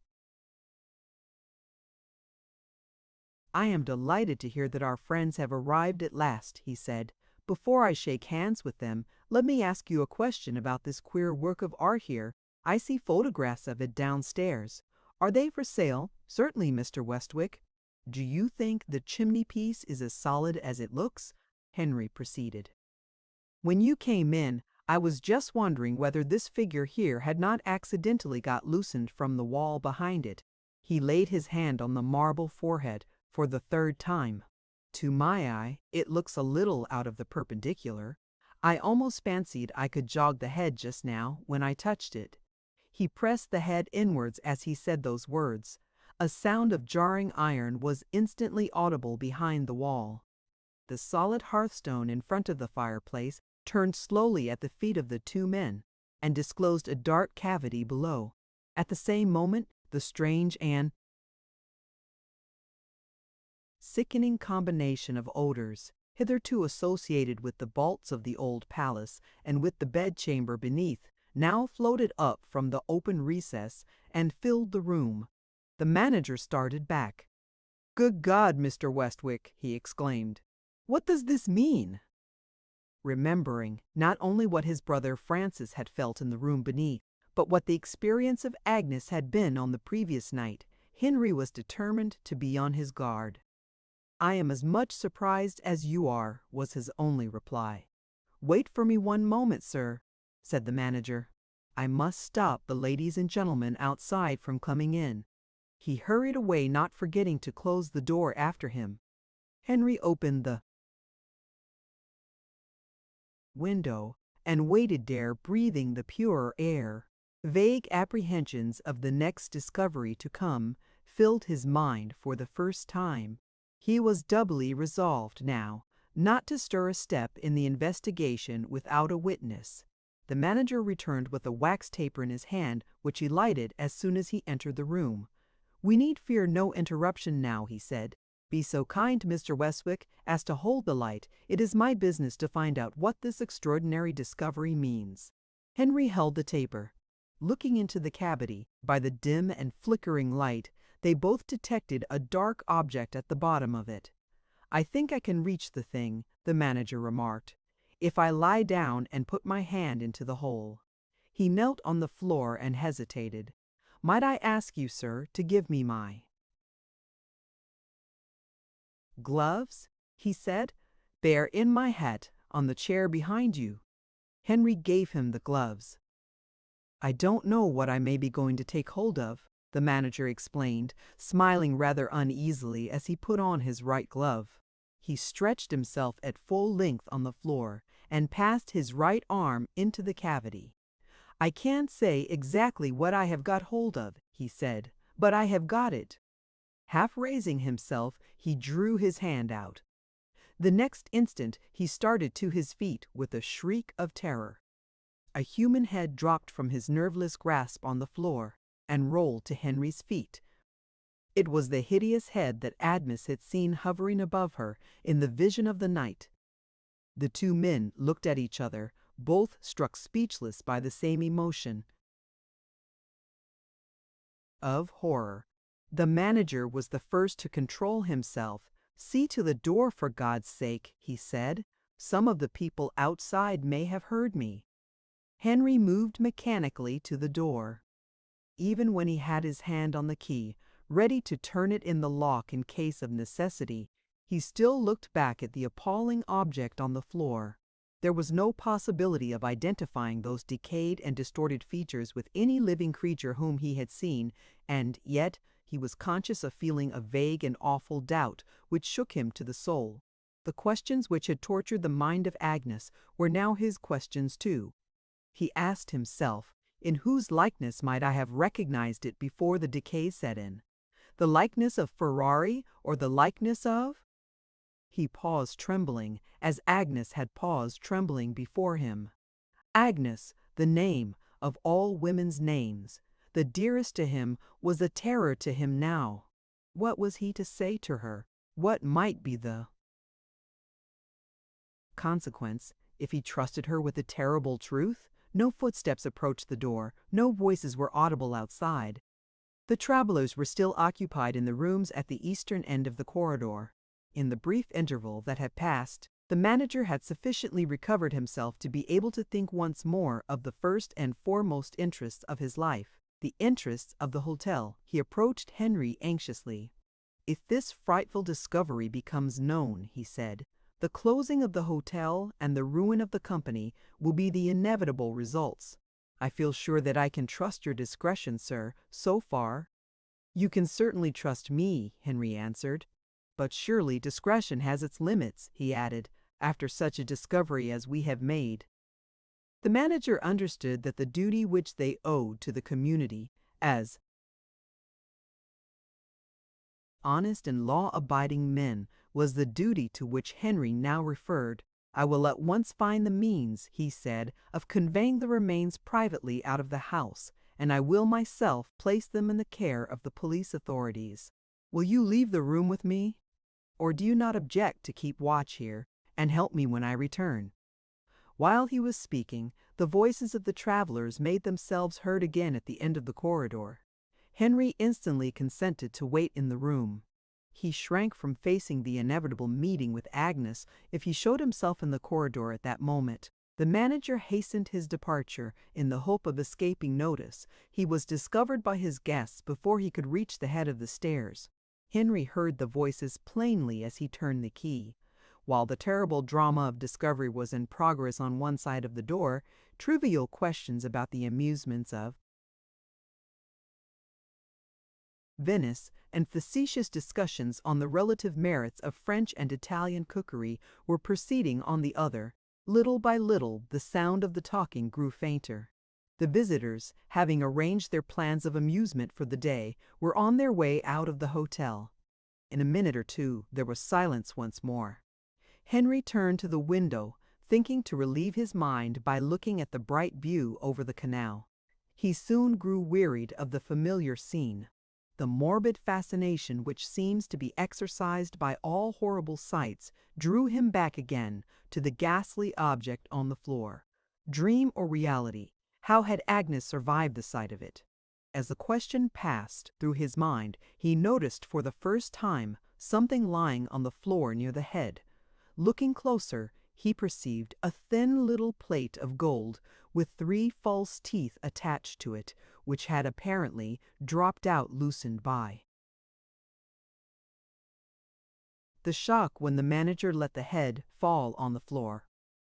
[SPEAKER 1] "I am delighted to hear that our friends have arrived at last," he said. "Before I shake hands with them, let me ask you a question about this queer work of art here. I see photographs of it downstairs. Are they for sale?" "Certainly, Mr. Westwick." "Do you think the chimney-piece is as solid as it looks?" Henry proceeded. "When you came in, I was just wondering whether this figure here had not accidentally got loosened from the wall behind it." He laid his hand on the marble forehead for the third time. "To my eye, it looks a little out of the perpendicular. I almost fancied I could jog the head just now when I touched it." He pressed the head inwards as he said those words. A sound of jarring iron was instantly audible behind the wall. The solid hearthstone in front of the fireplace turned slowly at the feet of the two men, and disclosed a dark cavity below. At the same moment, the strange and sickening combination of odors, hitherto associated with the vaults of the old palace and with the bedchamber beneath, now floated up from the open recess and filled the room. The manager started back. "Good God, Mr. Westwick!" he exclaimed. "What does this mean?" Remembering not only what his brother Francis had felt in the room beneath, but what the experience of Agnes had been on the previous night, Henry was determined to be on his guard. "I am as much surprised as you are," was his only reply. "Wait for me one moment, sir," said the manager. "I must stop the ladies and gentlemen outside from coming in." He hurried away, not forgetting to close the door after him. Henry opened the window and waited there, breathing the purer air. Vague apprehensions of the next discovery to come filled his mind for the first time. He was doubly resolved now not to stir a step in the investigation without a witness. The manager returned with a wax taper in his hand, which he lighted as soon as he entered the room. "We need fear no interruption now," he said. "Be so kind, Mr. Westwick, as to hold the light. It is my business to find out what this extraordinary discovery means." Henry held the taper. Looking into the cavity, by the dim and flickering light, they both detected a dark object at the bottom of it. "I think I can reach the thing," the manager remarked, "if I lie down and put my hand into the hole." He knelt on the floor and hesitated. "Might I ask you, sir, to give me my gloves?" he said. "They are in my hat, on the chair behind you." Henry gave him the gloves. "I don't know what I may be going to take hold of," the manager explained, smiling rather uneasily as he put on his right glove. He stretched himself at full length on the floor and passed his right arm into the cavity. "I can't say exactly what I have got hold of," he said, "but I have got it." Half raising himself, he drew his hand out. The next instant he started to his feet with a shriek of terror. A human head dropped from his nerveless grasp on the floor and rolled to Henry's feet. It was the hideous head that Agnes had seen hovering above her in the vision of the night. The two men looked at each other, both struck speechless by the same emotion of horror. The manager was the first to control himself. "See to the door, for God's sake," he said. "Some of the people outside may have heard me." Henry moved mechanically to the door. Even when he had his hand on the key, ready to turn it in the lock in case of necessity, he still looked back at the appalling object on the floor. There was no possibility of identifying those decayed and distorted features with any living creature whom he had seen, and yet he was conscious of feeling a vague and awful doubt which shook him to the soul. The questions which had tortured the mind of Agnes were now his questions too. He asked himself, in whose likeness might I have recognized it before the decay set in? The likeness of Ferrari or the likeness of? He paused trembling, as Agnes had paused trembling before him. Agnes, the name of all women's names, the dearest to him, was a terror to him now. What was he to say to her? What might be the consequence if he trusted her with the terrible truth? No footsteps approached the door, no voices were audible outside. The travelers were still occupied in the rooms at the eastern end of the corridor. In the brief interval that had passed, the manager had sufficiently recovered himself to be able to think once more of the first and foremost interests of his life, the interests of the hotel. He approached Henry anxiously. "If this frightful discovery becomes known," he said, "the closing of the hotel and the ruin of the company will be the inevitable results. I feel sure that I can trust your discretion, sir, so far." "You can certainly trust me," Henry answered. "But surely discretion has its limits," he added, "after such a discovery as we have made." The manager understood that the duty which they owed to the community, as honest and law-abiding men, was the duty to which Henry now referred. "I will at once find the means," he said, "of conveying the remains privately out of the house, and I will myself place them in the care of the police authorities. Will you leave the room with me? Or do you not object to keep watch here, and help me when I return?" While he was speaking, the voices of the travelers made themselves heard again at the end of the corridor. Henry instantly consented to wait in the room. He shrank from facing the inevitable meeting with Agnes if he showed himself in the corridor at that moment. The manager hastened his departure in the hope of escaping notice. He was discovered by his guests before he could reach the head of the stairs. Henry heard the voices plainly as he turned the key. While the terrible drama of discovery was in progress on one side of the door, trivial questions about the amusements of Venice and facetious discussions on the relative merits of French and Italian cookery were proceeding on the other. Little by little the sound of the talking grew fainter. The visitors, having arranged their plans of amusement for the day, were on their way out of the hotel. In a minute or two there was silence once more. Henry turned to the window, thinking to relieve his mind by looking at the bright view over the canal. He soon grew wearied of the familiar scene. The morbid fascination which seems to be exercised by all horrible sights drew him back again to the ghastly object on the floor. Dream or reality, how had Agnes survived the sight of it? As the question passed through his mind, he noticed for the first time something lying on the floor near the head. Looking closer, he perceived a thin little plate of gold with 3 false teeth attached to it, which had apparently dropped out loosened by the shock when the manager let the head fall on the floor.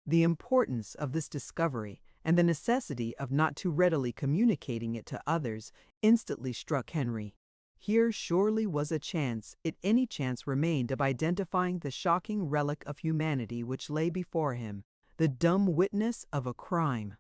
[SPEAKER 1] The importance of this discovery and the necessity of not too readily communicating it to others instantly struck Henry. Here surely was a chance, if any chance remained, of identifying the shocking relic of humanity which lay before him, the dumb witness of a crime.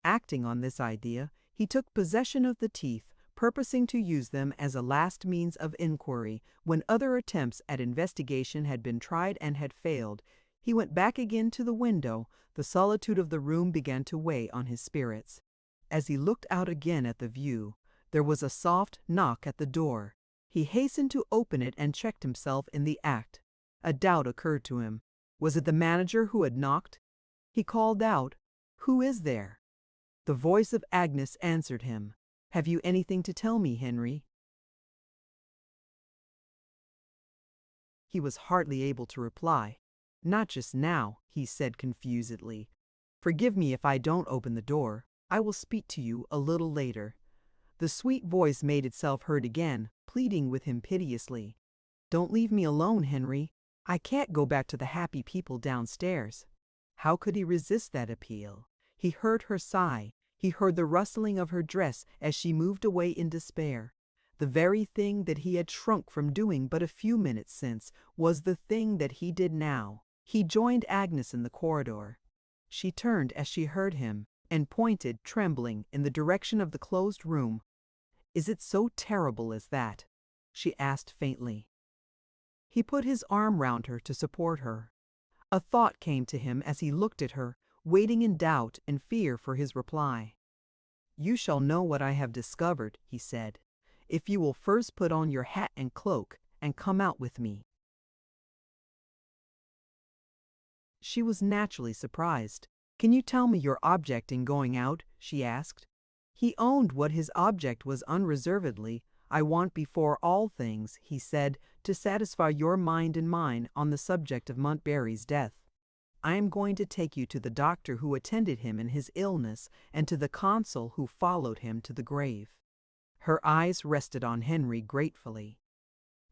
[SPEAKER 1] Acting on this idea, he took possession of the teeth, purposing to use them as a last means of inquiry. When other attempts at investigation had been tried and had failed, he went back again to the window. The solitude of the room began to weigh on his spirits. As he looked out again at the view, there was a soft knock at the door. He hastened to open it and checked himself in the act. A doubt occurred to him. Was it the manager who had knocked? He called out, "Who is there?" The voice of Agnes answered him. "Have you anything to tell me, Henry?" He was hardly able to reply. "Not just now," he said confusedly. "Forgive me if I don't open the door. I will speak to you a little later." The sweet voice made itself heard again, pleading with him piteously. "Don't leave me alone, Henry. I can't go back to the happy people downstairs." How could he resist that appeal? He heard her sigh. He heard the rustling of her dress as she moved away in despair. The very thing that he had shrunk from doing but a few minutes since was the thing that he did now. He joined Agnes in the corridor. She turned as she heard him and pointed, trembling, in the direction of the closed room. "Is it so terrible as that?" she asked faintly. He put his arm round her to support her. A thought came to him as he looked at her, waiting in doubt and fear for his reply. "You shall know what I have discovered," he said, "if you will first put on your hat and cloak and come out with me." She was naturally surprised. "Can you tell me your object in going out?" she asked. He owned what his object was unreservedly. "I want before all things," he said, "to satisfy your mind and mine on the subject of Montbarry's death. I am going to take you to the doctor who attended him in his illness and to the consul who followed him to the grave." Her eyes rested on Henry gratefully.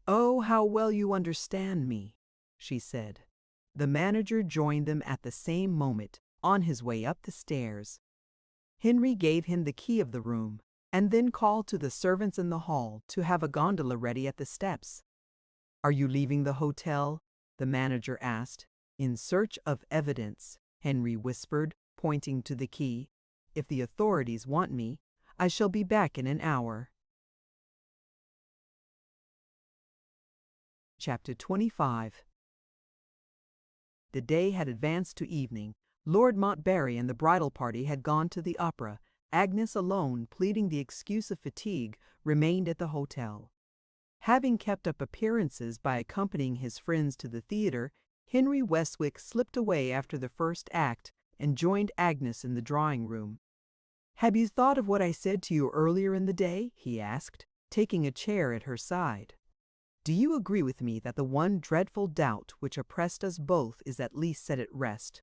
[SPEAKER 1] "Oh, how well you understand me," she said. The manager joined them at the same moment, on his way up the stairs. Henry gave him the key of the room, and then called to the servants in the hall to have a gondola ready at the steps. "Are you leaving the hotel?" the manager asked. "In search of evidence," Henry whispered, pointing to the key. "If the authorities want me, I shall be back in an hour." Chapter 25. The day had advanced to evening. Lord Montbarry and the bridal party had gone to the opera. Agnes alone, pleading the excuse of fatigue, remained at the hotel. Having kept up appearances by accompanying his friends to the theatre, Henry Westwick slipped away after the first act and joined Agnes in the drawing-room. "Have you thought of what I said to you earlier in the day?" he asked, taking a chair at her side. "Do you agree with me that the one dreadful doubt which oppressed us both is at least set at rest?"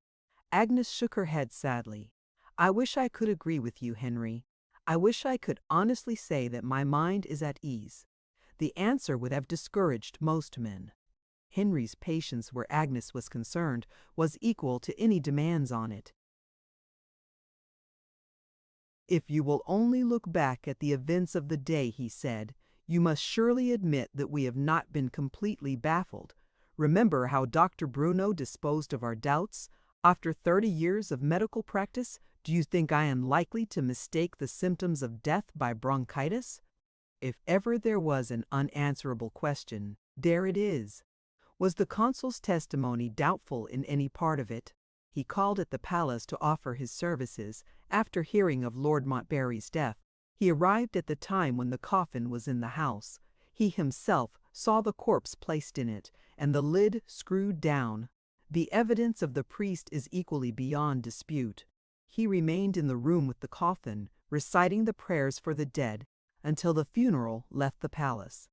[SPEAKER 1] Agnes shook her head sadly. "I wish I could agree with you, Henry. I wish I could honestly say that my mind is at ease. The answer would have discouraged most men." Henry's patience, where Agnes was concerned, was equal to any demands on it. "If you will only look back at the events of the day," he said, "you must surely admit that we have not been completely baffled. Remember how Dr. Bruno disposed of our doubts. After 30 years of medical practice, do you think I am likely to mistake the symptoms of death by bronchitis? If ever there was an unanswerable question, there it is. Was the consul's testimony doubtful in any part of it? He called at the palace to offer his services. After hearing of Lord Montbarry's death, he arrived at the time when the coffin was in the house. He himself saw the corpse placed in it, and the lid screwed down. The evidence of the priest is equally beyond dispute. He remained in the room with the coffin, reciting the prayers for the dead, until the funeral left the palace.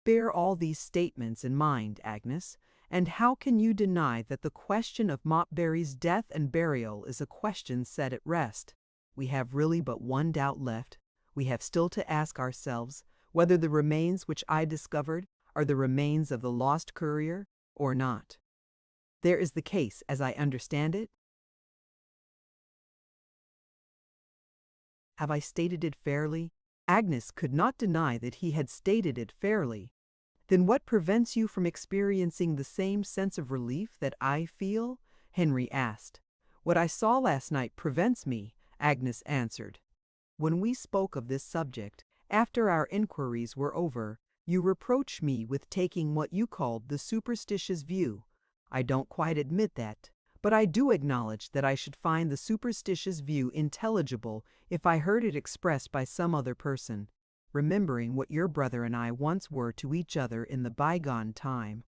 [SPEAKER 1] Bear all these statements in mind, Agnes, and how can you deny that the question of Montbarry's death and burial is a question set at rest? We have really but one doubt left. We have still to ask ourselves whether the remains which I discovered are the remains of the lost courier or not. There is the case as I understand it. Have I stated it fairly? Agnes could not deny that he had stated it fairly. Then what prevents you from experiencing the same sense of relief that I feel? Henry asked. What I saw last night prevents me, Agnes answered. When we spoke of this subject, after our inquiries were over, you reproached me with taking what you called the superstitious view. I don't quite admit that, but I do acknowledge that I should find the superstitious view intelligible if I heard it expressed by some other person, remembering what your brother and I once were to each other in the bygone time.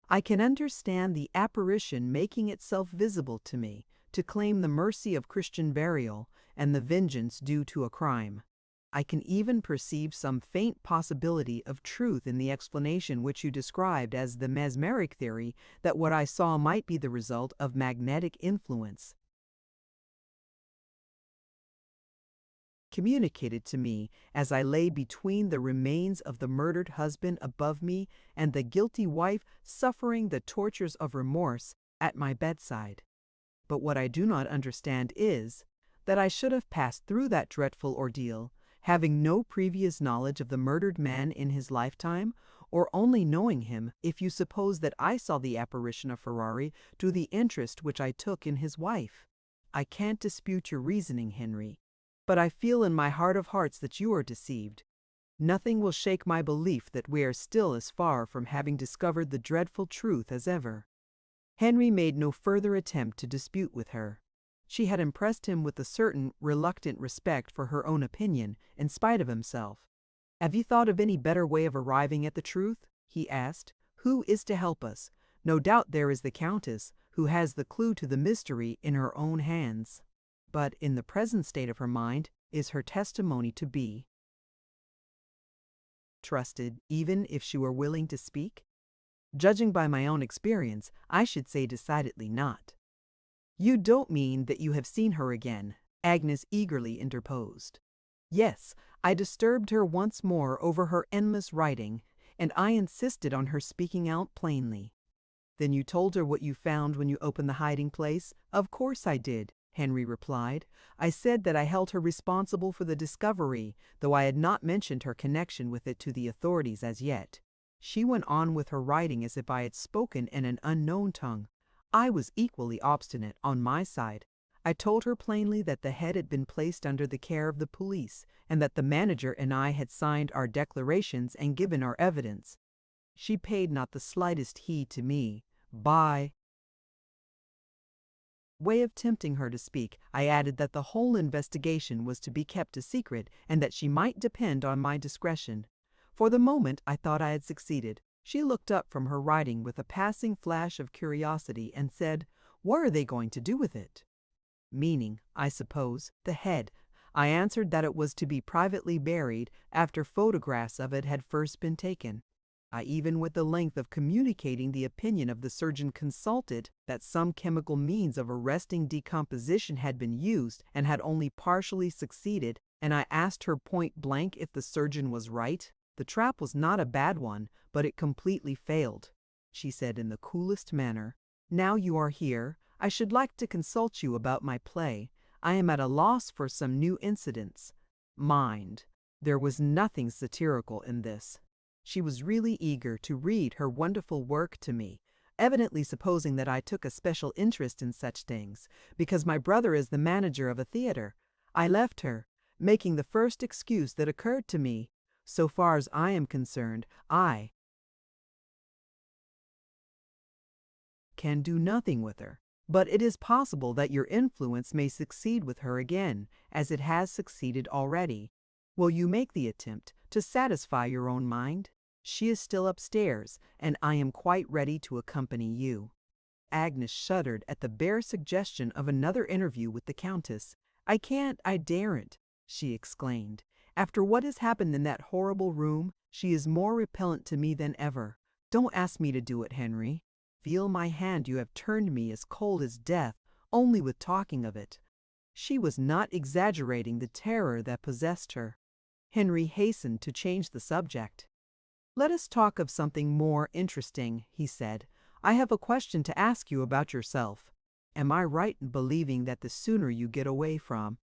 [SPEAKER 1] I can understand the apparition making itself visible to me, to claim the mercy of Christian burial and the vengeance due to a crime. I can even perceive some faint possibility of truth in the explanation which you described as the mesmeric theory that what I saw might be the result of magnetic influence communicated to me as I lay between the remains of the murdered husband above me and the guilty wife suffering the tortures of remorse at my bedside. But what I do not understand is that I should have passed through that dreadful ordeal, having no previous knowledge of the murdered man in his lifetime, or only knowing him if you suppose that I saw the apparition of Ferrari through the interest which I took in his wife. I can't dispute your reasoning, Henry, but I feel in my heart of hearts that you are deceived. Nothing will shake my belief that we are still as far from having discovered the dreadful truth as ever. Henry made no further attempt to dispute with her. She had impressed him with a certain reluctant respect for her own opinion, in spite of himself. "Have you thought of any better way of arriving at the truth?" he asked. "Who is to help us? No doubt there is the Countess, who has the clue to the mystery in her own hands. But in the present state of her mind, is her testimony to be trusted, even if she were willing to speak? Judging by my own experience, I should say decidedly not." "You don't mean that you have seen her again?" Agnes eagerly interposed. "Yes, I disturbed her once more over her endless writing, and I insisted on her speaking out plainly." "Then you told her what you found when you opened the hiding place?" "Of course I did," Henry replied. "I said that I held her responsible for the discovery, though I had not mentioned her connection with it to the authorities as yet. She went on with her writing as if I had spoken in an unknown tongue. I was equally obstinate on my side. I told her plainly that the head had been placed under the care of the police, and that the manager and I had signed our declarations and given our evidence. She paid not the slightest heed to me. By way of tempting her to speak, I added that the whole investigation was to be kept a secret, and that she might depend on my discretion. For the moment I thought I had succeeded. She looked up from her writing with a passing flash of curiosity and said, 'What are they going to do with it?' Meaning, I suppose, the head. I answered that it was to be privately buried after photographs of it had first been taken. I even went the length of communicating the opinion of the surgeon consulted that some chemical means of arresting decomposition had been used and had only partially succeeded, and I asked her point blank if the surgeon was right. The trap was not a bad one, but it completely failed. She said in the coolest manner, 'Now you are here, I should like to consult you about my play. I am at a loss for some new incidents.' Mind, there was nothing satirical in this. She was really eager to read her wonderful work to me, evidently supposing that I took a special interest in such things, because my brother is the manager of a theater. I left her, making the first excuse that occurred to me. So far as I am concerned, I can do nothing with her. But it is possible that your influence may succeed with her again, as it has succeeded already. Will you make the attempt to satisfy your own mind? She is still upstairs, and I am quite ready to accompany you." Agnes shuddered at the bare suggestion of another interview with the Countess. "I can't, I daren't," she exclaimed. "After what has happened in that horrible room, she is more repellent to me than ever. Don't ask me to do it, Henry. Feel my hand, you have turned me as cold as death, only with talking of it." She was not exaggerating the terror that possessed her. Henry hastened to change the subject. "Let us talk of something more interesting," he said. "I have a question to ask you about yourself. Am I right in believing that the sooner you get away from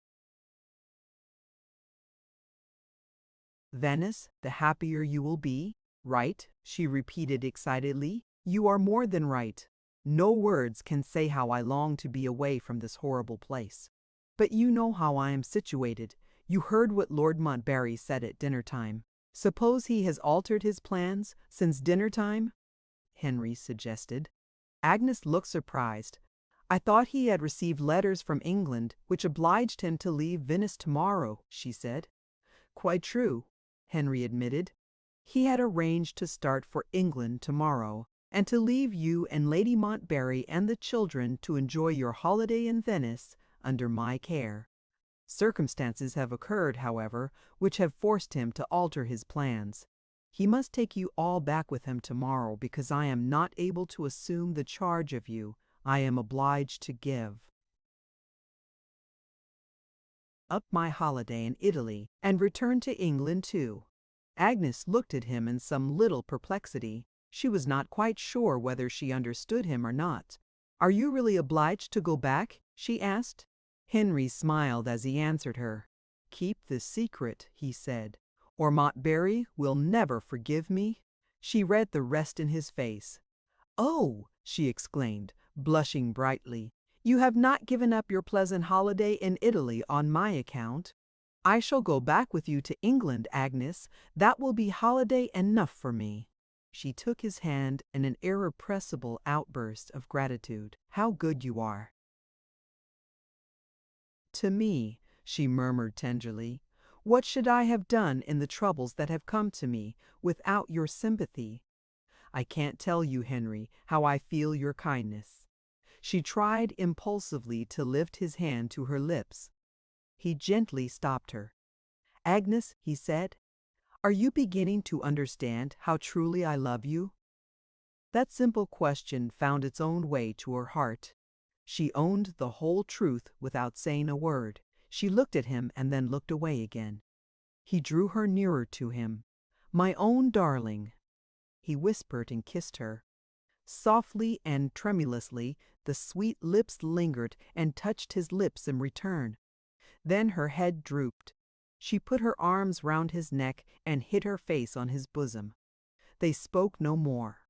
[SPEAKER 1] Venice, the happier you will be?" "Right," she repeated excitedly. "You are more than right. No words can say how I long to be away from this horrible place. But you know how I am situated. You heard what Lord Montbarry said at dinner time. Suppose he has altered his plans since dinner time?" Henry suggested. Agnes looked surprised. "I thought he had received letters from England which obliged him to leave Venice tomorrow," she said. "Quite true," Henry admitted. "He had arranged to start for England tomorrow, and to leave you and Lady Montbarry and the children to enjoy your holiday in Venice under my care. Circumstances have occurred, however, which have forced him to alter his plans. He must take you all back with him tomorrow because I am not able to assume the charge of you. I am obliged to give up my holiday in Italy and return to England too." Agnes looked at him in some little perplexity. She was not quite sure whether she understood him or not. "Are you really obliged to go back?" she asked. Henry smiled as he answered her. "Keep this secret," he said, "or Montbarry will never forgive me." She read the rest in his face. "Oh!" she exclaimed, blushing brightly. "You have not given up your pleasant holiday in Italy on my account. I shall go back with you to England, Agnes. That will be holiday enough for me." She took his hand in an irrepressible outburst of gratitude. "How good you are to me," she murmured tenderly. "What should I have done in the troubles that have come to me without your sympathy? I can't tell you, Henry, how I feel your kindness." She tried impulsively to lift his hand to her lips. He gently stopped her. "Agnes," he said, "are you beginning to understand how truly I love you?" That simple question found its own way to her heart. She owned the whole truth without saying a word. She looked at him and then looked away again. He drew her nearer to him. "My own darling," he whispered and kissed her. Softly and tremulously, the sweet lips lingered and touched his lips in return. Then her head drooped. She put her arms round his neck and hid her face on his bosom. They spoke no more.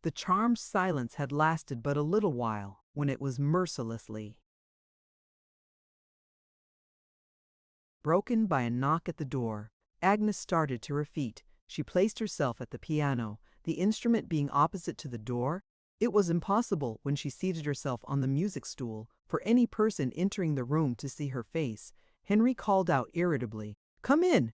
[SPEAKER 1] The charmed silence had lasted but a little while when it was mercilessly broken by a knock at the door. Agnes started to her feet. She placed herself at the piano, the instrument being opposite to the door. It was impossible, when she seated herself on the music stool, for any person entering the room to see her face. Henry called out irritably, "Come in!"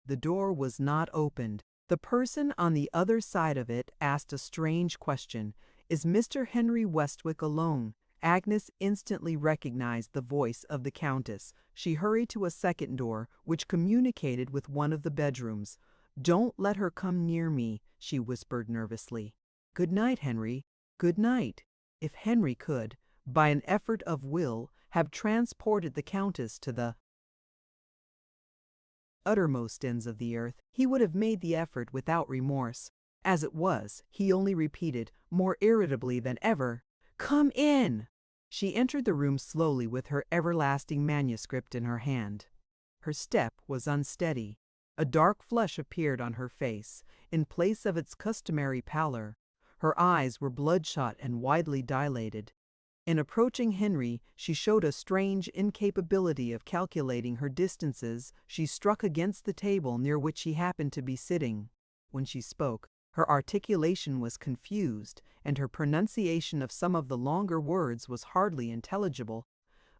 [SPEAKER 1] The door was not opened. The person on the other side of it asked a strange question. "Is Mr. Henry Westwick alone?" Agnes instantly recognized the voice of the Countess. She hurried to a second door, which communicated with one of the bedrooms. "Don't let her come near me," she whispered nervously. "Good night, Henry. Good night." If Henry could, by an effort of will, have transported the Countess to the uttermost ends of the earth, he would have made the effort without remorse. As it was, he only repeated, more irritably than ever, "Come in!" She entered the room slowly with her everlasting manuscript in her hand. Her step was unsteady. A dark flush appeared on her face, in place of its customary pallor. Her eyes were bloodshot and widely dilated. In approaching Henry, she showed a strange incapability of calculating her distances. She struck against the table near which he happened to be sitting. When she spoke, Her articulation was confused, and her pronunciation of some of the longer words was hardly intelligible.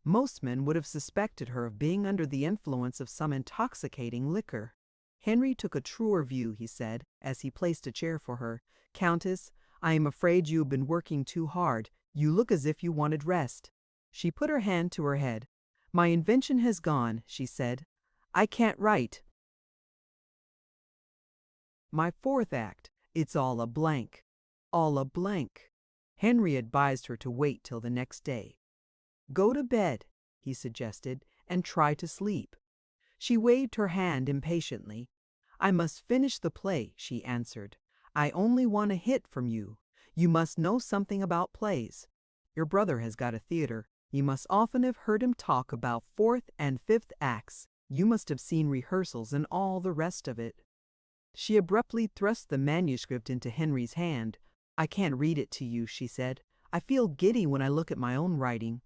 [SPEAKER 1] Most men would have suspected her of being under the influence of some intoxicating liquor. Henry took a truer view, he said, as he placed a chair for her. "Countess, I am afraid you have been working too hard. You look as if you wanted rest." She put her hand to her head. "My invention has gone," she said. "I can't write. My fourth act, it's all a blank. All a blank." Henry advised her to wait till the next day. "Go to bed," he suggested, "and try to sleep." She waved her hand impatiently. "I must finish the play," she answered. "I only want a hit from you. You must know something about plays. Your brother has got a theater. You must often have heard him talk about fourth and fifth acts. You must have seen rehearsals and all the rest of it." She abruptly thrust the manuscript into Henry's hand. "I can't read it to you," she said. "I feel giddy when I look at my own writing.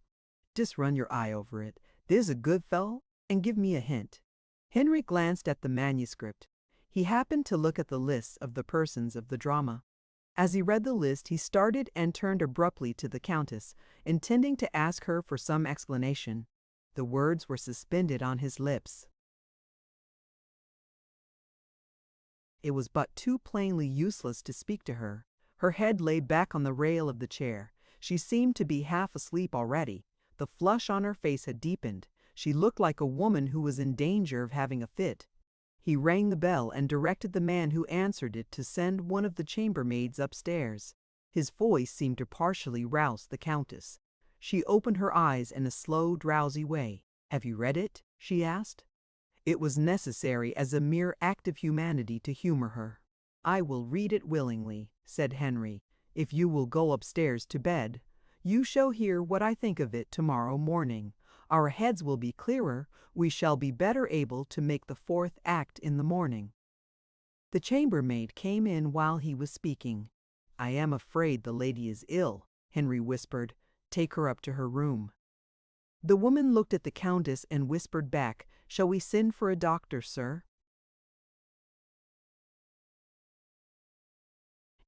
[SPEAKER 1] Just run your eye over it. There's a good fellow, and give me a hint." Henry glanced at the manuscript. He happened to look at the lists of the persons of the drama. As he read the list, he started and turned abruptly to the Countess, intending to ask her for some explanation. The words were suspended on his lips. It was but too plainly useless to speak to her. Her head lay back on the rail of the chair. She seemed to be half asleep already. The flush on her face had deepened. She looked like a woman who was in danger of having a fit. He rang the bell and directed the man who answered it to send one of the chambermaids upstairs. His voice seemed to partially rouse the Countess. She opened her eyes in a slow, drowsy way. "Have you read it?" she asked. It was necessary as a mere act of humanity to humor her. "I will read it willingly," said Henry, "if you will go upstairs to bed. You shall hear what I think of it tomorrow morning. Our heads will be clearer. We shall be better able to make the fourth act in the morning." The chambermaid came in while he was speaking. "I am afraid the lady is ill," Henry whispered. "Take her up to her room." The woman looked at the Countess and whispered back, "Shall we send for a doctor, sir?"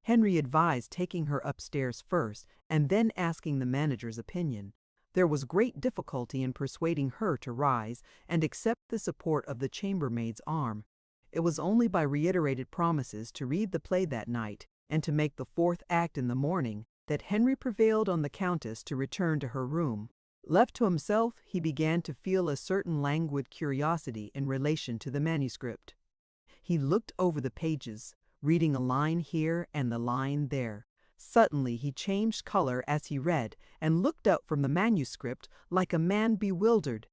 [SPEAKER 1] Henry advised taking her upstairs first and then asking the manager's opinion. There was great difficulty in persuading her to rise and accept the support of the chambermaid's arm. It was only by reiterated promises to read the play that night and to make the fourth act in the morning that Henry prevailed on the Countess to return to her room. Left to himself, he began to feel a certain languid curiosity in relation to the manuscript. He looked over the pages, reading a line here and the line there. Suddenly he changed color as he read and looked up from the manuscript like a man bewildered.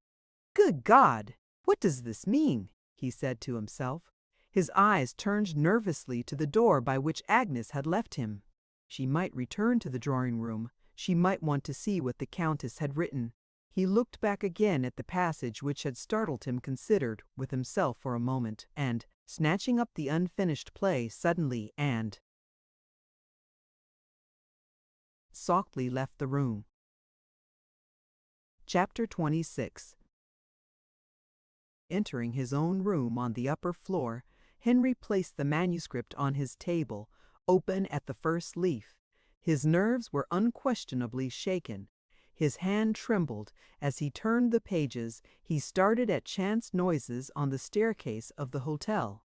[SPEAKER 1] "Good God! What does this mean?" he said to himself. His eyes turned nervously to the door by which Agnes had left him. She might return to the drawing-room. She might want to see what the Countess had written. He looked back again at the passage which had startled him, considered with himself for a moment, and, snatching up the unfinished play suddenly and softly left the room. Chapter 26. Entering his own room on the upper floor, Henry placed the manuscript on his table, open at the first leaf. His nerves were unquestionably shaken. His hand trembled. As he turned the pages, he started at chance noises on the staircase of the hotel.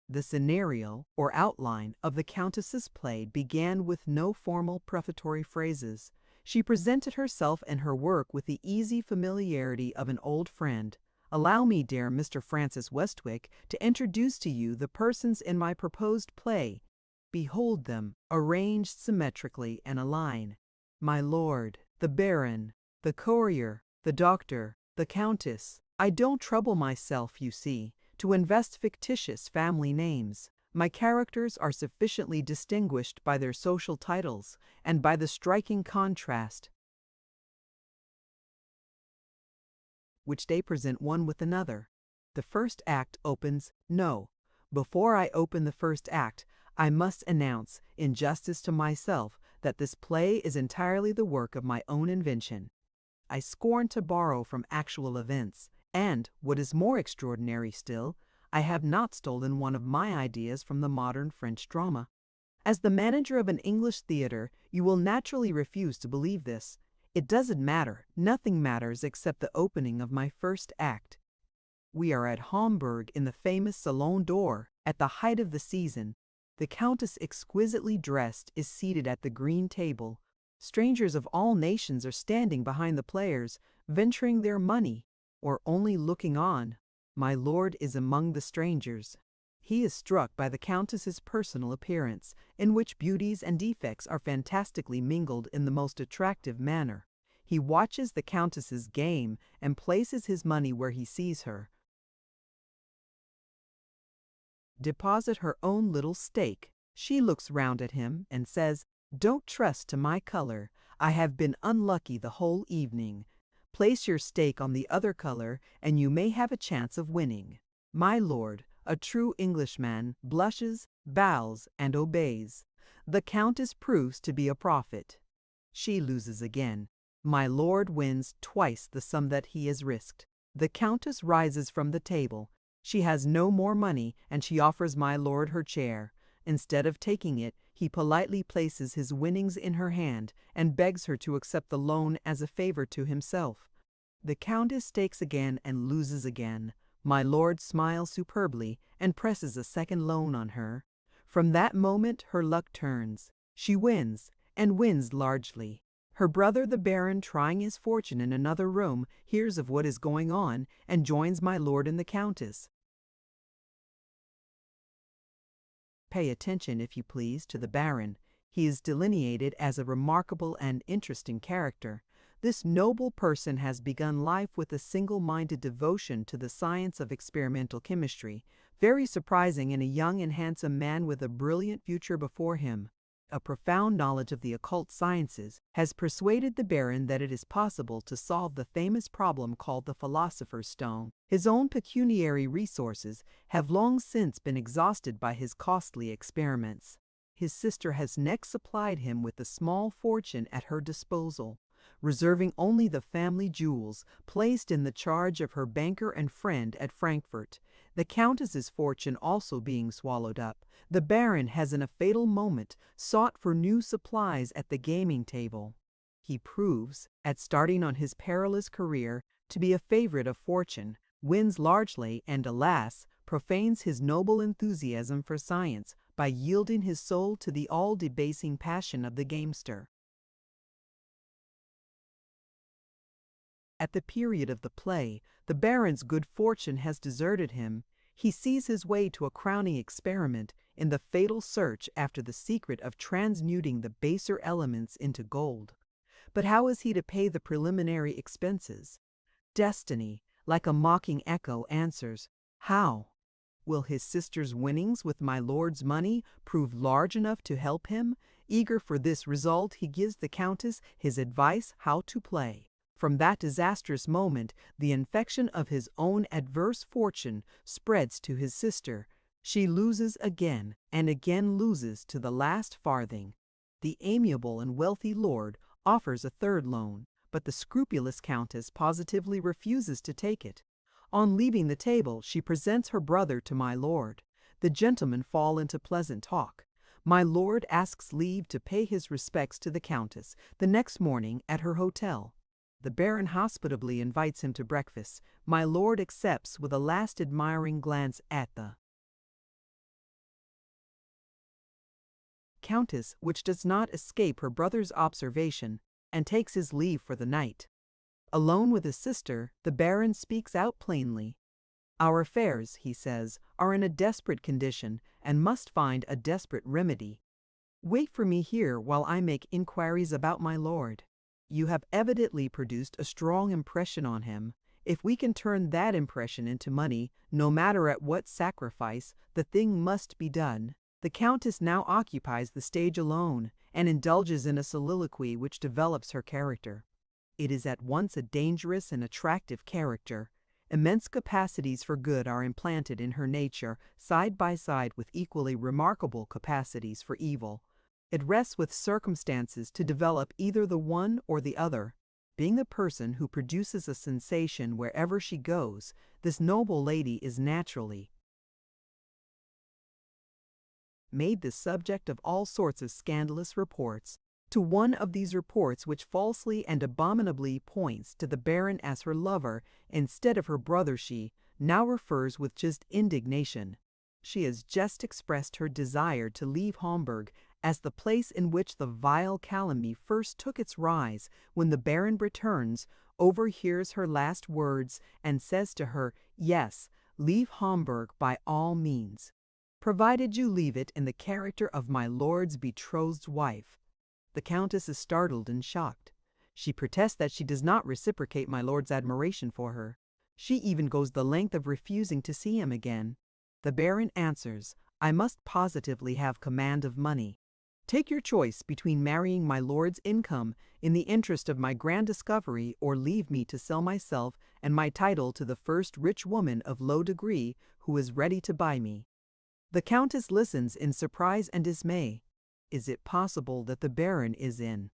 [SPEAKER 1] The scenario, or outline, of the Countess's play began with no formal prefatory phrases. She presented herself and her work with the easy familiarity of an old friend. "Allow me, dear Mr. Francis Westwick, to introduce to you the persons in my proposed play. Behold them, arranged symmetrically in a line. My lord, the baron, the courier, the doctor, the countess. I don't trouble myself, you see, to invest fictitious family names. My characters are sufficiently distinguished by their social titles and by the striking contrast which they present one with another. The first act opens, no. Before I open the first act, I must announce, in justice to myself, that this play is entirely the work of my own invention. I scorn to borrow from actual events, and, what is more extraordinary still, I have not stolen one of my ideas from the modern French drama. As the manager of an English theater, you will naturally refuse to believe this. It doesn't matter. Nothing matters except the opening of my first act. We are at Homburg in the famous Salon d'Or, at the height of the season. The Countess, exquisitely dressed, is seated at the green table. Strangers of all nations are standing behind the players, venturing their money, or only looking on. My lord is among the strangers. He is struck by the Countess's personal appearance, in which beauties and defects are fantastically mingled in the most attractive manner. He watches the Countess's game and places his money where he sees her deposit her own little stake. She looks round at him and says, "Don't trust to my color. I have been unlucky the whole evening. Place your stake on the other color, and you may have a chance of winning." My lord, a true Englishman, blushes, bows, and obeys. The Countess proves to be a prophet. She loses again. My lord wins twice the sum that he has risked. The Countess rises from the table. She has no more money, and she offers my lord her chair. Instead of taking it, he politely places his winnings in her hand and begs her to accept the loan as a favor to himself. The Countess stakes again and loses again. My lord smiles superbly and presses a second loan on her. From that moment her luck turns. She wins, and wins largely. Her brother, the Baron, trying his fortune in another room, hears of what is going on and joins my lord and the Countess. Pay attention, if you please, to the Baron. He is delineated as a remarkable and interesting character. This noble person has begun life with a single-minded devotion to the science of experimental chemistry, very surprising in a young and handsome man with a brilliant future before him. A profound knowledge of the occult sciences has persuaded the Baron that it is possible to solve the famous problem called the Philosopher's Stone. His own pecuniary resources have long since been exhausted by his costly experiments. His sister has next supplied him with a small fortune at her disposal, reserving only the family jewels placed in the charge of her banker and friend at Frankfurt. The Countess's fortune also being swallowed up, the Baron has in a fatal moment sought for new supplies at the gaming table. He proves, at starting on his perilous career, to be a favorite of fortune, wins largely, and alas, profanes his noble enthusiasm for science by yielding his soul to the all-debasing passion of the gamester. At the period of the play, the Baron's good fortune has deserted him. He sees his way to a crowning experiment in the fatal search after the secret of transmuting the baser elements into gold. But how is he to pay the preliminary expenses? Destiny, like a mocking echo, answers, "How?" Will his sister's winnings with my lord's money prove large enough to help him? Eager for this result, he gives the Countess his advice how to play. From that disastrous moment, the infection of his own adverse fortune spreads to his sister. She loses again, and again loses to the last farthing. The amiable and wealthy lord offers a third loan, but the scrupulous Countess positively refuses to take it. On leaving the table, she presents her brother to my lord. The gentlemen fall into pleasant talk. My lord asks leave to pay his respects to the Countess the next morning at her hotel. The Baron hospitably invites him to breakfast. My lord accepts with a last admiring glance at the Countess, which does not escape her brother's observation, and takes his leave for the night. Alone with his sister, the Baron speaks out plainly. "Our affairs," he says, "are in a desperate condition, and must find a desperate remedy. Wait for me here while I make inquiries about my lord. You have evidently produced a strong impression on him. If we can turn that impression into money, no matter at what sacrifice, the thing must be done." The Countess now occupies the stage alone, and indulges in a soliloquy which develops her character. It is at once a dangerous and attractive character. Immense capacities for good are implanted in her nature, side by side with equally remarkable capacities for evil. It rests with circumstances to develop either the one or the other. Being the person who produces a sensation wherever she goes, this noble lady is naturally made the subject of all sorts of scandalous reports. To one of these reports, which falsely and abominably points to the Baron as her lover instead of her brother, she now refers with just indignation. She has just expressed her desire to leave Hamburg as the place in which the vile calumny first took its rise, when the Baron returns, overhears her last words, and says to her, "Yes, leave Hamburg by all means, provided you leave it in the character of my lord's betrothed wife." The Countess is startled and shocked. She protests that she does not reciprocate my lord's admiration for her. She even goes the length of refusing to see him again. The Baron answers, "I must positively have command of money. Take your choice between marrying my lord's income in the interest of my grand discovery, or leave me to sell myself and my title to the first rich woman of low degree who is ready to buy me." The Countess listens in surprise and dismay. Is it possible that the Baron is in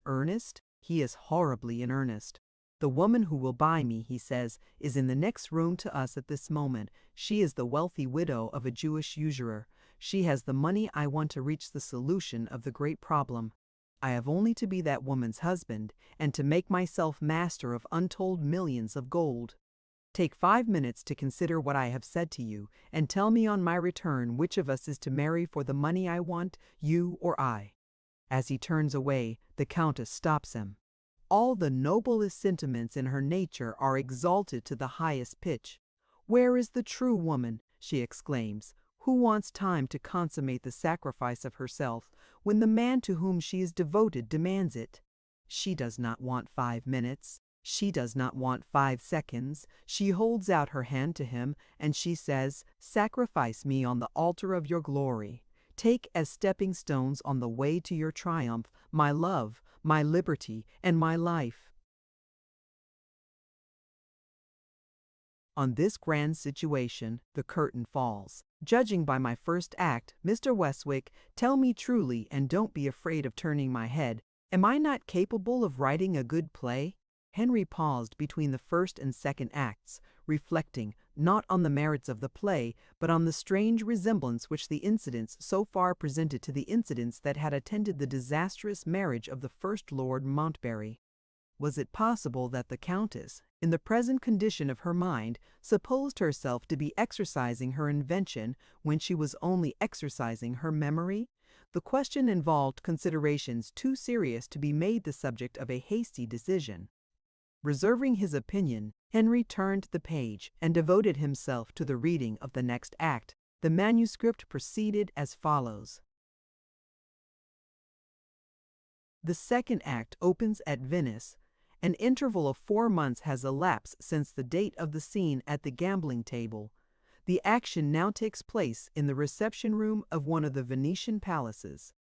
[SPEAKER 1] earnest? He is horribly in earnest. "The woman who will buy me," he says, "is in the next room to us at this moment. She is the wealthy widow of a Jewish usurer. She has the money I want to reach the solution of the great problem. I have only to be that woman's husband, and to make myself master of untold millions of gold. Take 5 minutes to consider what I have said to you, and tell me on my return which of us is to marry for the money I want, you or I." As he turns away, the Countess stops him. All the noblest sentiments in her nature are exalted to the highest pitch. "Where is the true woman," she exclaims, "who wants time to consummate the sacrifice of herself when the man to whom she is devoted demands it? She does not want 5 minutes. She does not want 5 seconds. She holds out her hand to him, and she says, 'Sacrifice me on the altar of your glory. Take as stepping stones on the way to your triumph my love, my liberty, and my life.'" On this grand situation, the curtain falls. Judging by my first act, Mr. Westwick, tell me truly, and don't be afraid of turning my head, am I not capable of writing a good play? Henry paused between the first and second acts, reflecting not on the merits of the play, but on the strange resemblance which the incidents so far presented to the incidents that had attended the disastrous marriage of the first Lord Montbarry. Was it possible that the Countess, in the present condition of her mind, supposed herself to be exercising her invention when she was only exercising her memory? The question involved considerations too serious to be made the subject of a hasty decision. Reserving his opinion, Henry turned the page and devoted himself to the reading of the next act. The manuscript proceeded as follows. The second act opens at Venice. An interval of 4 months has elapsed since the date of the scene at the gambling table. The action now takes place in the reception room of one of the Venetian palaces.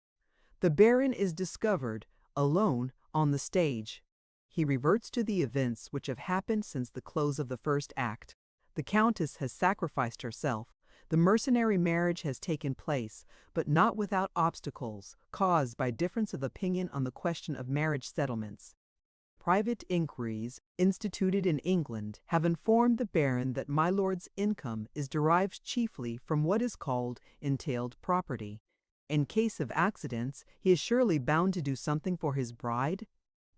[SPEAKER 1] The Baron is discovered, alone, on the stage. He reverts to the events which have happened since the close of the first act. The Countess has sacrificed herself. The mercenary marriage has taken place, but not without obstacles, caused by difference of opinion on the question of marriage settlements. Private inquiries, instituted in England, have informed the Baron that my lord's income is derived chiefly from what is called entailed property. In case of accidents, he is surely bound to do something for his bride.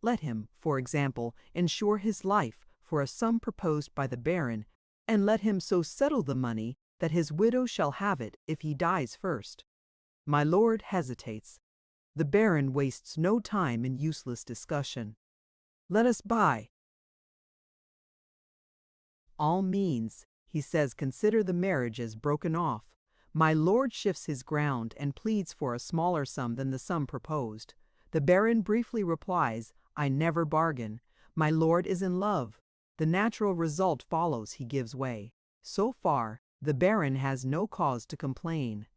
[SPEAKER 1] Let him, for example, insure his life for a sum proposed by the Baron, and let him so settle the money that his widow shall have it if he dies first. My lord hesitates. The Baron wastes no time in useless discussion. "Let us buy." "All means," he says, "consider the marriage as broken off." My lord shifts his ground and pleads for a smaller sum than the sum proposed. The Baron briefly replies, "I never bargain. My lord is in love." The natural result follows. He gives way. So far, the Baron has no cause to complain.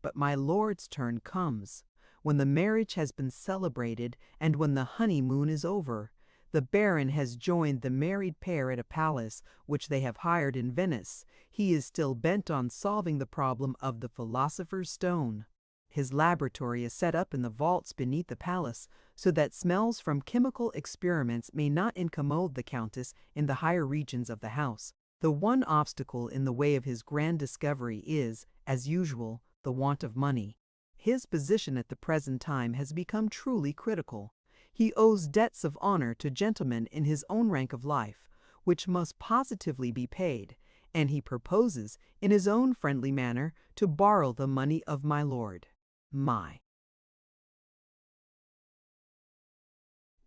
[SPEAKER 1] But my lord's turn comes. When the marriage has been celebrated, and when the honeymoon is over, the Baron has joined the married pair at a palace which they have hired in Venice. He is still bent on solving the problem of the philosopher's stone. His laboratory is set up in the vaults beneath the palace, so that smells from chemical experiments may not incommode the Countess in the higher regions of the house. The one obstacle in the way of his grand discovery is, as usual, the want of money. His position at the present time has become truly critical. He owes debts of honor to gentlemen in his own rank of life, which must positively be paid, and he proposes, in his own friendly manner, to borrow the money of my lord. My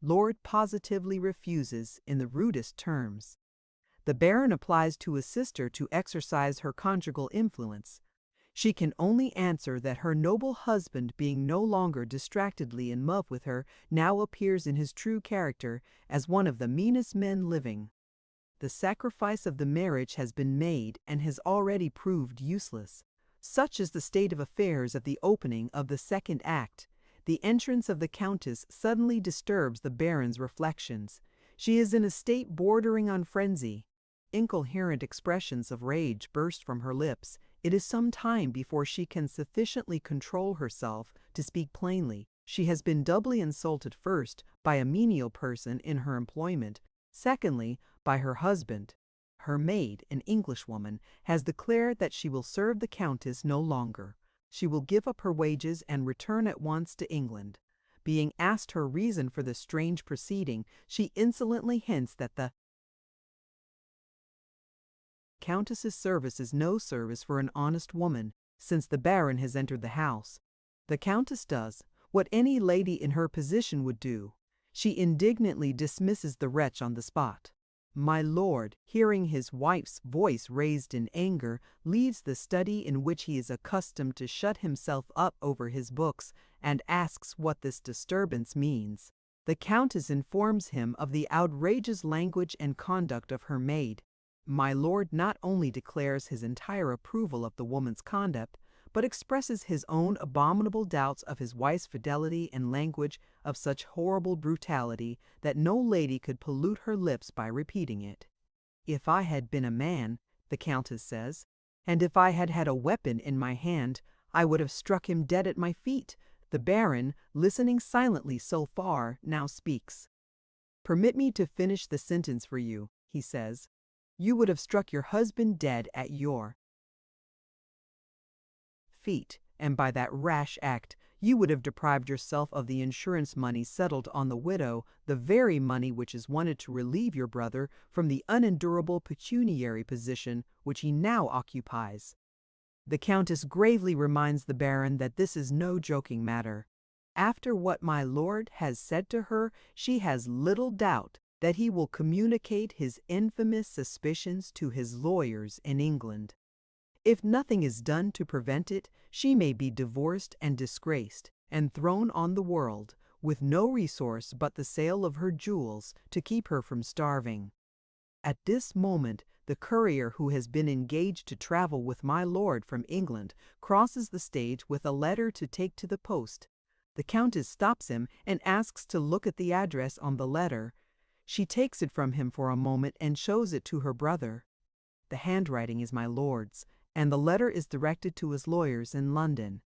[SPEAKER 1] lord positively refuses in the rudest terms. The baron applies to his sister to exercise her conjugal influence. She can only answer that her noble husband, being no longer distractedly in love with her, now appears in his true character as one of the meanest men living. The sacrifice of the marriage has been made and has already proved useless. Such is the state of affairs at the opening of the second act. The entrance of the countess suddenly disturbs the baron's reflections. She is in a state bordering on frenzy. Incoherent expressions of rage burst from her lips. It is some time before she can sufficiently control herself to speak plainly. She has been doubly insulted, first by a menial person in her employment, secondly by her husband. Her maid, an Englishwoman, has declared that she will serve the countess no longer. She will give up her wages and return at once to England. Being asked her reason for this strange proceeding, she insolently hints that the countess's service is no service for an honest woman, since the baron has entered the house. The countess does what any lady in her position would do. She indignantly dismisses the wretch on the spot. My lord, hearing his wife's voice raised in anger, leaves the study in which he is accustomed to shut himself up over his books, and asks what this disturbance means. The countess informs him of the outrageous language and conduct of her maid. My lord not only declares his entire approval of the woman's conduct, but expresses his own abominable doubts of his wife's fidelity and language of such horrible brutality that no lady could pollute her lips by repeating it. If I had been a man, the countess says, and if I had had a weapon in my hand, I would have struck him dead at my feet. The baron, listening silently so far, now speaks. Permit me to finish the sentence for you, he says. You would have struck your husband dead at your feet, and by that rash act you would have deprived yourself of the insurance money settled on the widow, the very money which is wanted to relieve your brother from the unendurable pecuniary position which he now occupies. The countess gravely reminds the baron that this is no joking matter. After what my lord has said to her, she has little doubt that he will communicate his infamous suspicions to his lawyers in England. If nothing is done to prevent it, she may be divorced and disgraced, and thrown on the world, with no resource but the sale of her jewels to keep her from starving. At this moment, the courier who has been engaged to travel with my lord from England crosses the stage with a letter to take to the post. The countess stops him and asks to look at the address on the letter. She takes it from him for a moment and shows it to her brother. The handwriting is my lord's, and the letter is directed to his lawyers in London.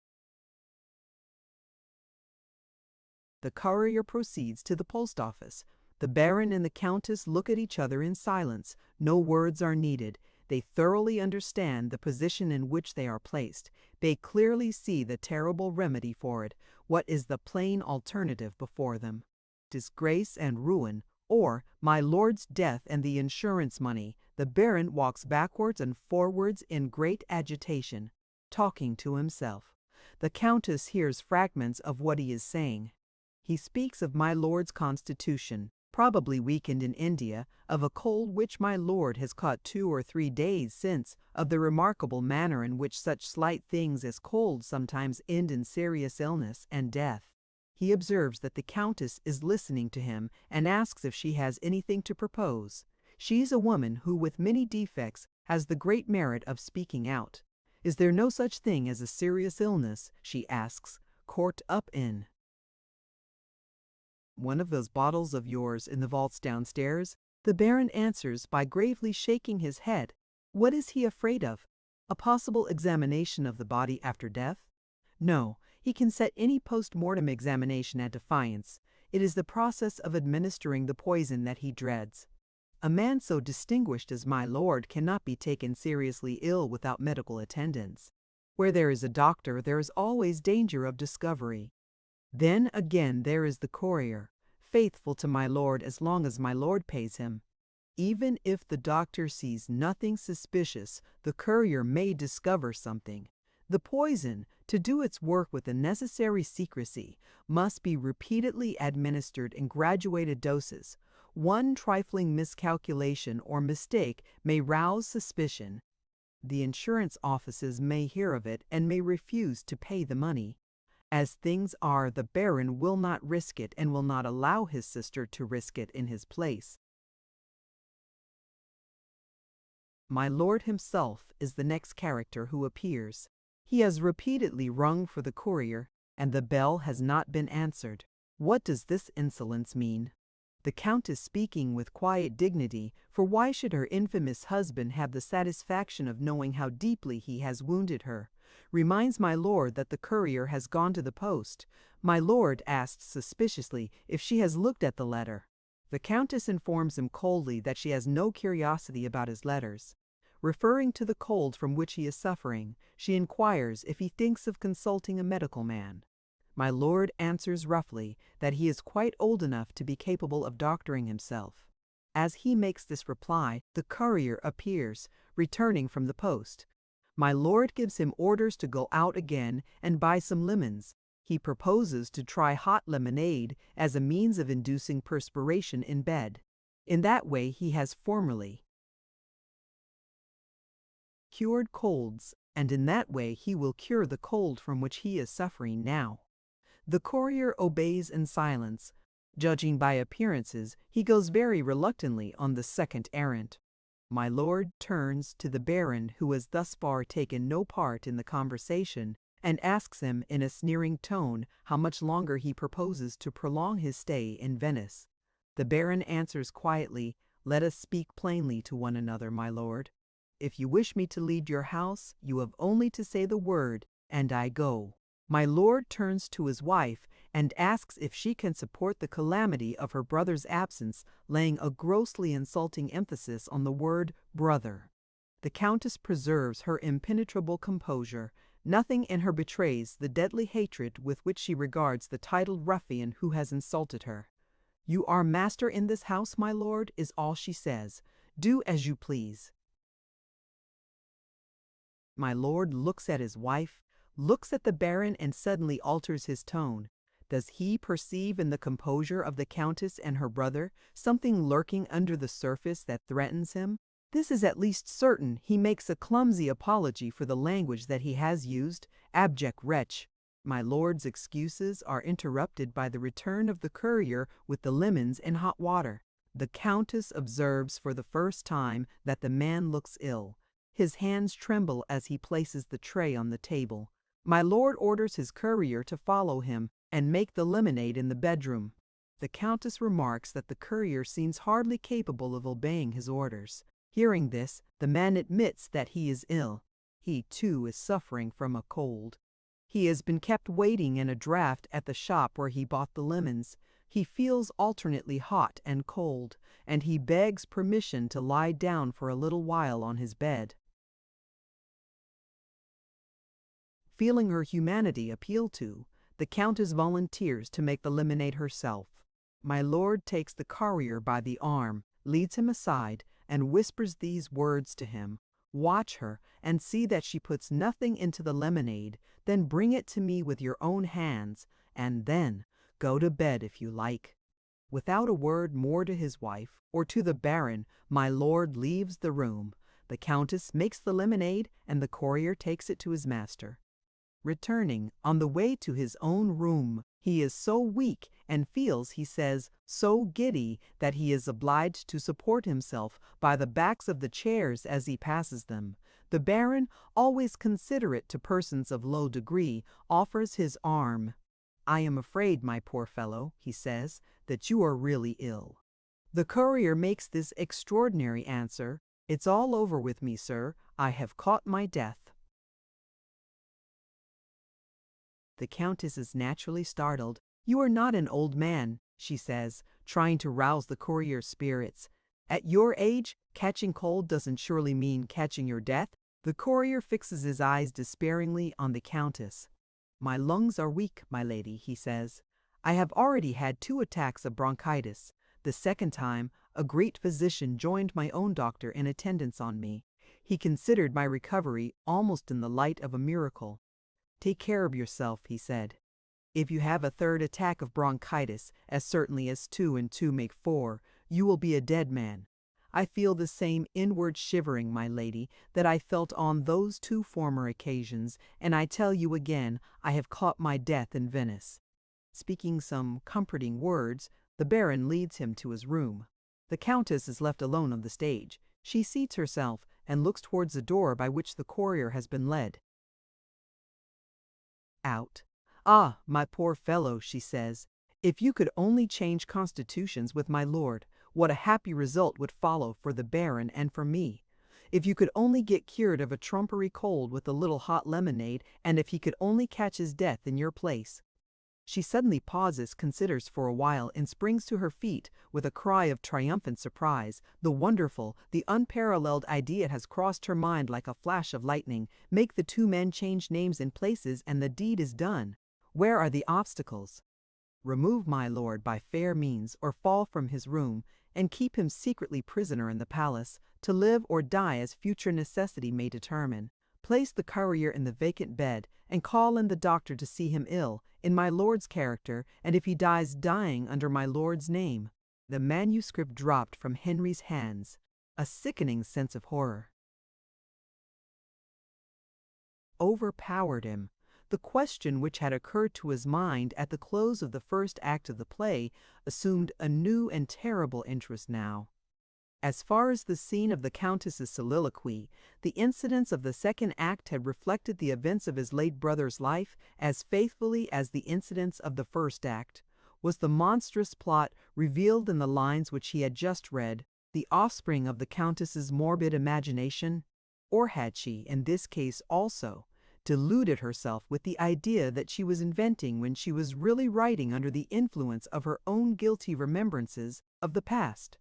[SPEAKER 1] The courier proceeds to the post office. The baron and the countess look at each other in silence. No words are needed. They thoroughly understand the position in which they are placed. They clearly see the terrible remedy for it. What is the plain alternative before them? Disgrace and ruin, or my lord's death and the insurance money. The baron walks backwards and forwards in great agitation, talking to himself. The countess hears fragments of what he is saying. He speaks of my lord's constitution, probably weakened in India, of a cold which my lord has caught 2 or 3 days since, of the remarkable manner in which such slight things as cold sometimes end in serious illness and death. He observes that the countess is listening to him and asks if she has anything to propose. She is a woman who, with many defects, has the great merit of speaking out. Is there no such thing as a serious illness, she asks, corked up in one of those bottles of yours in the vaults downstairs? The baron answers by gravely shaking his head. What is he afraid of? A possible examination of the body after death? No, he can set any post-mortem examination at defiance. It is the process of administering the poison that he dreads. A man so distinguished as my lord cannot be taken seriously ill without medical attendance. Where there is a doctor, there is always danger of discovery. Then again there is the courier, faithful to my lord as long as my lord pays him. Even if the doctor sees nothing suspicious, the courier may discover something. The poison, to do its work with the necessary secrecy, must be repeatedly administered in graduated doses. One trifling miscalculation or mistake may rouse suspicion. The insurance offices may hear of it and may refuse to pay the money. As things are, the Baron will not risk it and will not allow his sister to risk it in his place. My lord himself is the next character who appears. He has repeatedly rung for the courier, and the bell has not been answered. What does this insolence mean? The Countess, speaking with quiet dignity, for why should her infamous husband have the satisfaction of knowing how deeply he has wounded her, reminds my lord that the courier has gone to the post. My lord asks suspiciously if she has looked at the letter. The Countess informs him coldly that she has no curiosity about his letters. Referring to the cold from which he is suffering, she inquires if he thinks of consulting a medical man. My lord answers roughly that he is quite old enough to be capable of doctoring himself. As he makes this reply, the courier appears, returning from the post. My lord gives him orders to go out again and buy some lemons. He proposes to try hot lemonade as a means of inducing perspiration in bed. In that way he has formerly cured colds, and in that way he will cure the cold from which he is suffering now. The courier obeys in silence. Judging by appearances, he goes very reluctantly on the second errand. My lord turns to the Baron, who has thus far taken no part in the conversation, and asks him in a sneering tone how much longer he proposes to prolong his stay in Venice. The Baron answers quietly, "Let us speak plainly to one another, my lord. If you wish me to leave your house, you have only to say the word, and I go." My lord turns to his wife and asks if she can support the calamity of her brother's absence, laying a grossly insulting emphasis on the word brother. The Countess preserves her impenetrable composure. Nothing in her betrays the deadly hatred with which she regards the titled ruffian who has insulted her. "You are master in this house, my lord," is all she says. "Do as you please." My lord looks at his wife, looks at the Baron, and suddenly alters his tone. Does he perceive in the composure of the Countess and her brother something lurking under the surface that threatens him? This is at least certain. He makes a clumsy apology for the language that he has used. Abject wretch! My lord's excuses are interrupted by the return of the courier with the lemons and hot water. The Countess observes for the first time that the man looks ill. His hands tremble as he places the tray on the table. My lord orders his courier to follow him and make the lemonade in the bedroom. The Countess remarks that the courier seems hardly capable of obeying his orders. Hearing this, the man admits that he is ill. He, too, is suffering from a cold. He has been kept waiting in a draught at the shop where he bought the lemons. He feels alternately hot and cold, and he begs permission to lie down for a little while on his bed. Feeling her humanity appealed to, the Countess volunteers to make the lemonade herself. My lord takes the courier by the arm, leads him aside, and whispers these words to him: "Watch her, and see that she puts nothing into the lemonade, then bring it to me with your own hands, and then go to bed if you like." Without a word more to his wife, or to the Baron, my lord leaves the room. The Countess makes the lemonade, and the courier takes it to his master. Returning, on the way to his own room, he is so weak and feels, he says, so giddy that he is obliged to support himself by the backs of the chairs as he passes them. The Baron, always considerate to persons of low degree, offers his arm. "I am afraid, my poor fellow," he says, "that you are really ill." The courier makes this extraordinary answer: "It's all over with me, sir. I have caught my death." The Countess is naturally startled. "You are not an old man," she says, trying to rouse the courier's spirits. At your age, catching cold doesn't surely mean catching your death. The courier fixes his eyes despairingly on the Countess. My lungs are weak, my lady, he says. I have already had 2 attacks of bronchitis. The second time, a great physician joined my own doctor in attendance on me. He considered my recovery almost in the light of a miracle. Take care of yourself, he said. If you have a 3rd attack of bronchitis, as certainly as 2 and 2 make 4, you will be a dead man. I feel the same inward shivering, my lady, that I felt on those 2 former occasions, and I tell you again, I have caught my death in Venice. Speaking some comforting words, the Baron leads him to his room. The Countess is left alone on the stage. She seats herself and looks towards the door by which the courier has been led. Out. Ah, my poor fellow, she says, if you could only change constitutions with my lord, what a happy result would follow for the Baron and for me. If you could only get cured of a trumpery cold with a little hot lemonade, and if he could only catch his death in your place. She suddenly pauses, considers for a while, and springs to her feet with a cry of triumphant surprise. The wonderful, the unparalleled idea has crossed her mind like a flash of lightning. Make the 2 men change names and places, and the deed is done. Where are the obstacles? Remove my lord by fair means, or fall from his room, and keep him secretly prisoner in the palace, to live or die as future necessity may determine. Place the courier in the vacant bed, and call in the doctor to see him ill, in my lord's character, and if he dies dying under my lord's name. The manuscript dropped from Henry's hands. A sickening sense of horror overpowered him. The question which had occurred to his mind at the close of the 1st act of the play assumed a new and terrible interest now. As far as the scene of the Countess's soliloquy, the incidents of the 2nd act had reflected the events of his late brother's life as faithfully as the incidents of the 1st act. Was the monstrous plot, revealed in the lines which he had just read, the offspring of the Countess's morbid imagination? Or had she, in this case also, deluded herself with the idea that she was inventing when she was really writing under the influence of her own guilty remembrances of the past?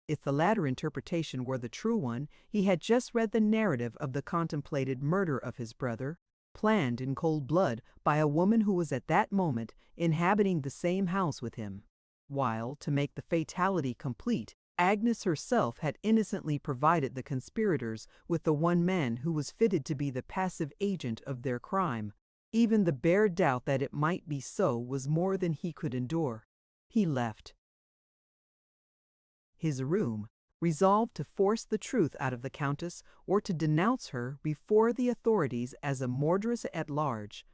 [SPEAKER 1] If the latter interpretation were the true one, he had just read the narrative of the contemplated murder of his brother, planned in cold blood by a woman who was at that moment inhabiting the same house with him, while, to make the fatality complete, Agnes herself had innocently provided the conspirators with the one man who was fitted to be the passive agent of their crime. Even the bare doubt that it might be so was more than he could endure. He left his room, resolved to force the truth out of the Countess or to denounce her before the authorities as a murderess at large.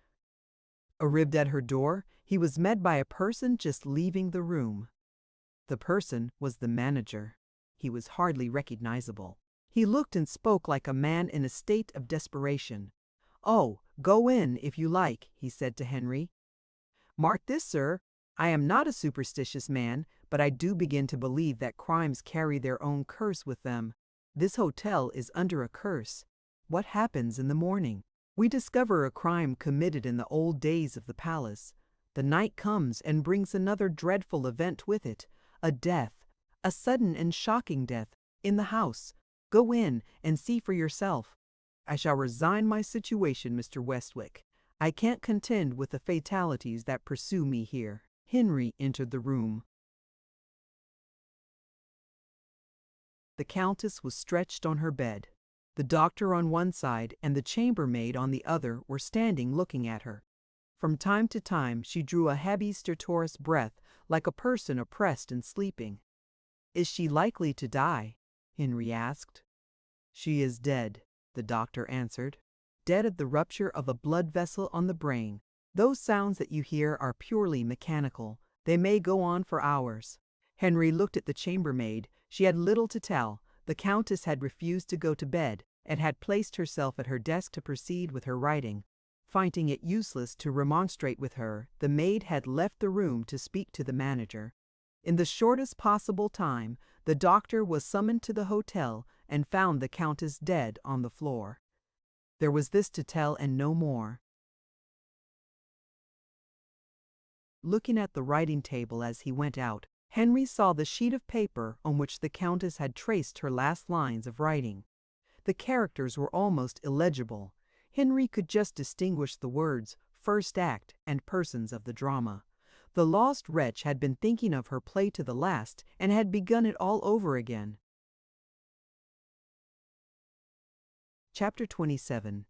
[SPEAKER 1] Arrived at her door, he was met by a person just leaving the room. The person was the manager. He was hardly recognizable. He looked and spoke like a man in a state of desperation. "Oh, go in, if you like," he said to Henry. "Mark this, sir. I am not a superstitious man, but I do begin to believe that crimes carry their own curse with them. This hotel is under a curse. What happens in the morning? We discover a crime committed in the old days of the palace. The night comes and brings another dreadful event with it, a death, a sudden and shocking death, in the house. Go in and see for yourself. I shall resign my situation, Mr. Westwick. I can't contend with the fatalities that pursue me here." Henry entered the room. The Countess was stretched on her bed. The doctor on one side and the chambermaid on the other were standing looking at her. From time to time she drew a heavy stertorous breath like a person oppressed and sleeping. "Is she likely to die?" Henry asked. "She is dead," the doctor answered. "Dead of the rupture of a blood vessel on the brain. Those sounds that you hear are purely mechanical. They may go on for hours." Henry looked at the chambermaid. She had little to tell. The Countess had refused to go to bed, and had placed herself at her desk to proceed with her writing. Finding it useless to remonstrate with her, the maid had left the room to speak to the manager. In the shortest possible time, the doctor was summoned to the hotel and found the Countess dead on the floor. There was this to tell and no more. Looking at the writing table as he went out, Henry saw the sheet of paper on which the Countess had traced her last lines of writing. The characters were almost illegible. Henry could just distinguish the words first act and persons of the drama. The lost wretch had been thinking of her play to the last and had begun it all over again. Chapter 27.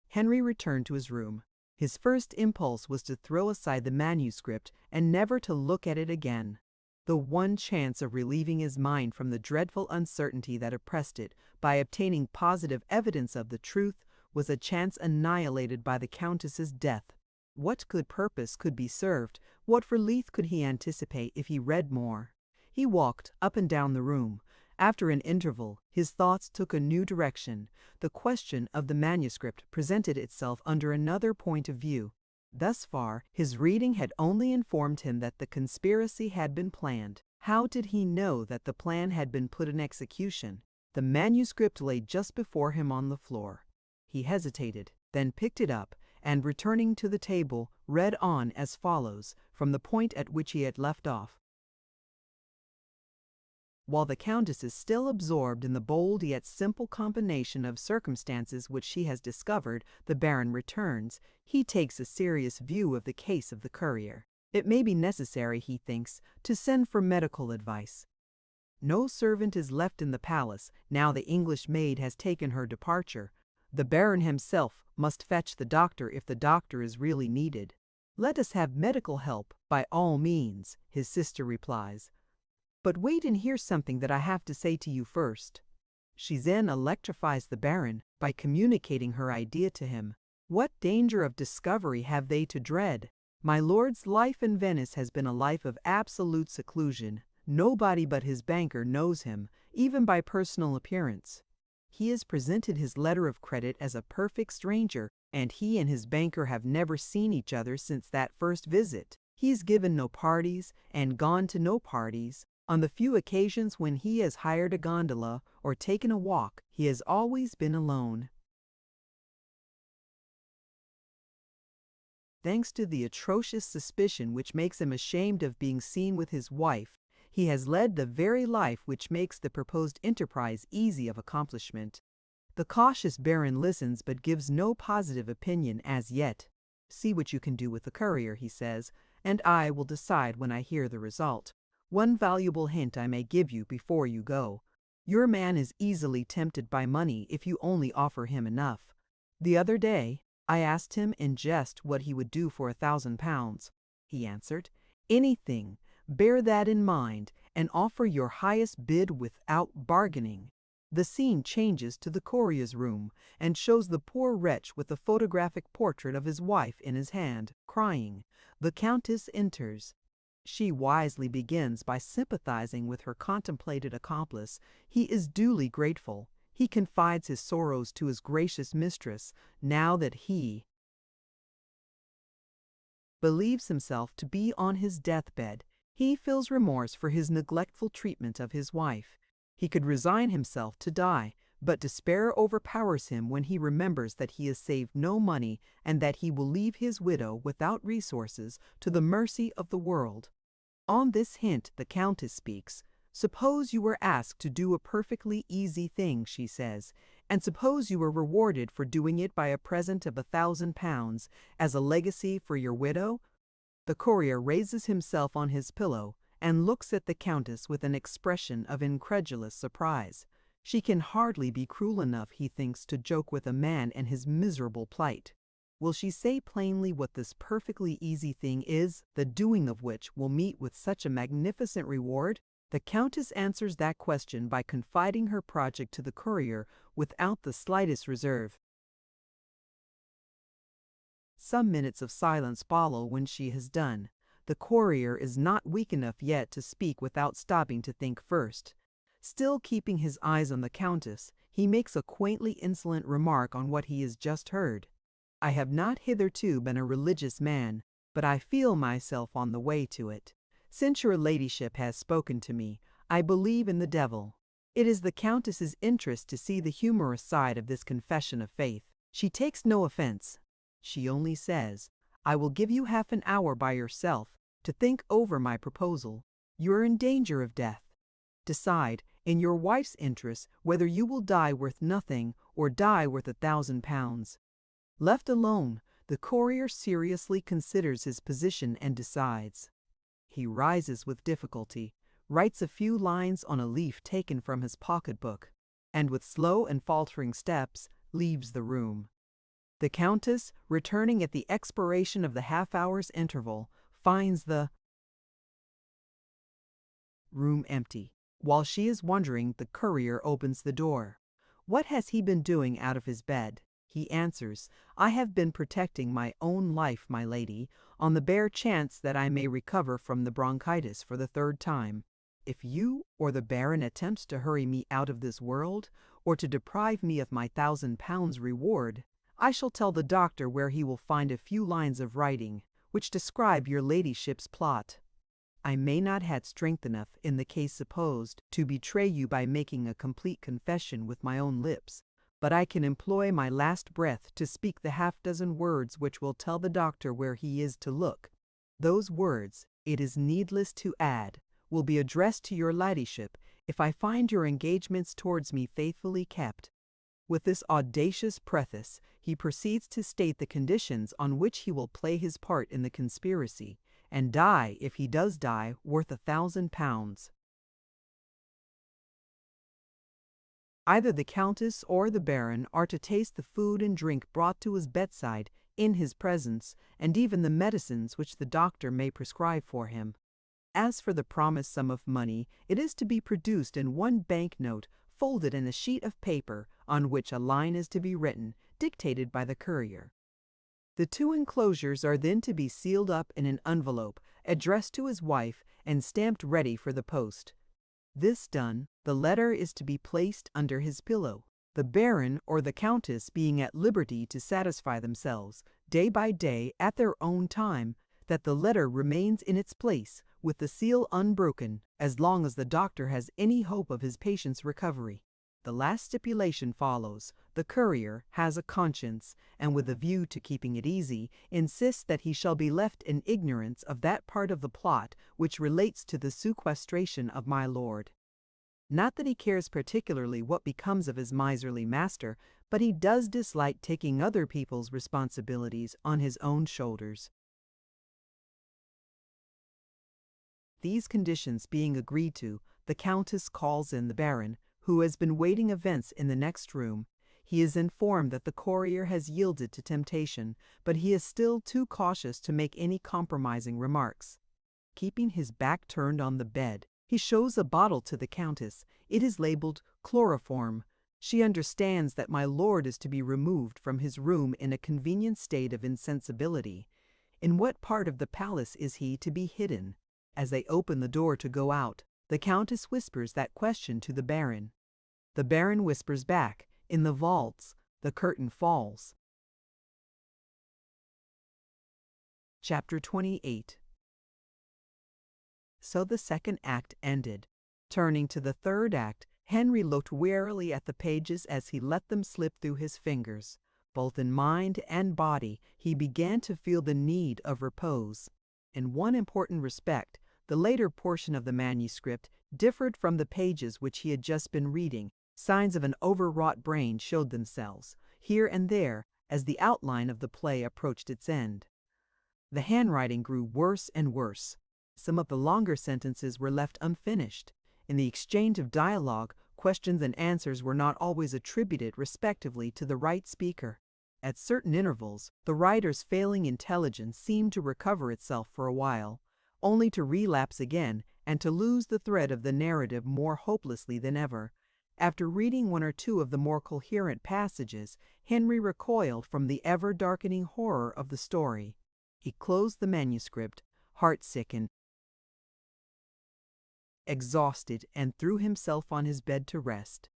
[SPEAKER 1] Henry returned to his room. His first impulse was to throw aside the manuscript and never to look at it again. The one chance of relieving his mind from the dreadful uncertainty that oppressed it by obtaining positive evidence of the truth was a chance annihilated by the Countess's death. What good purpose could be served? What relief could he anticipate if he read more? He walked up and down the room. After an interval, his thoughts took a new direction. The question of the manuscript presented itself under another point of view. Thus far, his reading had only informed him that the conspiracy had been planned. How did he know that the plan had been put in execution? The manuscript lay just before him on the floor. He hesitated, then picked it up, and returning to the table, read on as follows, from the point at which he had left off. While the Countess is still absorbed in the bold yet simple combination of circumstances which she has discovered, the Baron returns. He takes a serious view of the case of the courier. It may be necessary, he thinks, to send for medical advice. No servant is left in the palace, now the English maid has taken her departure. The Baron himself must fetch the doctor if the doctor is really needed. "Let us have medical help, by all means," his sister replies. "But wait and hear something that I have to say to you first." She then electrifies the Baron by communicating her idea to him. What danger of discovery have they to dread? My lord's life in Venice has been a life of absolute seclusion. Nobody but his banker knows him, even by personal appearance. He has presented his letter of credit as a perfect stranger, and he and his banker have never seen each other since that first visit. He's given no parties and gone to no parties. On the few occasions when he has hired a gondola or taken a walk, he has always been alone. Thanks to the atrocious suspicion which makes him ashamed of being seen with his wife, he has led the very life which makes the proposed enterprise easy of accomplishment. The cautious Baron listens but gives no positive opinion as yet. "See what you can do with the courier," he says, "and I will decide when I hear the result. One valuable hint I may give you before you go. Your man is easily tempted by money if you only offer him enough. The other day I asked him in jest what he would do for £1,000. He answered, 'Anything, bear that in mind, and offer your highest bid without bargaining.' The scene changes to the courier's room, and shows the poor wretch with a photographic portrait of his wife in his hand, crying. The Countess enters. She wisely begins by sympathizing with her contemplated accomplice. He is duly grateful. He confides his sorrows to his gracious mistress, now that he believes himself to be on his deathbed. He feels remorse for his neglectful treatment of his wife. He could resign himself to die, but despair overpowers him when he remembers that he has saved no money and that he will leave his widow without resources to the mercy of the world. On this hint the Countess speaks. "Suppose you were asked to do a perfectly easy thing," she says, "and suppose you were rewarded for doing it by a present of £1,000 as a legacy for your widow?" The courier raises himself on his pillow and looks at the Countess with an expression of incredulous surprise. She can hardly be cruel enough, he thinks, to joke with a man in his miserable plight. Will she say plainly what this perfectly easy thing is, the doing of which will meet with such a magnificent reward? The Countess answers that question by confiding her project to the courier without the slightest reserve. Some minutes of silence follow when she has done. The courier is not weak enough yet to speak without stopping to think first. Still keeping his eyes on the Countess, he makes a quaintly insolent remark on what he has just heard. "I have not hitherto been a religious man, but I feel myself on the way to it. Since your ladyship has spoken to me, I believe in the devil." It is the Countess's interest to see the humorous side of this confession of faith. She takes no offense. She only says, "I will give you half an hour by yourself, to think over my proposal. You are in danger of death. Decide, in your wife's interest, whether you will die worth nothing or die worth £1,000. Left alone, the courier seriously considers his position and decides. He rises with difficulty, writes a few lines on a leaf taken from his pocketbook, and with slow and faltering steps leaves the room. The Countess, returning at the expiration of the half-hour's interval, finds the room empty. While she is wondering, the courier opens the door. What has he been doing out of his bed? He answers, I have been protecting my own life, my lady, on the bare chance that I may recover from the bronchitis for the third time. If you or the Baron attempts to hurry me out of this world, or to deprive me of my £1,000 reward, I shall tell the doctor where he will find a few lines of writing, which describe your ladyship's plot. I may not have strength enough, in the case supposed, to betray you by making a complete confession with my own lips, but I can employ my last breath to speak the half-dozen words which will tell the doctor where he is to look. Those words, it is needless to add, will be addressed to your ladyship if I find your engagements towards me faithfully kept. With this audacious preface, he proceeds to state the conditions on which he will play his part in the conspiracy, and die, if he does die, worth £1,000. Either the Countess or the Baron are to taste the food and drink brought to his bedside in his presence, and even the medicines which the doctor may prescribe for him. As for the promised sum of money, it is to be produced in one bank-note, folded in a sheet of paper, on which a line is to be written, dictated by the courier. The two enclosures are then to be sealed up in an envelope, addressed to his wife, and stamped ready for the post. This done, the letter is to be placed under his pillow, the Baron or the Countess being at liberty to satisfy themselves, day by day, at their own time, that the letter remains in its place, with the seal unbroken, as long as the doctor has any hope of his patient's recovery. The last stipulation follows. The courier has a conscience, and with a view to keeping it easy, insists that he shall be left in ignorance of that part of the plot which relates to the sequestration of my lord. Not that he cares particularly what becomes of his miserly master, but he does dislike taking other people's responsibilities on his own shoulders. These conditions being agreed to, the Countess calls in the Baron, who has been waiting events in the next room. He is informed that the courier has yielded to temptation, but he is still too cautious to make any compromising remarks. Keeping his back turned on the bed, he shows a bottle to the Countess. It is labeled chloroform. She understands that my lord is to be removed from his room in a convenient state of insensibility. In what part of the palace is he to be hidden? As they open the door to go out, the Countess whispers that question to the Baron. The Baron whispers back, in the vaults. The curtain falls. Chapter 28. So the second act ended. Turning to the third act, Henry looked warily at the pages as he let them slip through his fingers. Both in mind and body, he began to feel the need of repose. In one important respect, the later portion of the manuscript differed from the pages which he had just been reading. Signs of an overwrought brain showed themselves, here and there, as the outline of the play approached its end. The handwriting grew worse and worse. Some of the longer sentences were left unfinished. In the exchange of dialogue, questions and answers were not always attributed respectively to the right speaker. At certain intervals, the writer's failing intelligence seemed to recover itself for a while, only to relapse again and to lose the thread of the narrative more hopelessly than ever. After reading one or two of the more coherent passages, Henry recoiled from the ever-darkening horror of the story. He closed the manuscript, heart-sickened, exhausted, and threw himself on his bed to rest.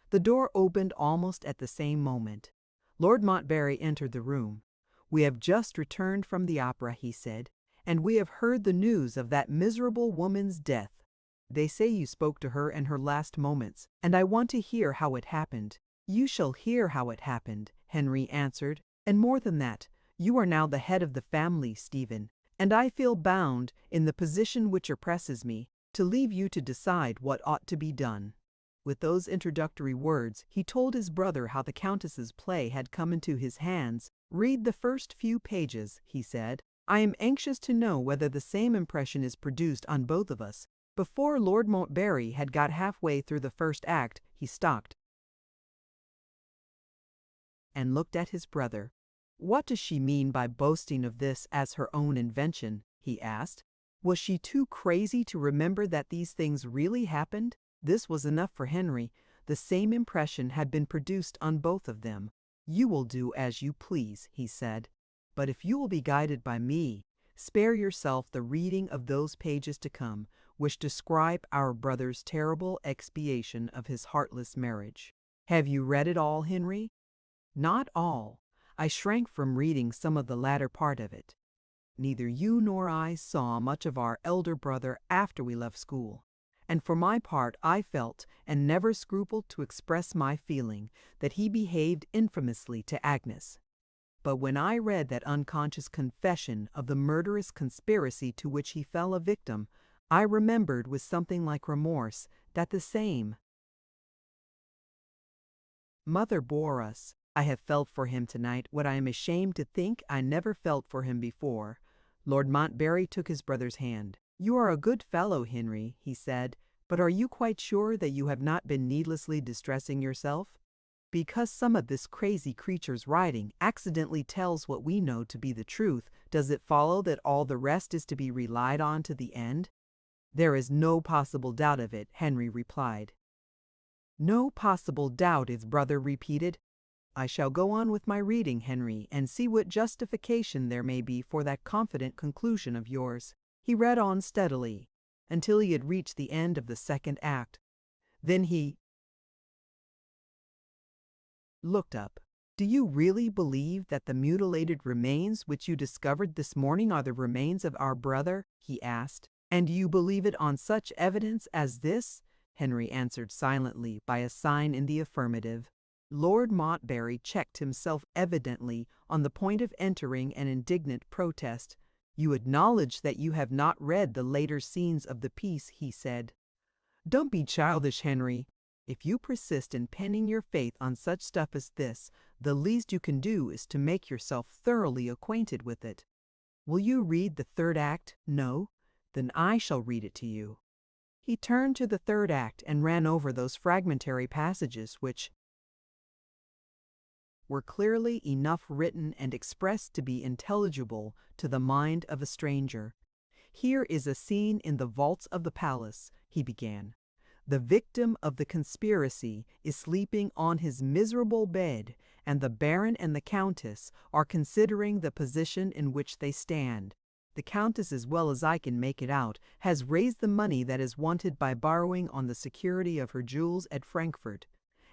[SPEAKER 1] The door opened almost at the same moment. Lord Montbarry entered the room. "We have just returned from the opera," he said, "and we have heard the news of that miserable woman's death. They say you spoke to her in her last moments, and I want to hear how it happened." "You shall hear how it happened," Henry answered, "and more than that, you are now the head of the family, Stephen, and I feel bound, in the position which oppresses me, to leave you to decide what ought to be done." With those introductory words, he told his brother how the Countess's play had come into his hands. "Read the first few pages," he said. "I am anxious to know whether the same impression is produced on both of us." Before Lord Montbarry had got halfway through the first act, he stopped and looked at his brother. "What does she mean by boasting of this as her own invention?" he asked. "Was she too crazy to remember that these things really happened?" This was enough for Henry. The same impression had been produced on both of them. "You will do as you please," he said. "But if you will be guided by me, spare yourself the reading of those pages to come, which describe our brother's terrible expiation of his heartless marriage." "Have you read it all, Henry?" "Not all. I shrank from reading some of the latter part of it. Neither you nor I saw much of our elder brother after we left school, and for my part I felt, and never scrupled to express my feeling, that he behaved infamously to Agnes. But when I read that unconscious confession of the murderous conspiracy to which he fell a victim, I remembered with something like remorse that the same mother bore us. I have felt for him tonight what I am ashamed to think I never felt for him before." Lord Montbarry took his brother's hand. "You are a good fellow, Henry," he said, "but are you quite sure that you have not been needlessly distressing yourself? Because some of this crazy creature's writing accidentally tells what we know to be the truth, does it follow that all the rest is to be relied on to the end?" "There is no possible doubt of it," Henry replied. "No possible doubt," his brother repeated. "I shall go on with my reading, Henry, and see what justification there may be for that confident conclusion of yours." He read on steadily until he had reached the end of the second act. Then he looked up. "Do you really believe that the mutilated remains which you discovered this morning are the remains of our brother?" he asked. "And do you believe it on such evidence as this?" Henry answered silently by a sign in the affirmative. Lord Montbarry checked himself evidently on the point of entering an indignant protest. "You acknowledge that you have not read the later scenes of the piece," he said. "Don't be childish, Henry. If you persist in pinning your faith on such stuff as this, the least you can do is to make yourself thoroughly acquainted with it. Will you read the third act? No? Then I shall read it to you." He turned to the third act and ran over those fragmentary passages which were clearly enough written and expressed to be intelligible to the mind of a stranger. "Here is a scene in the vaults of the palace," he began. "The victim of the conspiracy is sleeping on his miserable bed, and the Baron and the Countess are considering the position in which they stand. The Countess, as well as I can make it out, has raised the money that is wanted by borrowing on the security of her jewels at Frankfurt,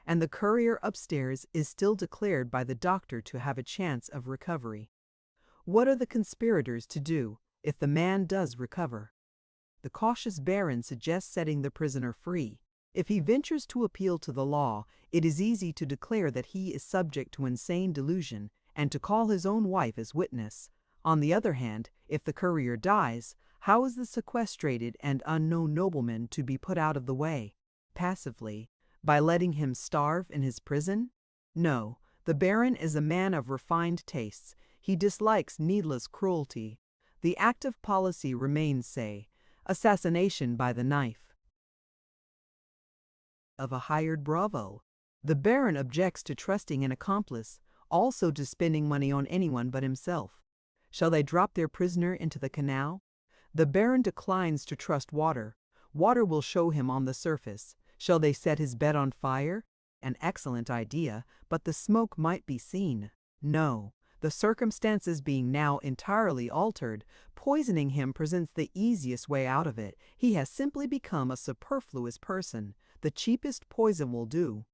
[SPEAKER 1] and the courier upstairs is still declared by the doctor to have a chance of recovery. What are the conspirators to do if the man does recover? The cautious Baron suggests setting the prisoner free. If he ventures to appeal to the law, it is easy to declare that he is subject to insane delusion, and to call his own wife as witness. On the other hand, if the courier dies, how is the sequestrated and unknown nobleman to be put out of the way? Passively, by letting him starve in his prison? No, the Baron is a man of refined tastes. He dislikes needless cruelty. The active policy remains, say, assassination by the knife of a hired bravo. The Baron objects to trusting an accomplice, also to spending money on anyone but himself. Shall they drop their prisoner into the canal? The Baron declines to trust water. Water will show him on the surface. Shall they set his bed on fire? An excellent idea, but the smoke might be seen. No, the circumstances being now entirely altered, poisoning him presents the easiest way out of it. He has simply become a superfluous person. The cheapest poison will do.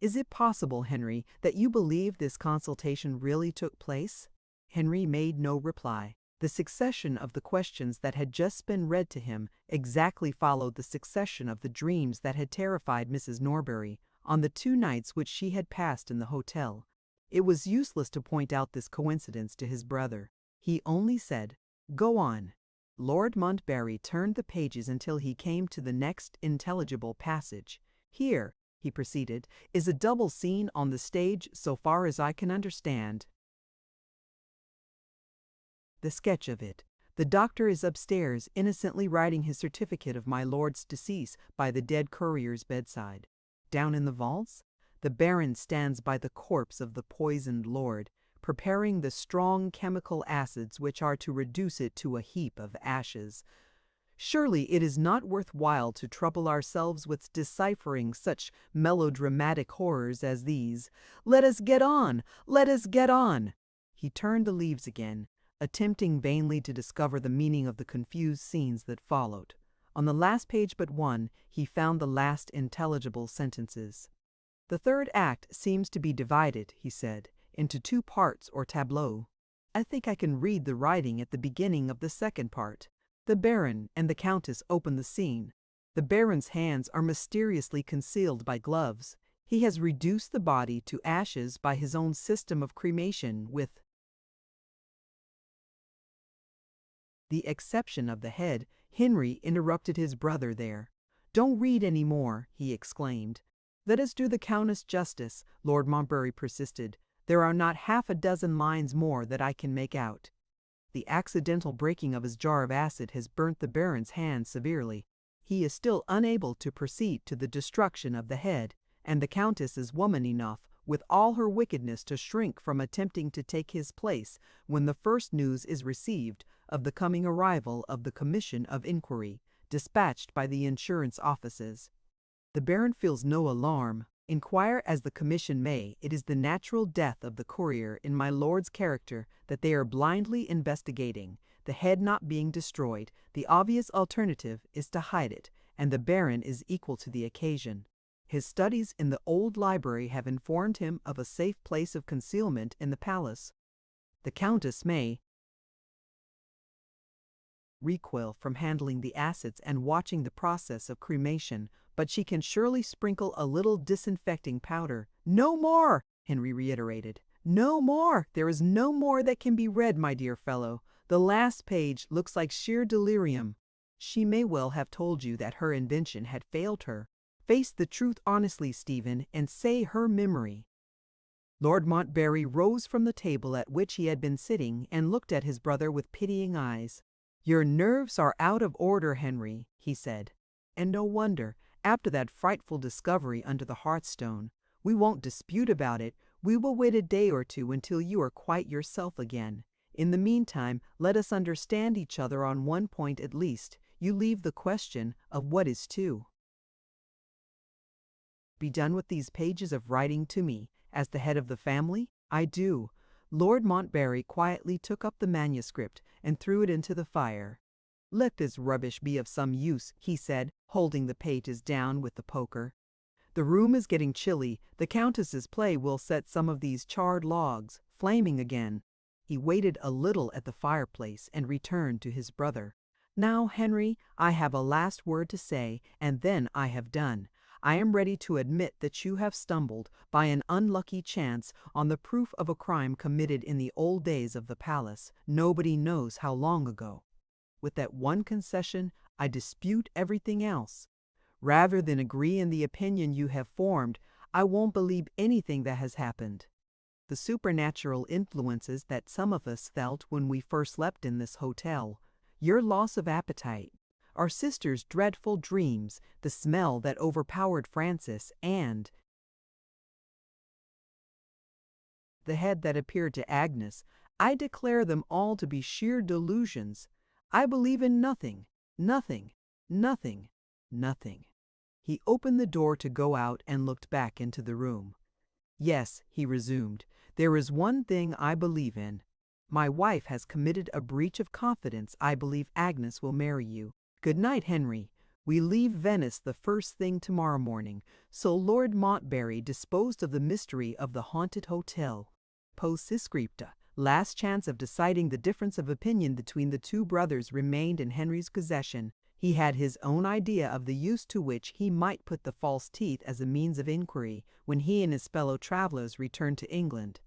[SPEAKER 1] Is it possible, Henry, that you believe this consultation really took place?" Henry made no reply. The succession of the questions that had just been read to him exactly followed the succession of the dreams that had terrified Mrs. Norbury on the 2 nights which she had passed in the hotel. It was useless to point out this coincidence to his brother. He only said, Go on. Lord Montbarry turned the pages until he came to the next intelligible passage. Here, he proceeded, is a double scene on the stage so far as I can understand. The sketch of it. The doctor is upstairs, innocently writing his certificate of my lord's decease by the dead courier's bedside. Down in the vaults, the Baron stands by the corpse of the poisoned lord, preparing the strong chemical acids which are to reduce it to a heap of ashes. Surely it is not worth while to trouble ourselves with deciphering such melodramatic horrors as these. Let us get on! Let us get on! He turned the leaves again, attempting vainly to discover the meaning of the confused scenes that followed. On the last page but one, he found the last intelligible sentences. The third act seems to be divided, he said, into two parts or tableaux. I think I can read the writing at the beginning of the second part. The Baron and the Countess open the scene. The Baron's hands are mysteriously concealed by gloves. He has reduced the body to ashes by his own system of cremation with the exception of the head. Henry interrupted his brother there. "Don't read any more," he exclaimed. "Let us do the Countess justice," Lord Montbarry persisted. "There are not half a dozen lines more that I can make out." The accidental breaking of his jar of acid has burnt the Baron's hand severely. He is still unable to proceed to the destruction of the head, and the Countess is woman enough, with all her wickedness, to shrink from attempting to take his place when the first news is received of the coming arrival of the Commission of Inquiry, dispatched by the insurance offices. The Baron feels no alarm. Inquire as the Commission may, it is the natural death of the courier in my lord's character that they are blindly investigating. The head not being destroyed, the obvious alternative is to hide it, and the Baron is equal to the occasion. His studies in the old library have informed him of a safe place of concealment in the palace. The Countess may recoil from handling the acids and watching the process of cremation, but she can surely sprinkle a little disinfecting powder. "No more!" Henry reiterated. "No more! There is no more that can be read, my dear fellow. The last page looks like sheer delirium. She may well have told you that her invention had failed her. Face the truth honestly, Stephen, and say her memory." Lord Montbarry rose from the table at which he had been sitting and looked at his brother with pitying eyes. "Your nerves are out of order, Henry," he said. "And no wonder, after that frightful discovery under the hearthstone. We won't dispute about it. We will wait a day or two until you are quite yourself again. In the meantime, let us understand each other on one point at least. You leave the question of what is to be done with these pages of writing to me, as the head of the family? I do." Lord Montbarry quietly took up the manuscript and threw it into the fire. "Let this rubbish be of some use," he said, holding the pages down with the poker. "The room is getting chilly. The Countess's play will set some of these charred logs flaming again." He waited a little at the fireplace and returned to his brother. "Now, Henry, I have a last word to say, and then I have done. I am ready to admit that you have stumbled, by an unlucky chance, on the proof of a crime committed in the old days of the palace, nobody knows how long ago. With that one concession, I dispute everything else. Rather than agree in the opinion you have formed, I won't believe anything that has happened. The supernatural influences that some of us felt when we first slept in this hotel, your loss of appetite, our sister's dreadful dreams, the smell that overpowered Francis, and the head that appeared to Agnes, I declare them all to be sheer delusions. I believe in nothing, nothing, nothing, nothing." He opened the door to go out and looked back into the room. "Yes," he resumed, "there is one thing I believe in. My wife has committed a breach of confidence. I believe Agnes will marry you. Good night, Henry. We leave Venice the first thing tomorrow morning." So Lord Montbarry disposed of the mystery of the haunted hotel. Postscripta. Last chance of deciding the difference of opinion between the two brothers remained in Henry's possession. He had his own idea of the use to which he might put the false teeth as a means of inquiry when he and his fellow travelers returned to England.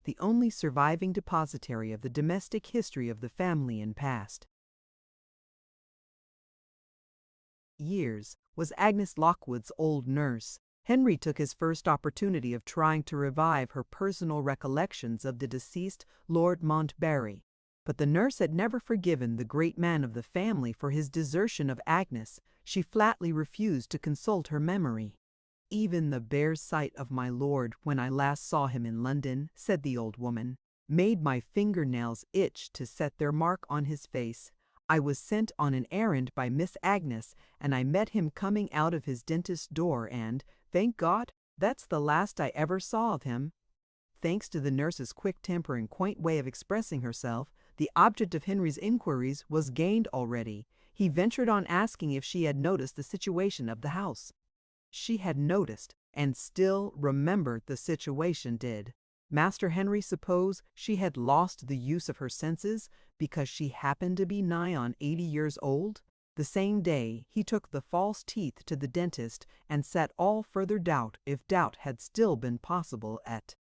[SPEAKER 1] the only surviving depositary of the domestic history of the family in past years, was Agnes Lockwood's old nurse. Henry took his first opportunity of trying to revive her personal recollections of the deceased Lord Montbarry. But the nurse had never forgiven the great man of the family for his desertion of Agnes. She flatly refused to consult her memory. "Even the bare sight of my lord when I last saw him in London," said the old woman, "made my fingernails itch to set their mark on his face. I was sent on an errand by Miss Agnes, and I met him coming out of his dentist's door, and, thank God, that's the last I ever saw of him." Thanks to the nurse's quick temper and quaint way of expressing herself, the object of Henry's inquiries was gained already. He ventured on asking if she had noticed the situation of the house. She had noticed, and still remembered the situation did. Master Henry supposed she had lost the use of her senses because she happened to be nigh on 80 years old. The same day he took the false teeth to the dentist and set all further doubt, if doubt had still been possible, at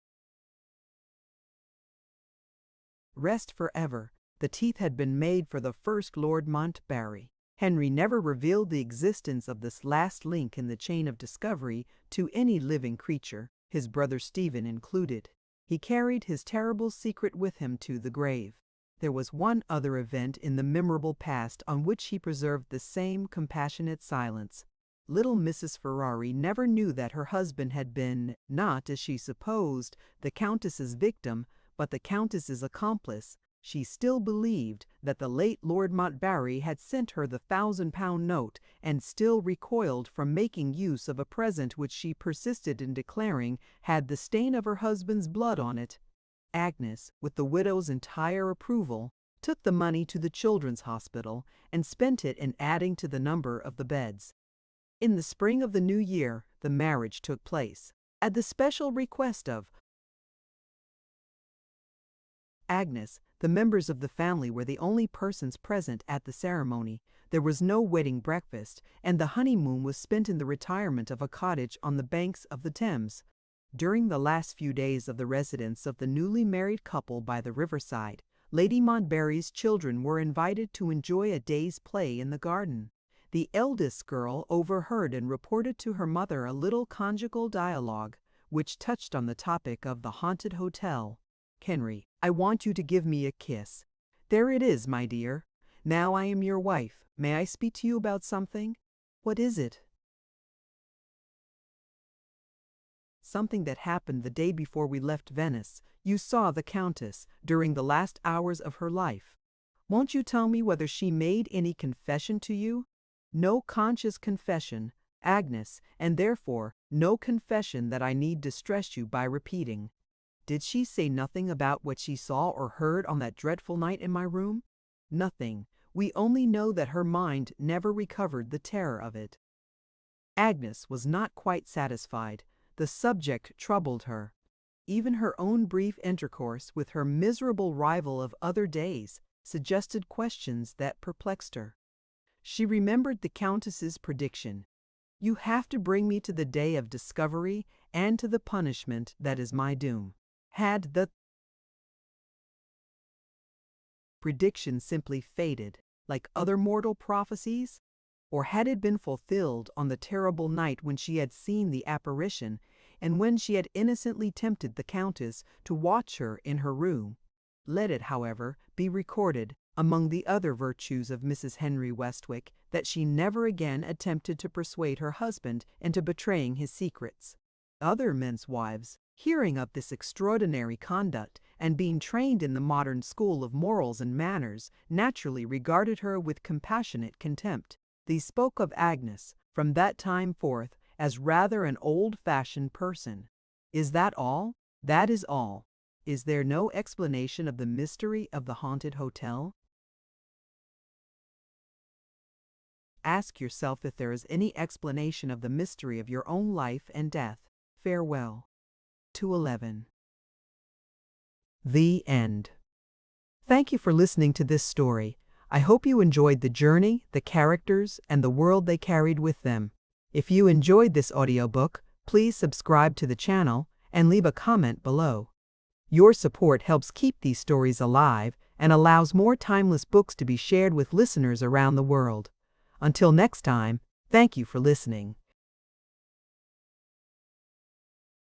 [SPEAKER 1] rest forever. The teeth had been made for the first Lord Montbarry. Henry never revealed the existence of this last link in the chain of discovery to any living creature, his brother Stephen included. He carried his terrible secret with him to the grave. There was one other event in the memorable past on which he preserved the same compassionate silence. Little Mrs. Ferrari never knew that her husband had been, not, as she supposed, the Countess's victim, but the Countess's accomplice. She still believed that the late Lord Montbarry had sent her the £1,000 note, and still recoiled from making use of a present which she persisted in declaring had the stain of her husband's blood on it. Agnes, with the widow's entire approval, took the money to the children's hospital and spent it in adding to the number of the beds. In the spring of the new year, the marriage took place, at the special request of Agnes. The members of the family were the only persons present at the ceremony. There was no wedding breakfast, and the honeymoon was spent in the retirement of a cottage on the banks of the Thames. During the last few days of the residence of the newly married couple by the riverside, Lady Montbarry's children were invited to enjoy a day's play in the garden. The eldest girl overheard and reported to her mother a little conjugal dialogue, which touched on the topic of the haunted hotel. "Henry, I want you to give me a kiss. There it is, my dear. Now I am your wife. May I speak to you about something?" "What is it?" "Something that happened the day before we left Venice. You saw the Countess during the last hours of her life. Won't you tell me whether she made any confession to you?" "No conscious confession, Agnes, and therefore no confession that I need distress you by repeating." "Did she say nothing about what she saw or heard on that dreadful night in my room?" "Nothing. We only know that her mind never recovered the terror of it." Agnes was not quite satisfied. The subject troubled her. Even her own brief intercourse with her miserable rival of other days suggested questions that perplexed her. She remembered the Countess's prediction. "You have to bring me to the day of discovery and to the punishment that is my doom." Had the prediction simply faded, like other mortal prophecies? Or had it been fulfilled on the terrible night when she had seen the apparition, and when she had innocently tempted the Countess to watch her in her room? Let it, however, be recorded, among the other virtues of Mrs. Henry Westwick, that she never again attempted to persuade her husband into betraying his secrets. Other men's wives, hearing of this extraordinary conduct, and being trained in the modern school of morals and manners, naturally regarded her with compassionate contempt. They spoke of Agnes, from that time forth, as rather an old-fashioned person. Is that all? That is all. Is there no explanation of the mystery of the haunted hotel? Ask yourself if there is any explanation of the mystery of your own life and death. Farewell. 211. The End. Thank you for listening to this story. I hope you enjoyed the journey, the characters, and the world they carried with them. If you enjoyed this audiobook, please subscribe to the channel and leave a comment below. Your support helps keep these stories alive and allows more timeless books to be shared with listeners around the world. Until next time, thank you for listening.